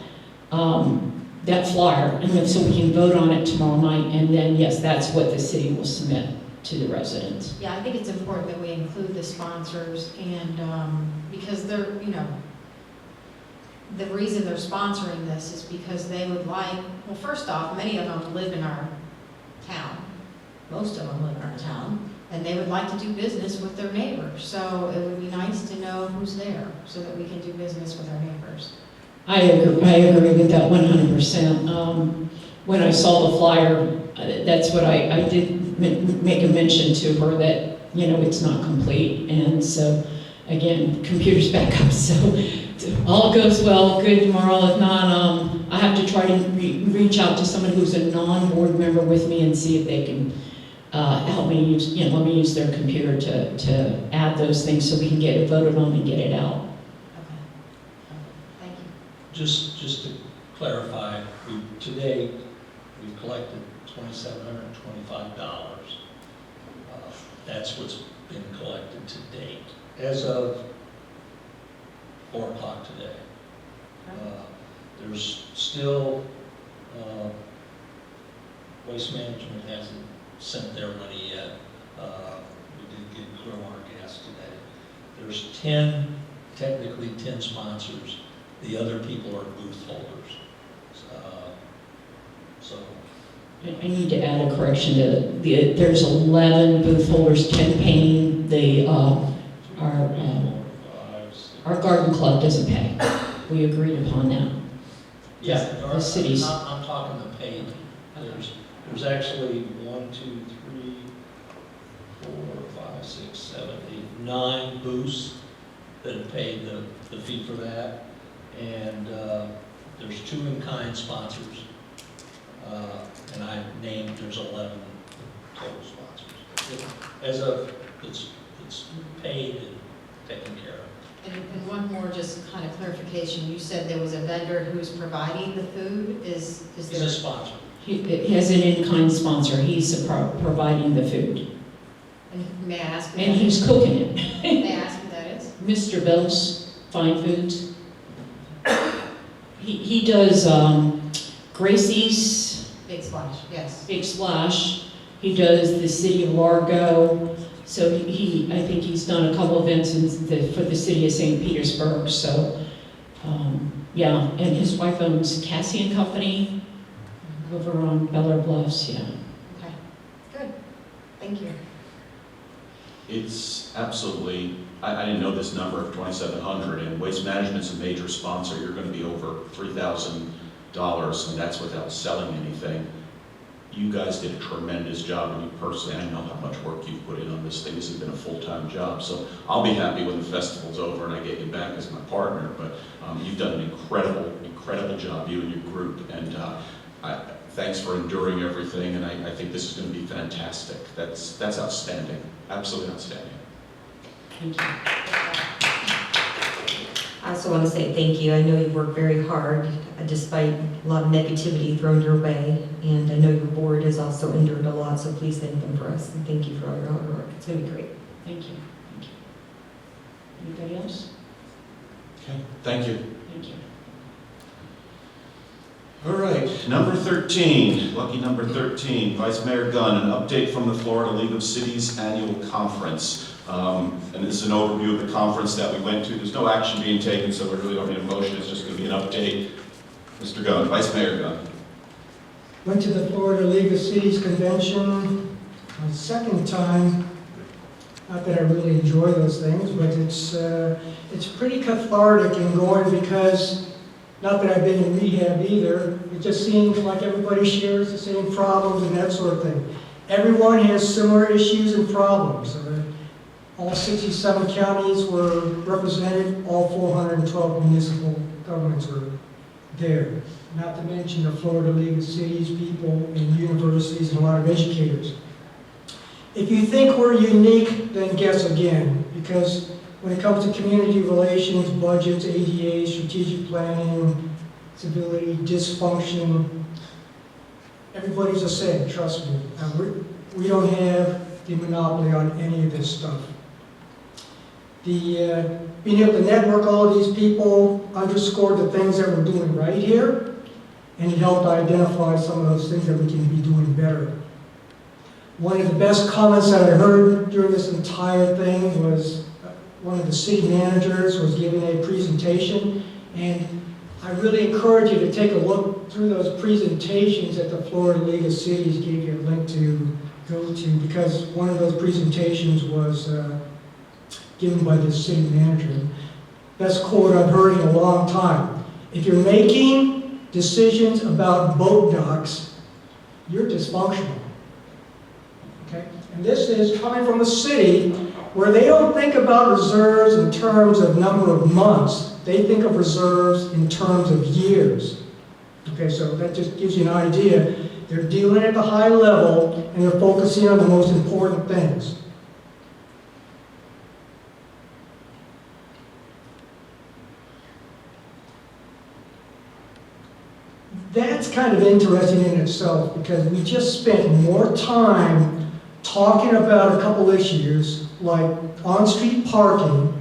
flyer, and then so we can vote on it tomorrow night, and then, yes, that's what the city will submit to the residents. Yeah, I think it's important that we include the sponsors, and because they're, the reason they're sponsoring this is because they would like, well, first off, many of them live in our town. Most of them live in our town, and they would like to do business with their neighbors. So it would be nice to know who's there so that we can do business with our neighbors. I agree with that 100%. When I saw the flyer, that's what I did make a mention to her that, it's not complete. And so again, computer's back up, so all goes well, good tomorrow. If not, I have to try to reach out to someone who's a non-board member with me and see if they can help me use, let me use their computer to add those things so we can get it voted on and get it out. Thank you. Just to clarify, today, we've collected $2,725. That's what's been collected to date, as of 4 o'clock today. There's still, Waste Management hasn't sent their money yet. We did get Clearwater Gas today. There's technically 10 sponsors. The other people are booth holders. So. I need to add a correction to there's 11 booth holders, 10 paying. Our garden club doesn't pay. We agreed upon that. Yeah, The cities. I'm talking the paid. There's actually 9 booths that have paid the fee for that. And there's 2 in-kind sponsors. And I named, there's 11 total sponsors. As of, it's paid and taken care of. And one more just kind of clarification, you said there was a vendor who's providing the food, is He's there? a sponsor. He has an in-kind sponsor. He's providing the food. And may I ask? who And that he's is? cooking it. May I ask who that is? Mr. Bell's Fine Foods. He does Gracie's Big Splash, yes. Big Splash. He does the City of Largo. So I think he's done a couple events for the city of St. Petersburg. So, yeah, and his wife owns Cassie and Company over on Beller Bluffs, yeah. Okay, good, thank you. It's absolutely, I didn't know this number of 2,700, and Waste Management's a major sponsor. You're going to be over $3,000, and that's without selling anything. You guys did a tremendous job, and you personally, I know how much work you've put in on this thing. This has been a full-time job, so I'll be happy when the festival's over and I get you back as my partner, but you've done an incredible job, you and your group, and thanks for enduring everything, and I think this is going to be fantastic. That's outstanding, absolutely outstanding. Thank you. I also want to say thank you. I know you worked very hard despite a lot of negativity thrown your way. And I know your board has also endured a lot, so please thank them for us. And thank you for all your hard work. It's going to be great. Thank you. Thank you. Anybody else? Okay, thank you. Thank you. All right, number 13, lucky number 13, Vice Mayor Gunn, an update from the Florida League of Cities annual conference. And this is an overview of the conference that we went to. There's no action being taken, so we really don't need a motion. It's just going to be an update. Mr. Gunn, Vice Mayor Gunn. Went to the Florida League of Cities convention my second time. Not that I really enjoy those things, but it's pretty cathartic in going because, not that I've been in rehab either, it just seems like everybody shares the same problems and that sort of thing. Everyone has similar issues and problems. All 67 counties were represented, all 412 municipal governments were there. Not to mention the Florida League of Cities people and universities and a lot of educators. If you think we're unique, then guess again, because when it comes to community relations, budgets, ADA, strategic planning, stability, dysfunction, everybody's the same, trust me. We don't have the monopoly on any of this stuff. Being able to network all of these people underscored the things that we're doing right here, and it helped identify some of those things that we can be doing better. One of the best comments that I heard during this entire thing was one of the city managers was giving a presentation, and I really encourage you to take a look through those presentations that the Florida League of Cities gave you a link to go to, because one of those presentations was given by the city manager. Best quote I've heard in a long time. If you're making decisions about boat docks, you're dysfunctional. Okay? And this is coming from a city where they don't think about reserves in terms of number of months, they think of reserves in terms of years. Okay, so that just gives you an idea. They're dealing at the high level, and they're focusing on the most important things. That's kind of interesting in itself, because we just spent more time talking about a couple issues, like on-street parking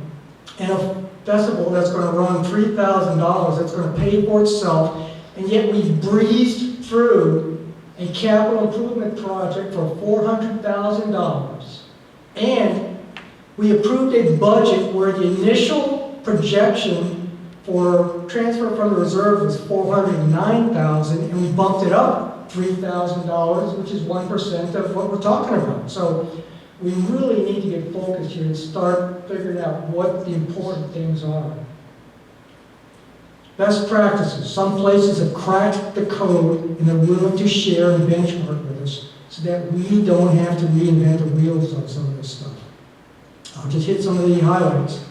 and a festival that's going to run $3,000, that's going to pay for itself, and yet we breezed through a capital improvement project for $400,000. And we approved a budget where the initial projection for transfer from the reserve was $409,000, and we bumped it up $3,000, which is 1% of what we're talking about. So we really need to get focused here and start figuring out what the important things are. Best practices. Some places have cracked the code and they're willing to share and benchmark with us so that we don't have to reinvent the wheels on some of this stuff. I'll just hit some of the highlights.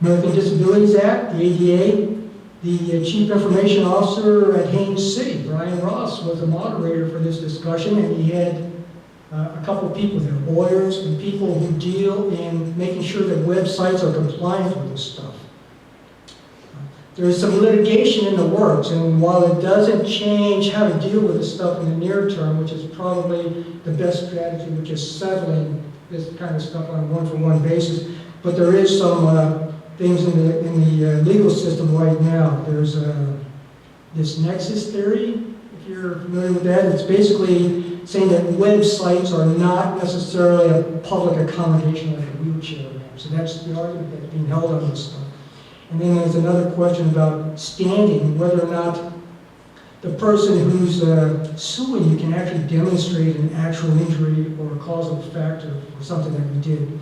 American Disabilities Act, the ADA, the Chief Information Officer at Haines City, Brian Ross, was the moderator for this discussion, and he had a couple of people there, lawyers and people who deal in making sure that websites are compliant with this stuff. There's some litigation in the works, and while it doesn't change how to deal with this stuff in the near term, which is probably the best strategy, which is settling this kind of stuff on a one-for-one basis, but there is some things in the legal system right now. There's this nexus theory, if you're familiar with that. It's basically saying that websites are not necessarily a public accommodation like a wheelchair ramp. So that's the argument that's being held on this stuff. And then there's another question about standing, whether or not the person who's suing you can actually demonstrate an actual injury or a causal factor for something that we did.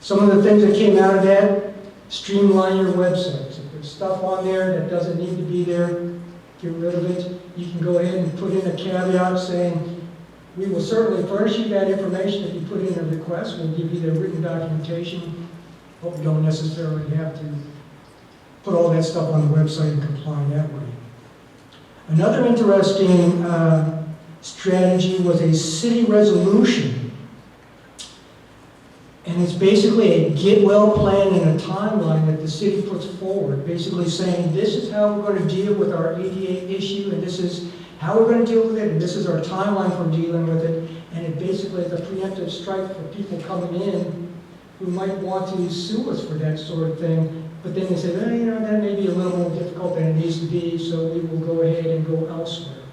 Some of the things that came out of that: streamline your websites. If there's stuff on there that doesn't need to be there, get rid of it. You can go ahead and put in a caveat saying, we will certainly furnish you that information if you put in a request. We'll give you the written documentation, but we don't necessarily have to put all that stuff on the website and comply that way. Another interesting strategy was a city resolution. And it's basically a get well plan and a timeline that the city puts forward, basically saying this is how we're going to deal with our ADA issue, and this is how we're going to deal with it, and this is our timeline for dealing with it. And it basically is a preemptive strike for people coming in who might want to sue us for that sort of thing. But then they say, well, you know, that may be a little more difficult than it needs to be, so we will go ahead and go elsewhere.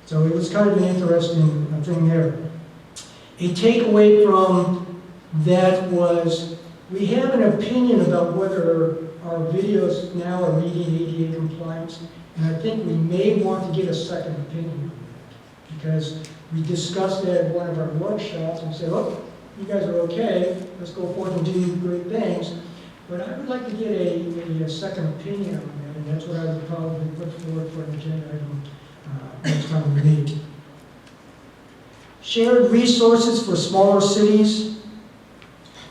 So it was kind of an interesting thing there. A takeaway from that was, we have an opinion about whether our videos now are meeting ADA compliance, and I think we may want to get a second opinion on that, because we discussed that at one of our workshops and said, look, you guys are okay, let's go forth and do great things, but I would like to get a second opinion on that, and that's what I would probably put forward for an agenda item next time we meet. Shared resources for smaller cities.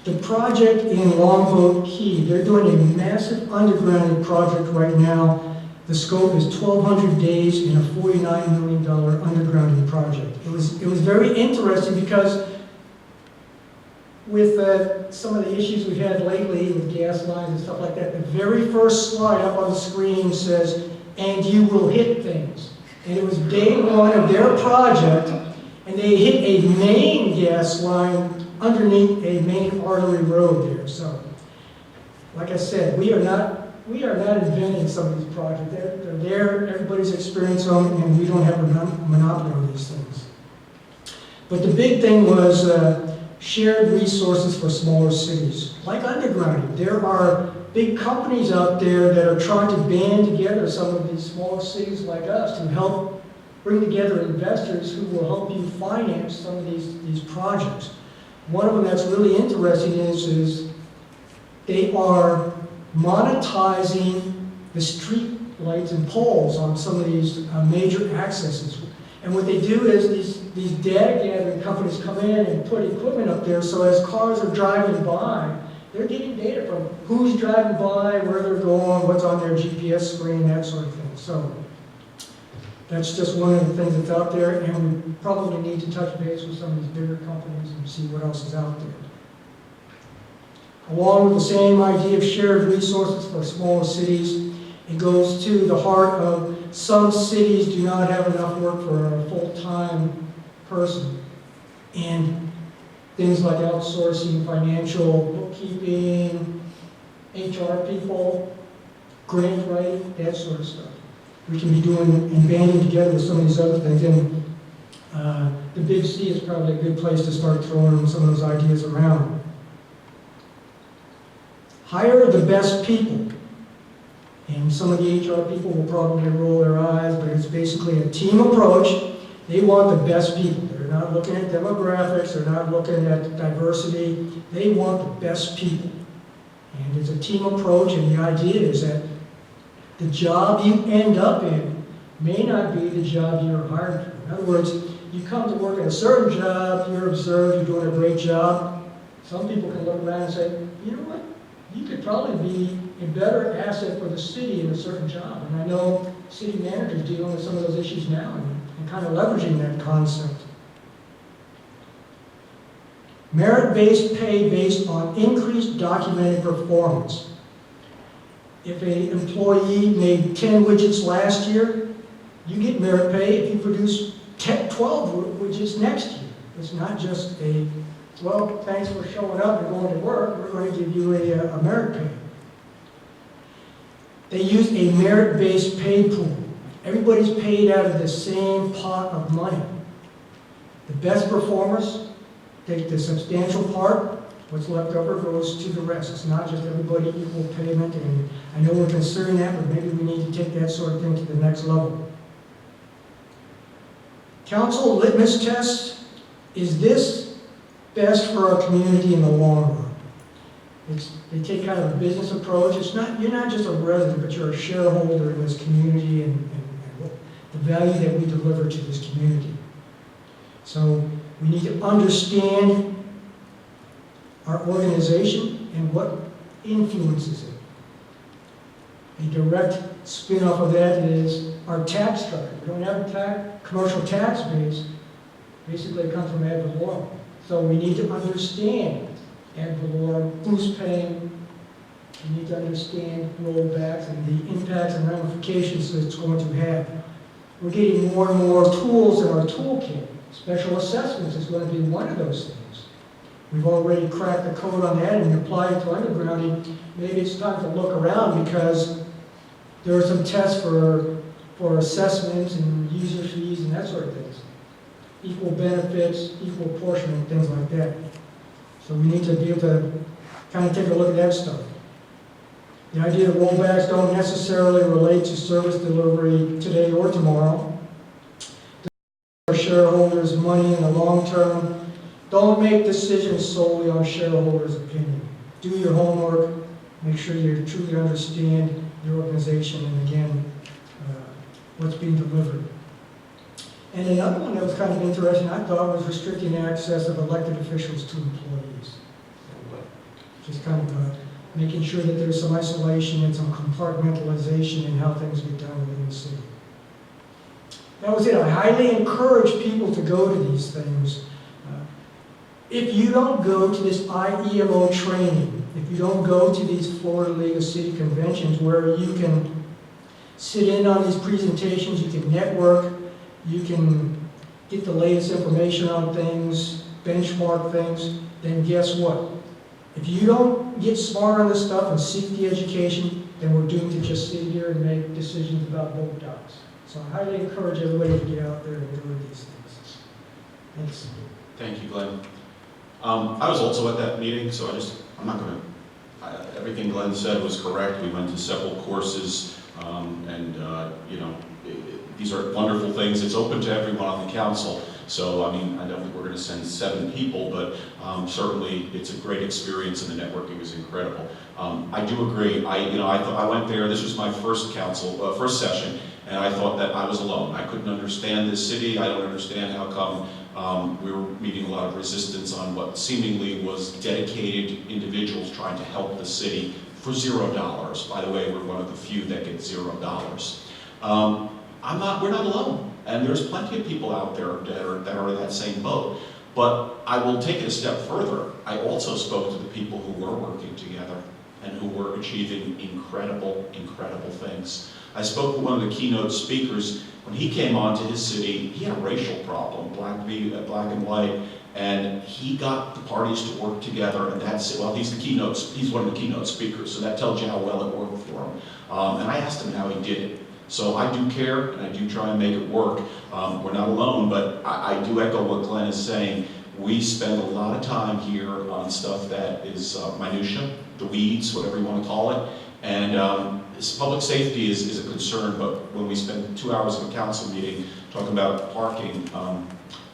The project in Longboat Key, they're doing a massive undergrounding project right now. The scope is 1,200 days and a $49 million undergrounding project. It was very interesting because with some of the issues we've had lately with gas lines and stuff like that, the very first slide up on the screen says, and you will hit things. And it was day one of their project, and they hit a main gas line underneath a main artery road there. So, like I said, we are not inventing some of these projects. They're there, everybody's experienced them, and we don't have a monopoly on these things. But the big thing was shared resources for smaller cities. Like undergrounding, there are big companies out there that are trying to band together some of these smaller cities like us to help bring together investors who will help you finance some of these projects. One of them that's really interesting is they are monetizing the street lights and poles on some of these major accesses. And what they do is these data gathering companies come in and put equipment up there, so as cars are driving by, they're getting data from who's driving by, where they're going, what's on their GPS screen, that sort of thing. So that's just one of the things that's out there, and we probably need to touch base with some of these bigger companies and see what else is out there. Along with the same idea of shared resources for smaller cities, it goes to the heart of some cities do not have enough work for a full-time person. And things like outsourcing financial bookkeeping, HR people, grant writing, that sort of stuff. We can be doing and banding together with some of these other things. And the Big C is probably a good place to start throwing some of those ideas around. Hire the best people. And some of the HR people will probably roll their eyes, but it's basically a team approach. They want the best people. They're not looking at demographics, they're not looking at diversity. They want the best people. And it's a team approach, and the idea is that the job you end up in may not be the job you're hired for. In other words, you come to work at a certain job, you're observed, you're doing a great job. Some people can look around and say, you know what? You could probably be a better asset for the city in a certain job. And I know city managers dealing with some of those issues now and kind of leveraging that concept. Merit-based pay based on increased documented performance. If an employee made 10 widgets last year, you get merit pay if you produce 12 widgets next year. It's not just a, well, thanks for showing up and going to work, we're going to give you a merit pay. They use a merit-based pay pool. Everybody's paid out of the same pot of money. The best performers take the substantial part, what's left over goes to the rest. It's not just everybody equal payment, and I know we're considering that, but maybe we need to take that sort of thing to the next level. Council litmus test, is this best for our community in the long run? They take kind of a business approach. It's not, you're not just a resident, but you're a shareholder in this community and the value that we deliver to this community. So we need to understand our organization and what influences it. A direct spin-off of that is our tax structure. We don't have a commercial tax base. Basically, it comes from ad valorem. So we need to understand ad valorem, who's paying. We need to understand rollbacks and the impacts and ramifications that it's going to have. We're getting more and more tools in our toolkit. Special assessments is going to be one of those things. We've already cracked the code on that and applied it to undergrounding. Maybe it's time to look around because there are some tests for assessments and user fees and that sort of things. Equal benefits, equal apportionment, things like that. So we need to be able to kind of take a look at that stuff. The idea that rollbacks don't necessarily relate to service delivery today or tomorrow. Our shareholders' money in the long term. Don't make decisions solely on shareholders' opinion. Do your homework. Make sure you truly understand your organization and, again, what's being delivered. And another one that was kind of interesting, I thought, was restricting access of elected officials to employees. Just kind of making sure that there's some isolation and some compartmentalization in how things get done within the city. That was it. I highly encourage people to go to these things. If you don't go to this IEMO training, if you don't go to these Florida League of City conventions where you can sit in on these presentations, you can network, you can get the latest information on things, benchmark things, then guess what? If you don't get smart on this stuff and seek the education, then we're doomed to just sit here and make decisions about vote docs. So I highly encourage everybody to get out there and do these things. Thanks. Thank you, Glenn. I was also at that meeting, so I'm not going to, everything Glenn said was correct. We went to several courses, these are wonderful things. It's open to everyone on the council. So, I mean, I don't think we're going to send 7 people, but certainly it's a great experience and the networking was incredible. I do agree. I went there. This was my first session, And I thought that I was alone. I couldn't understand this city. I don't understand how come we were meeting a lot of resistance on what seemingly was dedicated individuals trying to help the city for $0. By the way, we're one of the few that get $0. We're not alone. And there's plenty of people out there that are in that same boat. But I will take it a step further. I also spoke to the people who were working together and who were achieving incredible, incredible things. I spoke with one of the keynote speakers. When he came on to his city, he had a racial problem, black and white, and he got the parties to work together, and that's it. Well, he's one of the keynote speakers, so that tells you how well it worked for him. And I asked him how he did it. So I do care, and I do try and make it work. We're not alone, but I do echo what Glenn is saying. We spend a lot of time here on stuff that is minutia, the weeds, whatever you want to call it. And public safety is a concern, but when we spend 2 hours of a council meeting talking about parking,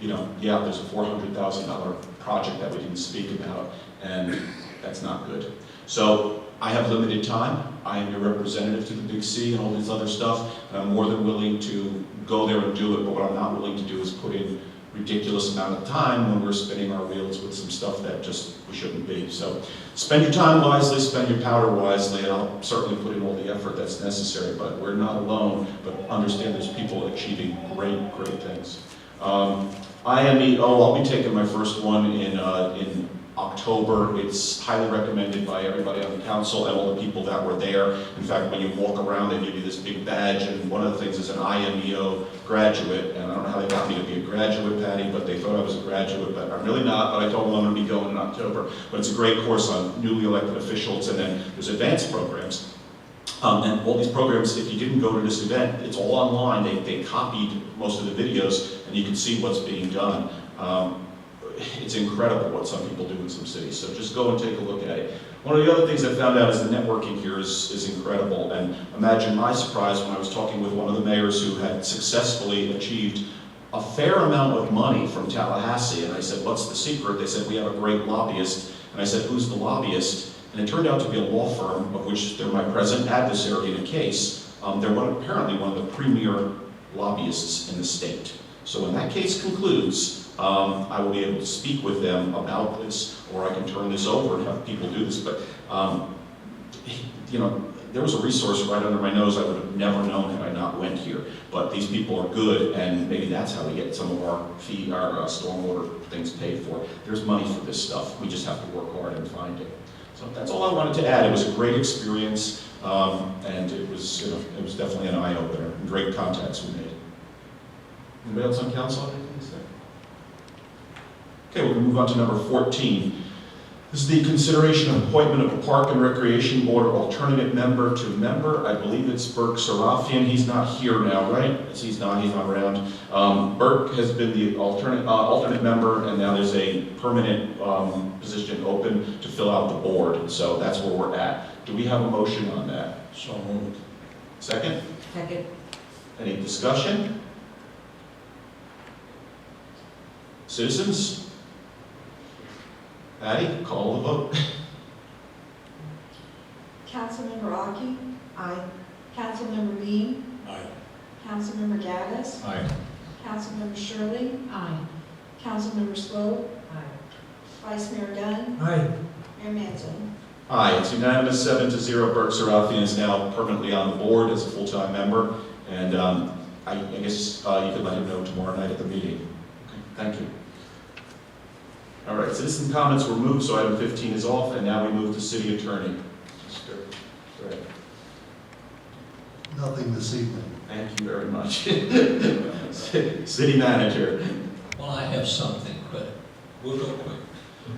yeah, there's a $400,000 project that we didn't speak about, and that's not good. So I have limited time. I am your representative to the Big C and all this other stuff, and I'm more than willing to go there and do it, but what I'm not willing to do is put in ridiculous amount of time when we're spinning our wheels with some stuff that just we shouldn't be. So spend your time wisely, spend your powder wisely, and I'll certainly put in all the effort that's necessary, but we're not alone, but understand there's people achieving great, great things. IMEO, I'll be taking my first one in October. It's highly recommended by everybody on the council and all the people that were there. In fact, when you walk around, they give you this big badge, and one of the things is an IMEO graduate, and I don't know how they got me to be a graduate, Patty, but they thought I was a graduate, but I'm really not, but I told them I'm going to be going in October. But it's a great course on newly elected officials, and then there's advanced programs. And all these programs, if you didn't go to this event, it's all online. They copied most of the videos, and you can see what's being done. It's incredible what some people do in some cities, so just go and take a look at it. One of the other things I found out is the networking here is incredible, and imagine my surprise when I was talking with one of the mayors who had successfully achieved a fair amount of money from Tallahassee, and I said, what's the secret? They said, we have a great lobbyist, and I said, who's the lobbyist? And it turned out to be a law firm, of which they're my present adversary in a case. They're apparently one of the premier lobbyists in the state. So when that case concludes, I will be able to speak with them about this, or I can turn this over and have people do this. But, there was a resource right under my nose I would have never known had I not went here. But these people are good, and maybe that's how we get some of our stormwater things paid for. There's money for this stuff. We just have to work hard and find it. So that's all I wanted to add. It was a great experience, and it was definitely an eye-opener. Great contacts we made. Anybody else on council have anything to say? Okay, we're going to move on to number 14. This is the consideration of appointment of a Park and Recreation Board alternate member to member. I believe it's Burke Serafian. He's not here now, right? He's not around. Burke has been the alternate member, and now there's a permanent position open to fill out the board. So that's where we're at. Do we have a motion on that? So moved. Second? Second. Any discussion? Citizens? Patty, call the vote. Councilmember Aki? Aye. Councilmember Dean? Aye. Councilmember Gaddis? Aye. Councilmember Shirley? Aye. Councilmember Swope? Aye. Vice Mayor Dunn? Aye. Mayor Manson? Aye, it's unanimous, 7-0. Burke Serafian is now permanently on the board as a full-time member, and I guess you could let him know tomorrow night at the meeting. Okay, thank you. All right, citizen comments were moved, so item 15 is off, and now we move to city attorney. Mr. Gray. Nothing this evening. Thank you very much. City manager. Well, I have something, but we'll go quick.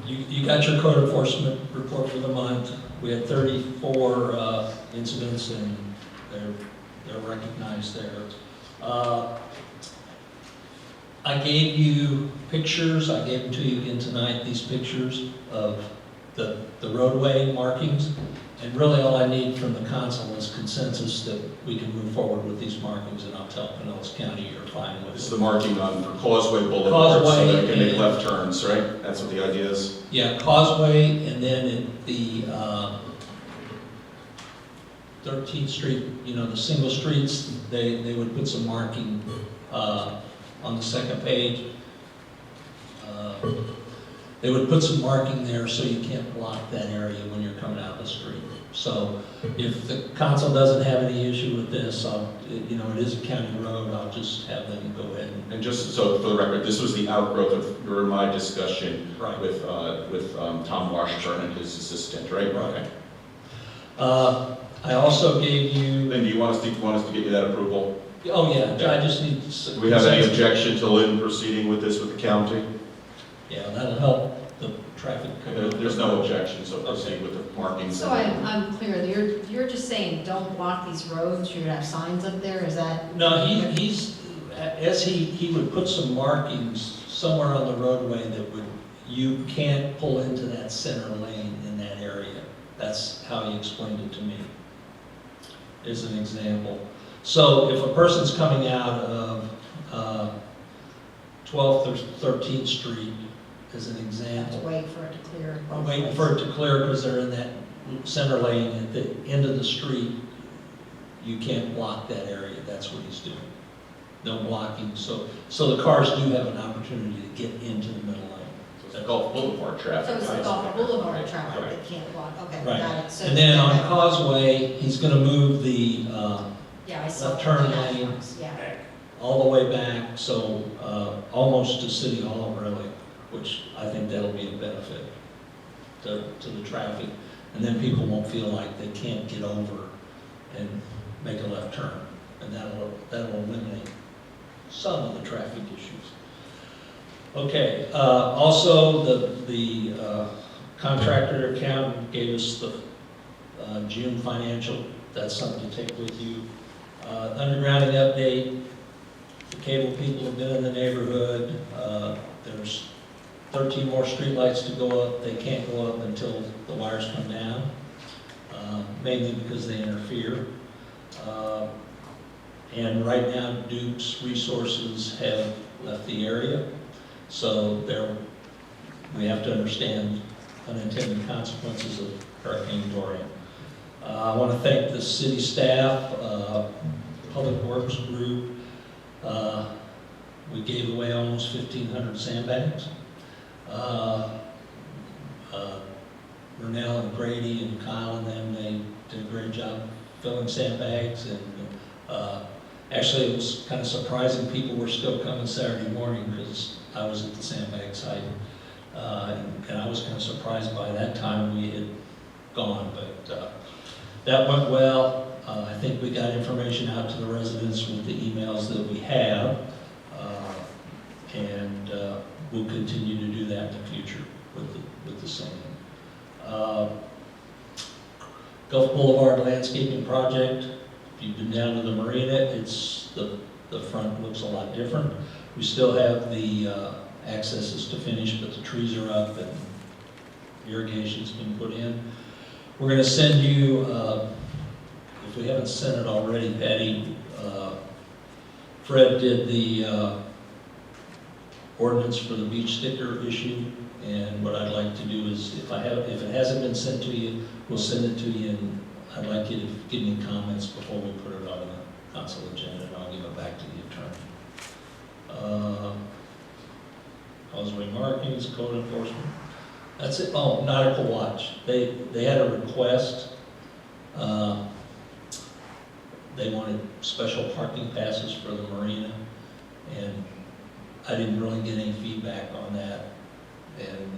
You got your code enforcement report for the month. We had 34 incidents, and they're recognized there. I gave you pictures, I gave them to you again tonight, these pictures of the roadway markings. And really all I need from the council is consensus that we can move forward with these markings, and I'll tell Pinellas County you're fine with This is it. the marking on for Causeway Boulevard, so they can make left turns, right? That's what the idea is? Yeah, Causeway, and then 13th Street, you know, the single streets, they would put some marking on the second page. They would put some marking there so you can't block that area when you're coming out the street. So if the council doesn't have any issue with this, you know, it is a county road, I'll just have them go ahead and. And just so for the record, this was the outgrowth of your and my discussion Right. with Tom Washburn and his assistant, right? Right. I also gave you. Then do you want us to get you that approval? Oh, yeah, I just need. Do we have any objection to Lynn proceeding with this with the county? Yeah, that'll help the traffic. There's no objection, so proceed with the markings. So I'm clear, you're just saying, don't block these roads, you have signs up there, is that? No, he would put some markings somewhere on the roadway that would, you can't pull into that center lane in that area. That's how he explained it to me, as an example. So if a person's coming out of 12th or 13th Street, as an example. Wait for it to clear. Waiting for it to clear because they're in that center lane at the end of the street. You can't block that area. That's what he's doing. No blocking. So the cars do have an opportunity to get into the middle lane. So it's Gulf Boulevard traffic. So it's the Gulf Boulevard traffic that can't block, okay, Right. got it. So And then on Causeway, he's going to move the yeah, I saw left turn that. lane Yeah. all the way back, so almost to City Hall, really, which I think that'll be a benefit to the traffic. And then people won't feel like they can't get over and make a left turn. And that'll eliminate some of the traffic issues. Okay, also the contractor account gave us the June financial. That's something to take with you. Undergrounding update. The cable people have been in the neighborhood. There's 13 more streetlights to go up. They can't go up until the wires come down, mainly because they interfere. And right now, Duke's Resources have left the area, so we have to understand unintended consequences of Hurricane Dorian. I want to thank the city staff, Public Works group. We gave away almost 1,500 sandbags. Renell and Grady and Kyle and them, they did a great job filling sandbags. And actually, it was kind of surprising. People were still coming Saturday morning because I was at the sandbag site. And I was kind of surprised by that time we had gone, but that went well. I think we got information out to the residents with the emails that we have, and we'll continue to do that in the future with the same. Gulf Boulevard landscaping project. If you've been down to the marina, it's the front looks a lot different. We still have the accesses to finish, but the trees are up and irrigation's been put in. We're going to send you, if we haven't sent it already, Patty, Fred did the ordinance for the beach sticker issue, and what I'd like to do is, if it hasn't been sent to you, we'll send it to you, and I'd like you to give me comments before we put it on the council agenda, and I'll give it back to the attorney. Causeway markings, code enforcement. That's it. Oh, Nautical Watch. They had a request. They wanted special parking passes for the marina, and I didn't really get any feedback on that. And,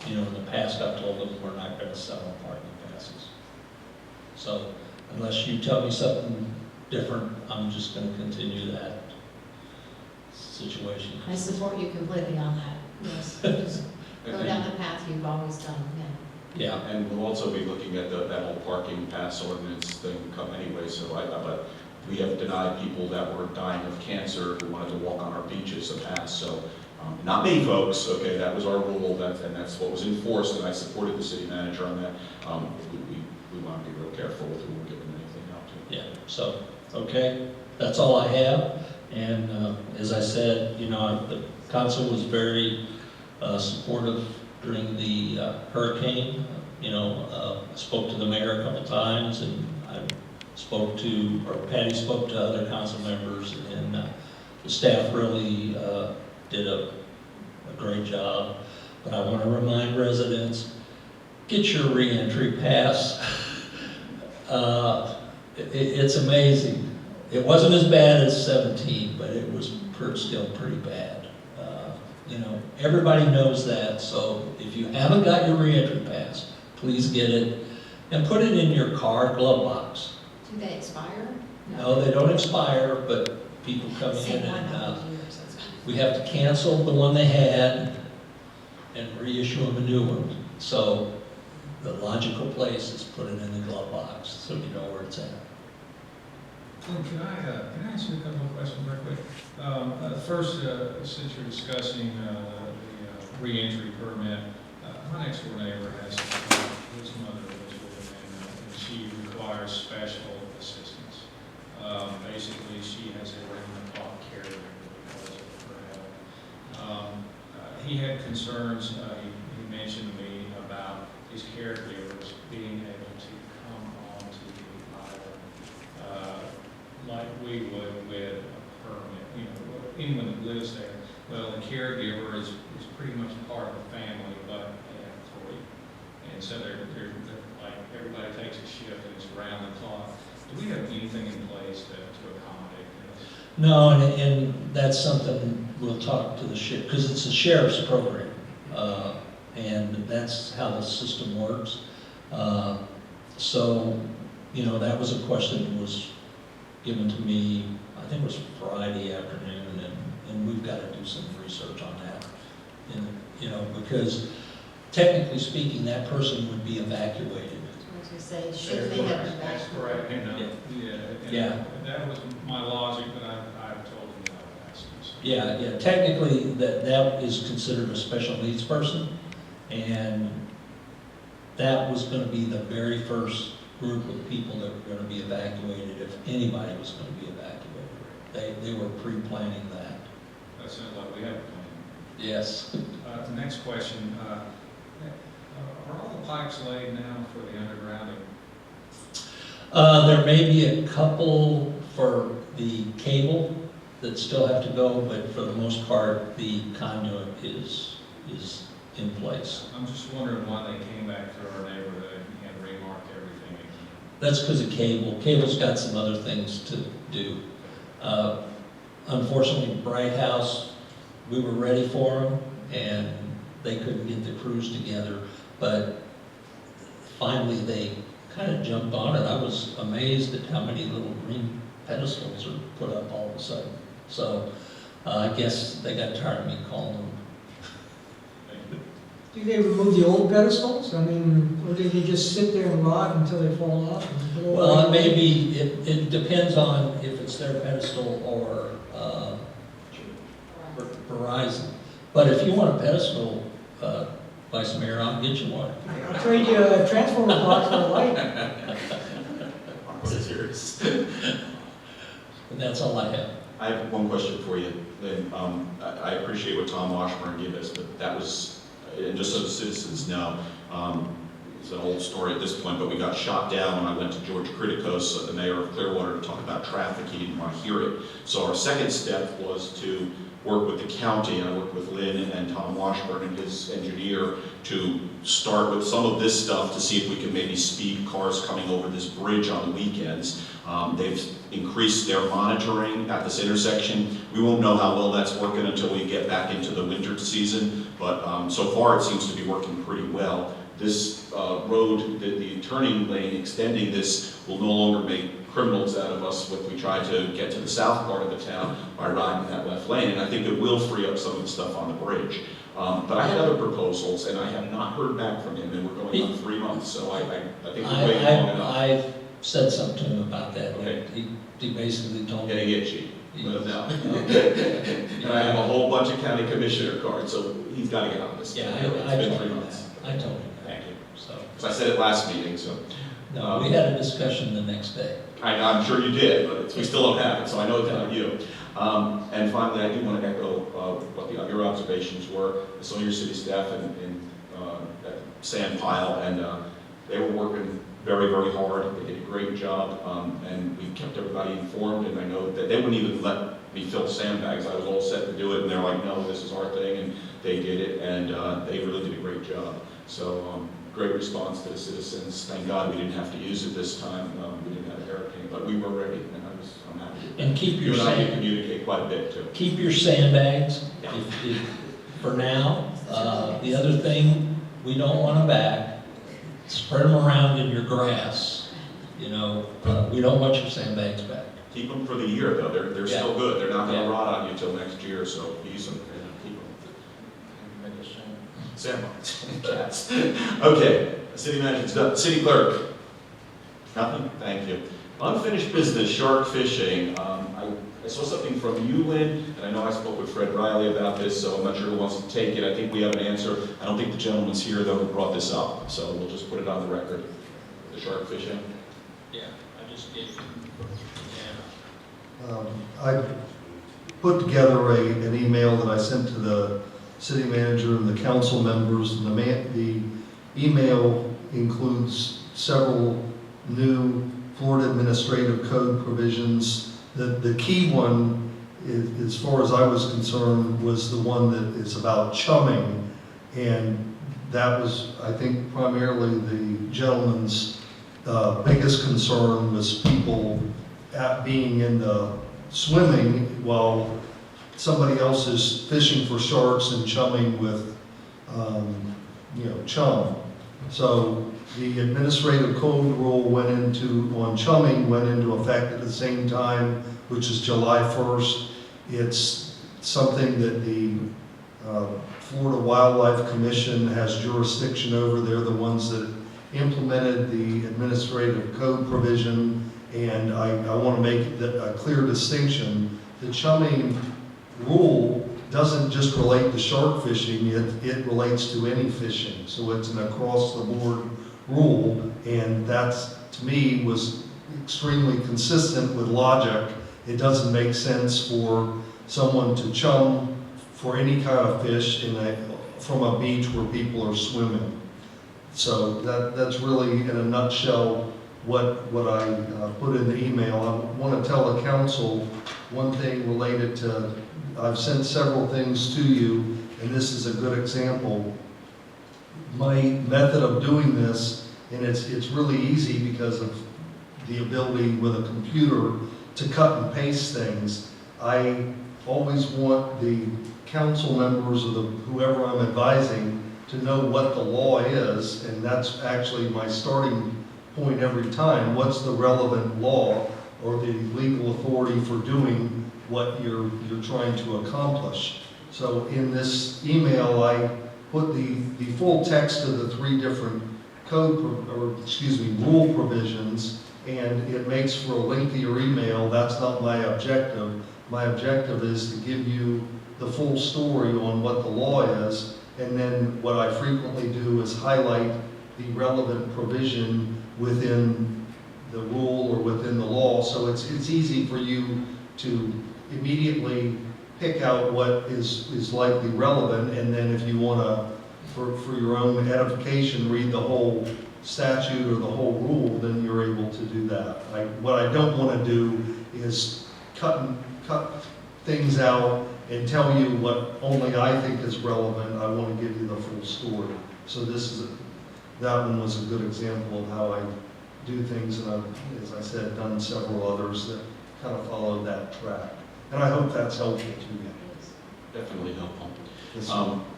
you know, in the past I've told them we're not going to sell them parking passes. So unless you tell me something different, I'm just going to continue that situation. I support you completely on that, yes. Just go down the path you've always done, yeah. Yeah, and we'll also be looking at that whole parking pass ordinance thing come anyway, so but we have denied people that were dying of cancer who wanted to walk on our beaches a pass, so not me, folks, okay, that was our rule, and that's what was enforced, and I supported the city manager on that. We want to be real careful with who we're giving anything out to. Yeah, so, okay, that's all I have, and as I said, you know, the council was very supportive during the hurricane. You know, I spoke to the mayor a couple times, and Patty spoke to other council members, and the staff really did a great job. But I want to remind residents, get your reentry pass. It's amazing. It wasn't as bad as 17, but it was still pretty bad. Everybody knows that, so if you haven't got your reentry pass, please get it and put it in your car glove box. Do they expire? No, they don't expire, but people come in and we have to cancel the one they had and reissue them a new one. So the logical place is put it in the glove box so you know where it's at. Can I ask you a couple of questions real quick? First, since you're discussing the reentry permit, my next door neighbor has his mother lives with him, and she requires special assistance. Basically, she has a round-the-clock caregiver because of her health. He had concerns. He mentioned to me about his caregivers being able to come onto the island like we would with a permit. Anyone that lives there, well, the caregiver is pretty much part of the family, but they have three. And so they're like, everybody takes a shift and it's around the clock. Do we have anything in place to accommodate this? No, and that's something we'll talk to the sheriff, because it's a sheriff's program, and that's how the system works. So, that was a question that was given to me, I think it was Friday afternoon, and we've got to do some research on that. And, because technically speaking, that person would be evacuated. I was going to say, should they have been That's correct. Yeah. That was my logic, but I've told them that I would ask them. So. Yeah, technically, that is considered a special needs person, and that was going to be the very first group of people that were going to be evacuated if anybody was going to be evacuated. They were pre-planning that. That sounds like we have a plan. Yes. The next question, are all the pipes laid now for the undergrounding? There may be a couple for the cable that still have to go, but for the most part, the conduit is in place. I'm just wondering why they came back through our neighborhood and remarked everything again. That's because of cable. Cable's got some other things to do. Unfortunately, Bright House, we were ready for them, and they couldn't get the crews together, but finally they kind of jumped on it. I was amazed at how many little green pedestals are put up all of a sudden. So I guess they got tired of me calling them. Do they remove the old pedestals? I mean, or do they just sit there and rot until they fall off? Well, it depends on if it's their pedestal or Verizon. But if you want a pedestal, Vice Mayor, I'll get you one. I'll trade you a transformer box for a light. Serious. And that's all I have. I have one question for you, Lynn. I appreciate what Tom Washburn gave us, but that was, and just so the citizens know, it's an old story at this point, but we got shot down when I went to George Kritikos, the mayor of Clearwater, to talk about traffic. He didn't want to hear it. So our second step was to work with the county, and I worked with Lynn and Tom Washburn and his engineer to start with some of this stuff to see if we can maybe speed cars coming over this bridge on the weekends. They've increased their monitoring at this intersection. We won't know how well that's working until we get back into the winter season, but so far it seems to be working pretty well. This road, the turning lane extending this will no longer make criminals out of us if we try to get to the south part of the town by riding that left lane, and I think it will free up some of the stuff on the bridge. But I had other proposals, and I have not heard back from him, and we're going on 3 months, so I think we're waiting long enough. I've said something to him about that. Okay. He basically told me. Getting itchy. But no. And I have a whole bunch of county commissioner cards, so he's got to get on this. Yeah, It's I been told 3 him months. that. I told him that. Thank you. So. So I said it last meeting, so. No, we had a discussion the next day. I'm sure you did, but we still don't have it, so I know it's not you. And finally, I do want to echo what your observations were. I saw your city staff in that sand pile, and they were working very, very hard. They did a great job, and we kept everybody informed, and I know that they wouldn't even let me fill sandbags. I was all set to do it, and they're like, no, this is our thing, and they did it, and they really did a great job. So great response to the citizens. Thank God we didn't have to use it this time. We didn't have a hurricane, but we were ready, and I'm happy. And keep your You and I sand- can communicate quite a bit, too. Keep your sandbags for now. The other thing, we don't want them back. Spread them around in your grass. You know, we don't want your sandbags back. Keep them for the year, though. They're Yeah. still good. They're not going to Yeah. rot on you until next year, so use them. Keep them. Sandbox. Cats. Okay, city manager's done. City clerk. Nothing? Thank you. Unfinished business, shark fishing. I saw something from you, Lynn, and I know I spoke with Fred Riley about this, so I'm not sure who wants to take it. I think we have an answer. I don't think the gentleman's here, though, who brought this up, so we'll just put it on the record. The shark fishing. Yeah, I just gave you. I put together an email that I sent to the city manager and the council members, and the email includes several new Florida Administrative Code provisions. The key one, as far as I was concerned, was the one that is about chumming, and that was, I think, primarily the gentleman's biggest concern was people being in the swimming while somebody else is fishing for sharks and chumming with, chum. So the administrative code rule on chumming went into effect at the same time, which is July 1st. It's something that the Florida Wildlife Commission has jurisdiction over. They're the ones that implemented the administrative code provision, and I want to make a clear distinction. The chumming rule doesn't just relate to shark fishing, it relates to any fishing. So it's an across-the-board rule, and that's, to me, was extremely consistent with logic. It doesn't make sense for someone to chum for any kind of fish from a beach where people are swimming. So that's really, in a nutshell, what I put in the email. I want to tell the council one thing related to, I've sent several things to you, and this is a good example. My method of doing this, and it's really easy because of the ability with a computer to cut and paste things. I always want the council members or whoever I'm advising to know what the law is, and that's actually my starting point every time. What's the relevant law or the legal authority for doing what you're trying to accomplish? So in this email, I put the full text of the 3 different rule provisions, and it makes for a lengthier email. That's not my objective. My objective is to give you the full story on what the law is, and then what I frequently do is highlight the relevant provision within the rule or within the law. So it's easy for you to immediately pick out what is likely relevant, and then if you want to, for your own edification, read the whole statute or the whole rule, then you're able to do that. What I don't want to do is cut things out and tell you what only I think is relevant. I want to give you the full story. So that one was a good example of how I do things, and I've, as I said, done several others that kind of follow that track. And I hope that's helpful to you. Definitely helpful.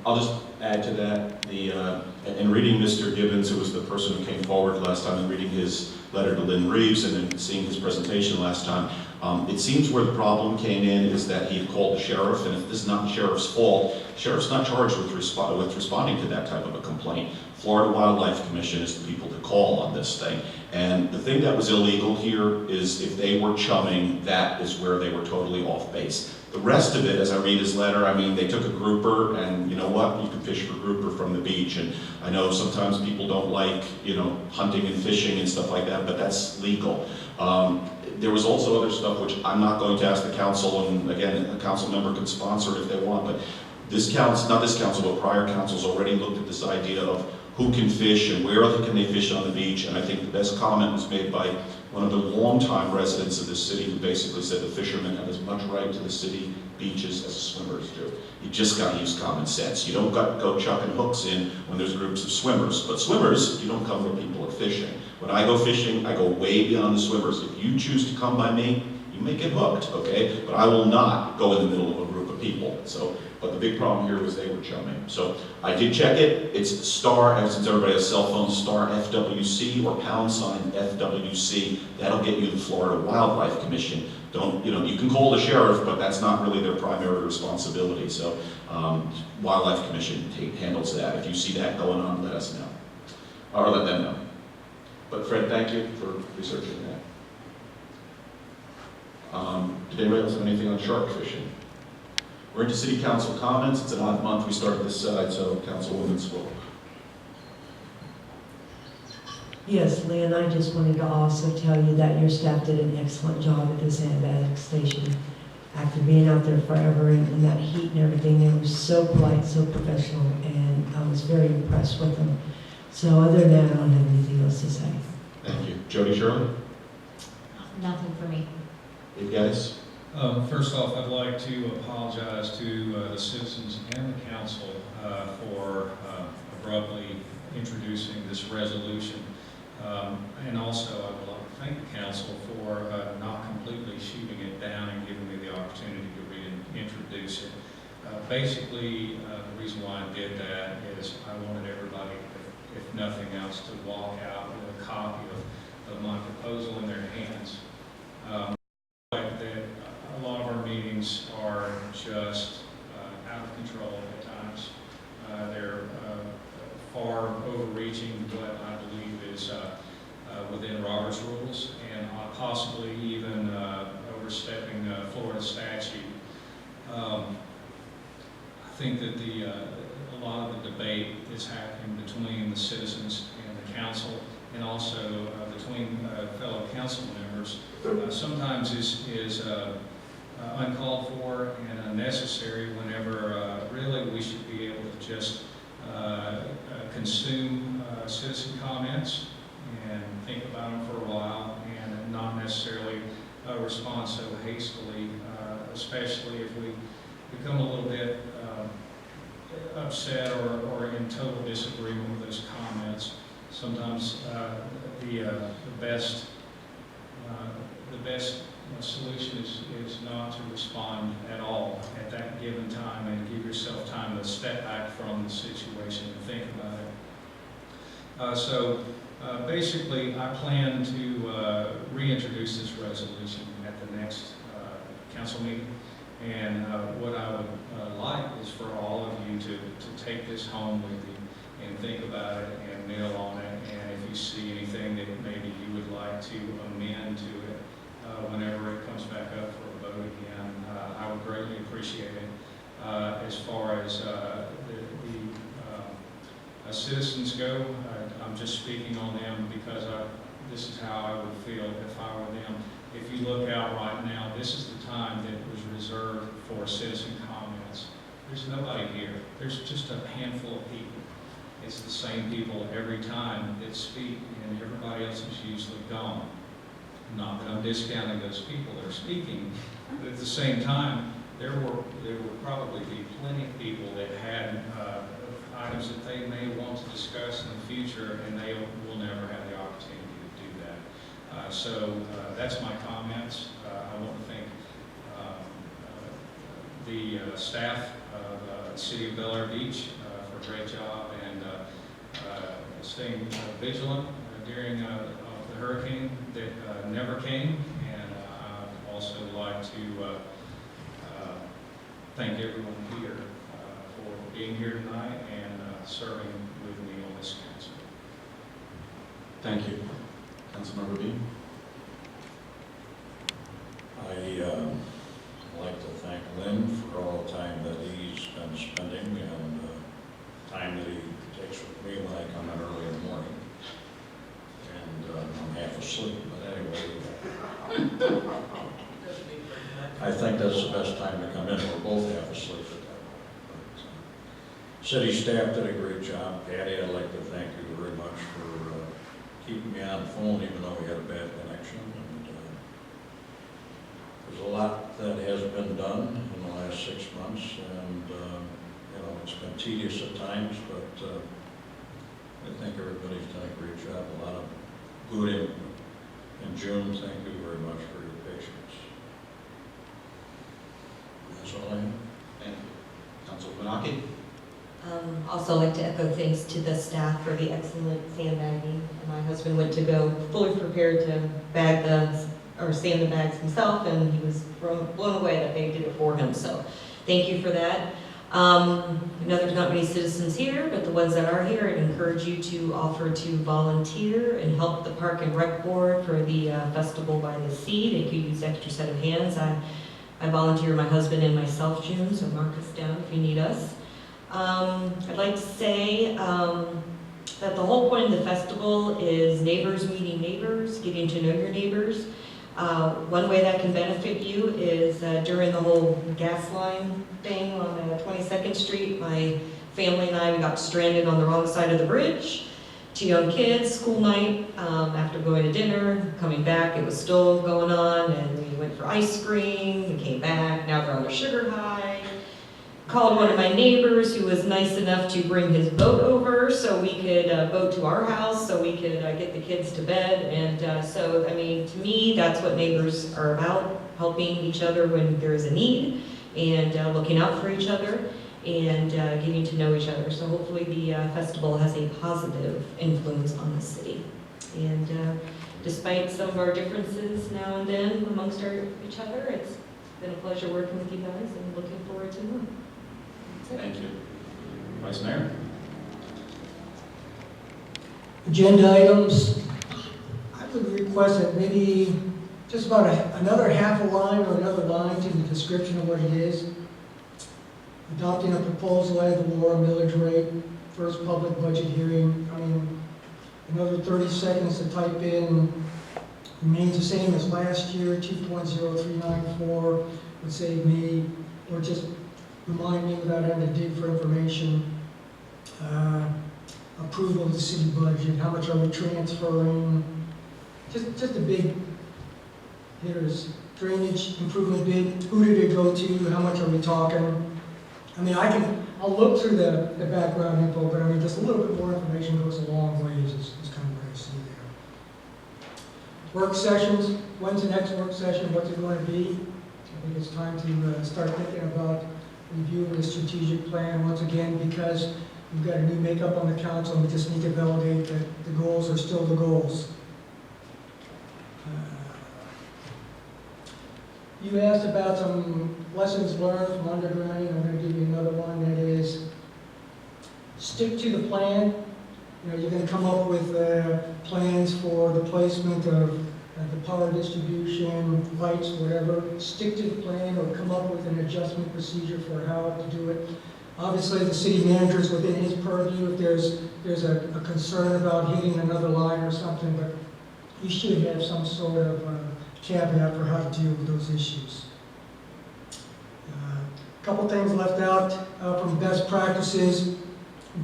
I'll just add to that, in reading Mr. Gibbons, who was the person who came forward last time, and reading his letter to Lynn Reeves, and then seeing his presentation last time, it seems where the problem came in is that he had called the sheriff, and if this is not the sheriff's fault, the sheriff's not charged with responding to that type of a complaint. Florida Wildlife Commission is the people to call on this thing. And the thing that was illegal here is if they were chumming, that is where they were totally off base. The rest of it, as I read his letter, I mean, they took a grouper, and you know what? You can fish for grouper from the beach. And I know sometimes people don't like, hunting and fishing and stuff like that, but that's legal. There was also other stuff which I'm not going to ask the council, and again, a council member could sponsor it if they want, but this council, not this council, but prior councils already looked at this idea of who can fish and where can they fish on the beach. And I think the best comment was made by one of the longtime residents of this city who basically said the fishermen have as much right to the city beaches as the swimmers do. You just got to use common sense. You don't got to go chucking hooks in when there's groups of swimmers. But swimmers, you don't come where people are fishing. When I go fishing, I go way beyond the swimmers. If you choose to come by me, you may get hooked, okay? But I will not go in the middle of a group of people. So, but the big problem here was they were chumming. So I did check it. It's star, since everybody has cell phones, star FWC or # FWC. That'll get you the Florida Wildlife Commission. Don't, you can call the sheriff, but that's not really their primary responsibility. So Wildlife Commission handles that. If you see that going on, let us know, or let them know. But Fred, thank you for researching that. Did anybody else have anything on shark fishing? We're into city council comments. It's an odd month. We start this side, so Councilwoman Swope. Yes, Lynn, I just wanted to also tell you that your staff did an excellent job at the Sandbag Station. After being out there forever and that heat and everything, they were so polite, so professional, and I was very impressed with them. So other than that, I don't have anything else to say. Thank you. Jody Shirley? Nothing for me. Dave Gaddis? First off, I'd like to apologize to the citizens and the council for abruptly introducing this resolution. And also, I would like to thank the council for not completely shooting it down and giving me the opportunity to reintroduce it. Basically, the reason why I did that is I wanted everybody, if nothing else, to walk out with a copy of my proposal in their hands. That a lot of our meetings are just out of control at times. They're far overreaching what I believe is within Robert's rules, and possibly even overstepping Florida statute. I think that a lot of the debate is happening between the citizens and the council, and also between fellow council members. Sometimes is uncalled for and unnecessary whenever really we should be able to just consume citizen comments and think about them for a while and not necessarily respond so hastily, especially if we become a little bit upset or in total disagreement with those comments. Sometimes the best solution is not to respond at all at that given time and give yourself time to step back from the situation and think about it. So basically, I plan to reintroduce this resolution at the next council meeting. And what I would like is for all of you to take this home with you and think about it and nail on it. And if you see anything that maybe you would like to amend to it whenever it comes back up for a vote again, I would greatly appreciate it. As far as the citizens go, I'm just speaking on them because this is how I would feel if I were them. If you look out right now, this is the time that was reserved for citizen comments. There's nobody here. There's just a handful of people. It's the same people every time that speak, and everybody else is usually gone. Not that I'm discounting those people that are speaking, but at the same time, there will probably be plenty of people that had items that they may want to discuss in the future, and they will never have the opportunity to do that. So that's my comments. I want to thank the staff of the City of Bel Air Beach for a great job and staying vigilant during the hurricane that never came. And I'd also like to thank everyone here for being here tonight and serving with me on this council. Thank you. Councilmember Bean? I'd like to thank Lynn for all the time that he's been spending and time that he takes with me when I come in early in the morning. And I'm half asleep, but anyway. I think that's the best time to come in. We're both half asleep at that point. City staff did a great job. Patty, I'd like to thank you very much for keeping me on the phone even though we had a bad connection. And there's a lot that has been done in the last 6 months, and you know, it's been tedious at times, but I think everybody's done a great job. A lot of good input. And June, thank you very much for your patience. That's all I have. Thank you. Council Menake? Also like to echo thanks to the staff for the excellent sandbagging. My husband went to go fully prepared to sand the bags himself, and he was blown away that they did it for him. So thank you for that. I know there's not many citizens here, but the ones that are here, I'd encourage you to offer to volunteer and help the Park and Rec Board for the Festival by the Sea. They could use extra set of hands. I volunteer my husband and myself, June, so mark us down if you need us. I'd like to say that the whole point of the festival is neighbors meeting neighbors, getting to know your neighbors. One way that can benefit you is during the whole gas line thing on 22nd Street, my family and I got stranded on the wrong side of the bridge. 2 young kids, school night, after going to dinner, coming back, it was still going on, and we went for ice cream, we came back, now they're on their sugar high. Called one of my neighbors who was nice enough to bring his boat over so we could boat to our house so we could get the kids to bed. And so, I mean, to me, that's what neighbors are about, helping each other when there's a need and looking out for each other and getting to know each other. So hopefully the festival has a positive influence on the city. And despite some of our differences now and then amongst each other, it's been a pleasure working with you guys and looking forward to more. Thank you. Vice Mayor? Agenda items, I would request that maybe just about another half a line or another line to the description of what it is. Adopting a proposal ad valorem millage rate, first public budget hearing. I mean, another 30 seconds to type in, remains the same as last year, 2.0394 would save me, or just remind me without having to dig for information. Approval of the city budget, how much are we transferring? Just the big hitters. Drainage improvement bid, who did it go to, how much are we talking? I mean, I'll look through the background info, but I mean, just a little bit more information goes a long ways is kind of what I see there. Work sessions, when's the next work session, what's it going to be? I think it's time to start thinking about reviewing the strategic plan once again, because we've got a new makeup on the council and we just need to validate that the goals are still the goals. You asked about some lessons learned from undergrounding. I'm going to give you another one, that is stick to the plan. You know, you're going to come up with plans for the placement of the power distribution, lights, whatever. Stick to the plan or come up with an adjustment procedure for how to do it. Obviously, the city manager is within his purview if there's a concern about hitting another line or something, but you should have some sort of caveat for how to deal with those issues. A couple things left out from best practices.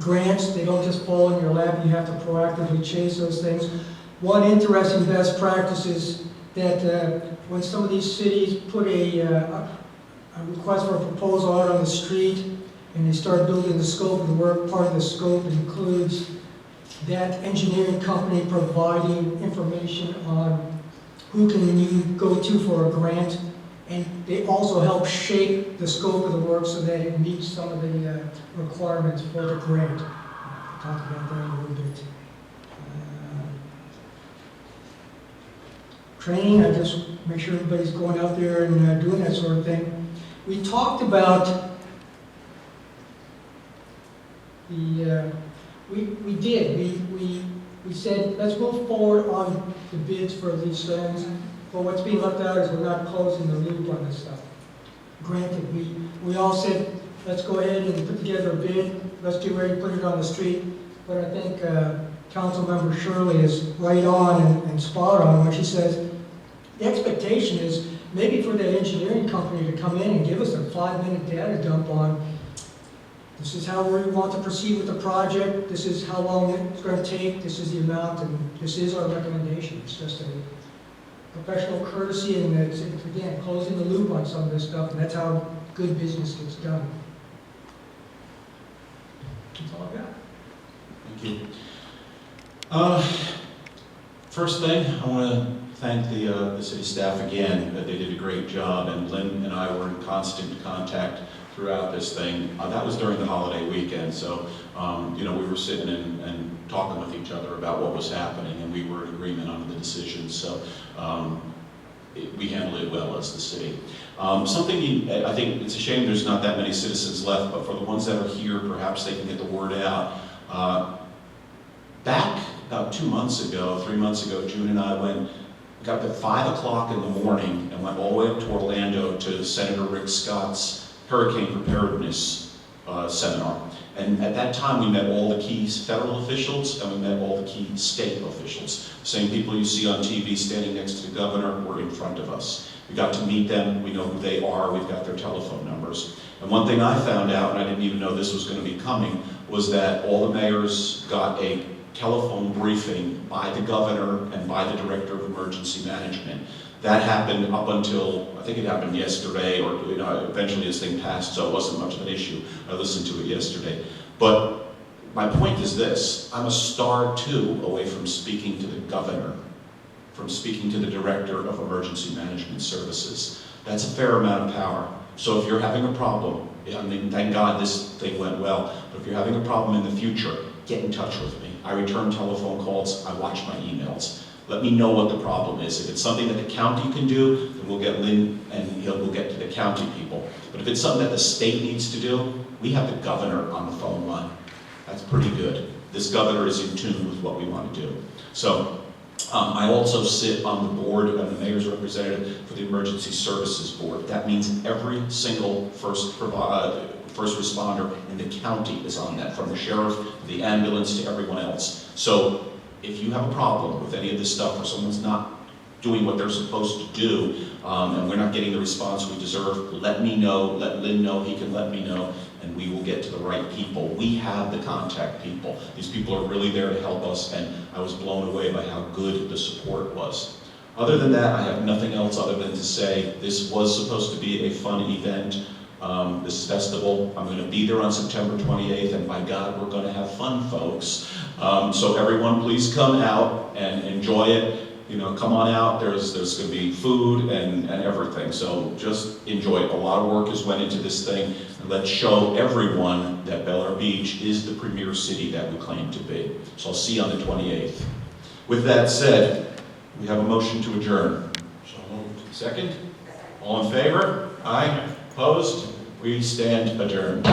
Grants, they don't just fall in your lap, you have to proactively chase those things. One interesting best practice is that when some of these cities put a request for a proposal out on the street and they start building the scope of the work, part of the scope includes that engineering company providing information on who can you go to for a grant, and they also help shape the scope of the work so that it meets some of the requirements for the grant. I'll talk about that a little bit. Training, I just make sure everybody's going out there and doing that sort of thing. We talked about the, we said, let's move forward on the bids for these things, but what's being left out is we're not closing the loop on this stuff. Granted, we all said, let's go ahead and put together a bid, let's get ready to put it on the street, but I think Councilmember Shirley is right on and spot on when she says, the expectation is maybe for that engineering company to come in and give us a 5-minute data dump on This is how we want to proceed with the project, this is how long it's going to take, this is the amount, and this is our recommendation. It's just a professional courtesy, and it's again, closing the loop on some of this stuff, and that's how good business gets done. That's all I've got. Thank you. First thing, I want to thank the city staff again. They did a great job, and Lynn and I were in constant contact throughout this thing. That was during the holiday weekend, so we were sitting and talking with each other about what was happening, and we were in agreement on the decisions. So we handled it well as the city. I think it's a shame there's not that many citizens left, but for the ones that are here, perhaps they can get the word out. Back about 3 months ago, June and I got up at 5 o'clock in the morning and went all the way up to Orlando to Senator Rick Scott's Hurricane Preparedness Seminar. And at that time, we met all the key federal officials and we met all the key state officials. The same people you see on TV standing next to the governor were in front of us. We got to meet them, we know who they are, we've got their telephone numbers. And one thing I found out, and I didn't even know this was going to be coming, was that all the mayors got a telephone briefing by the governor and by the director of emergency management. That happened up until, I think it happened yesterday, or eventually this thing passed, so it wasn't much of an issue. I listened to it yesterday. But my point is this: I'm a star two away from speaking to the governor, from speaking to the director of emergency management services. That's a fair amount of power. So if you're having a problem, I mean, thank God this thing went well, but if you're having a problem in the future, get in touch with me. I return telephone calls, I watch my emails. Let me know what the problem is. If it's something that the county can do, then we'll get Lynn and we'll get to the county people. But if it's something that the state needs to do, we have the governor on the phone line. That's pretty good. This governor is in tune with what we want to do. So I also sit on the board, I'm the mayor's representative for the Emergency Services Board. That means every single first responder in the county is on that, from the sheriff, the ambulance, to everyone else. So if you have a problem with any of this stuff, or someone's not doing what they're supposed to do, and we're not getting the response we deserve, let me know, let Lynn know, he can let me know, and we will get to the right people. We have the contact people. These people are really there to help us, and I was blown away by how good the support was. Other than that, I have nothing else other than to say this was supposed to be a fun event. This festival, I'm going to be there on September 28th, and by God, we're going to have fun, folks. So everyone, please come out and enjoy it. Come on out. There's going to be food and everything. So just enjoy it. A lot of work has went into this thing, and let's show everyone that Bel Air Beach is the premier city that we claim to be. So I'll see you on the 28th. With that said, we have a motion to adjourn. So moved. Second? All in favor? Aye. Opposed? We stand adjourned.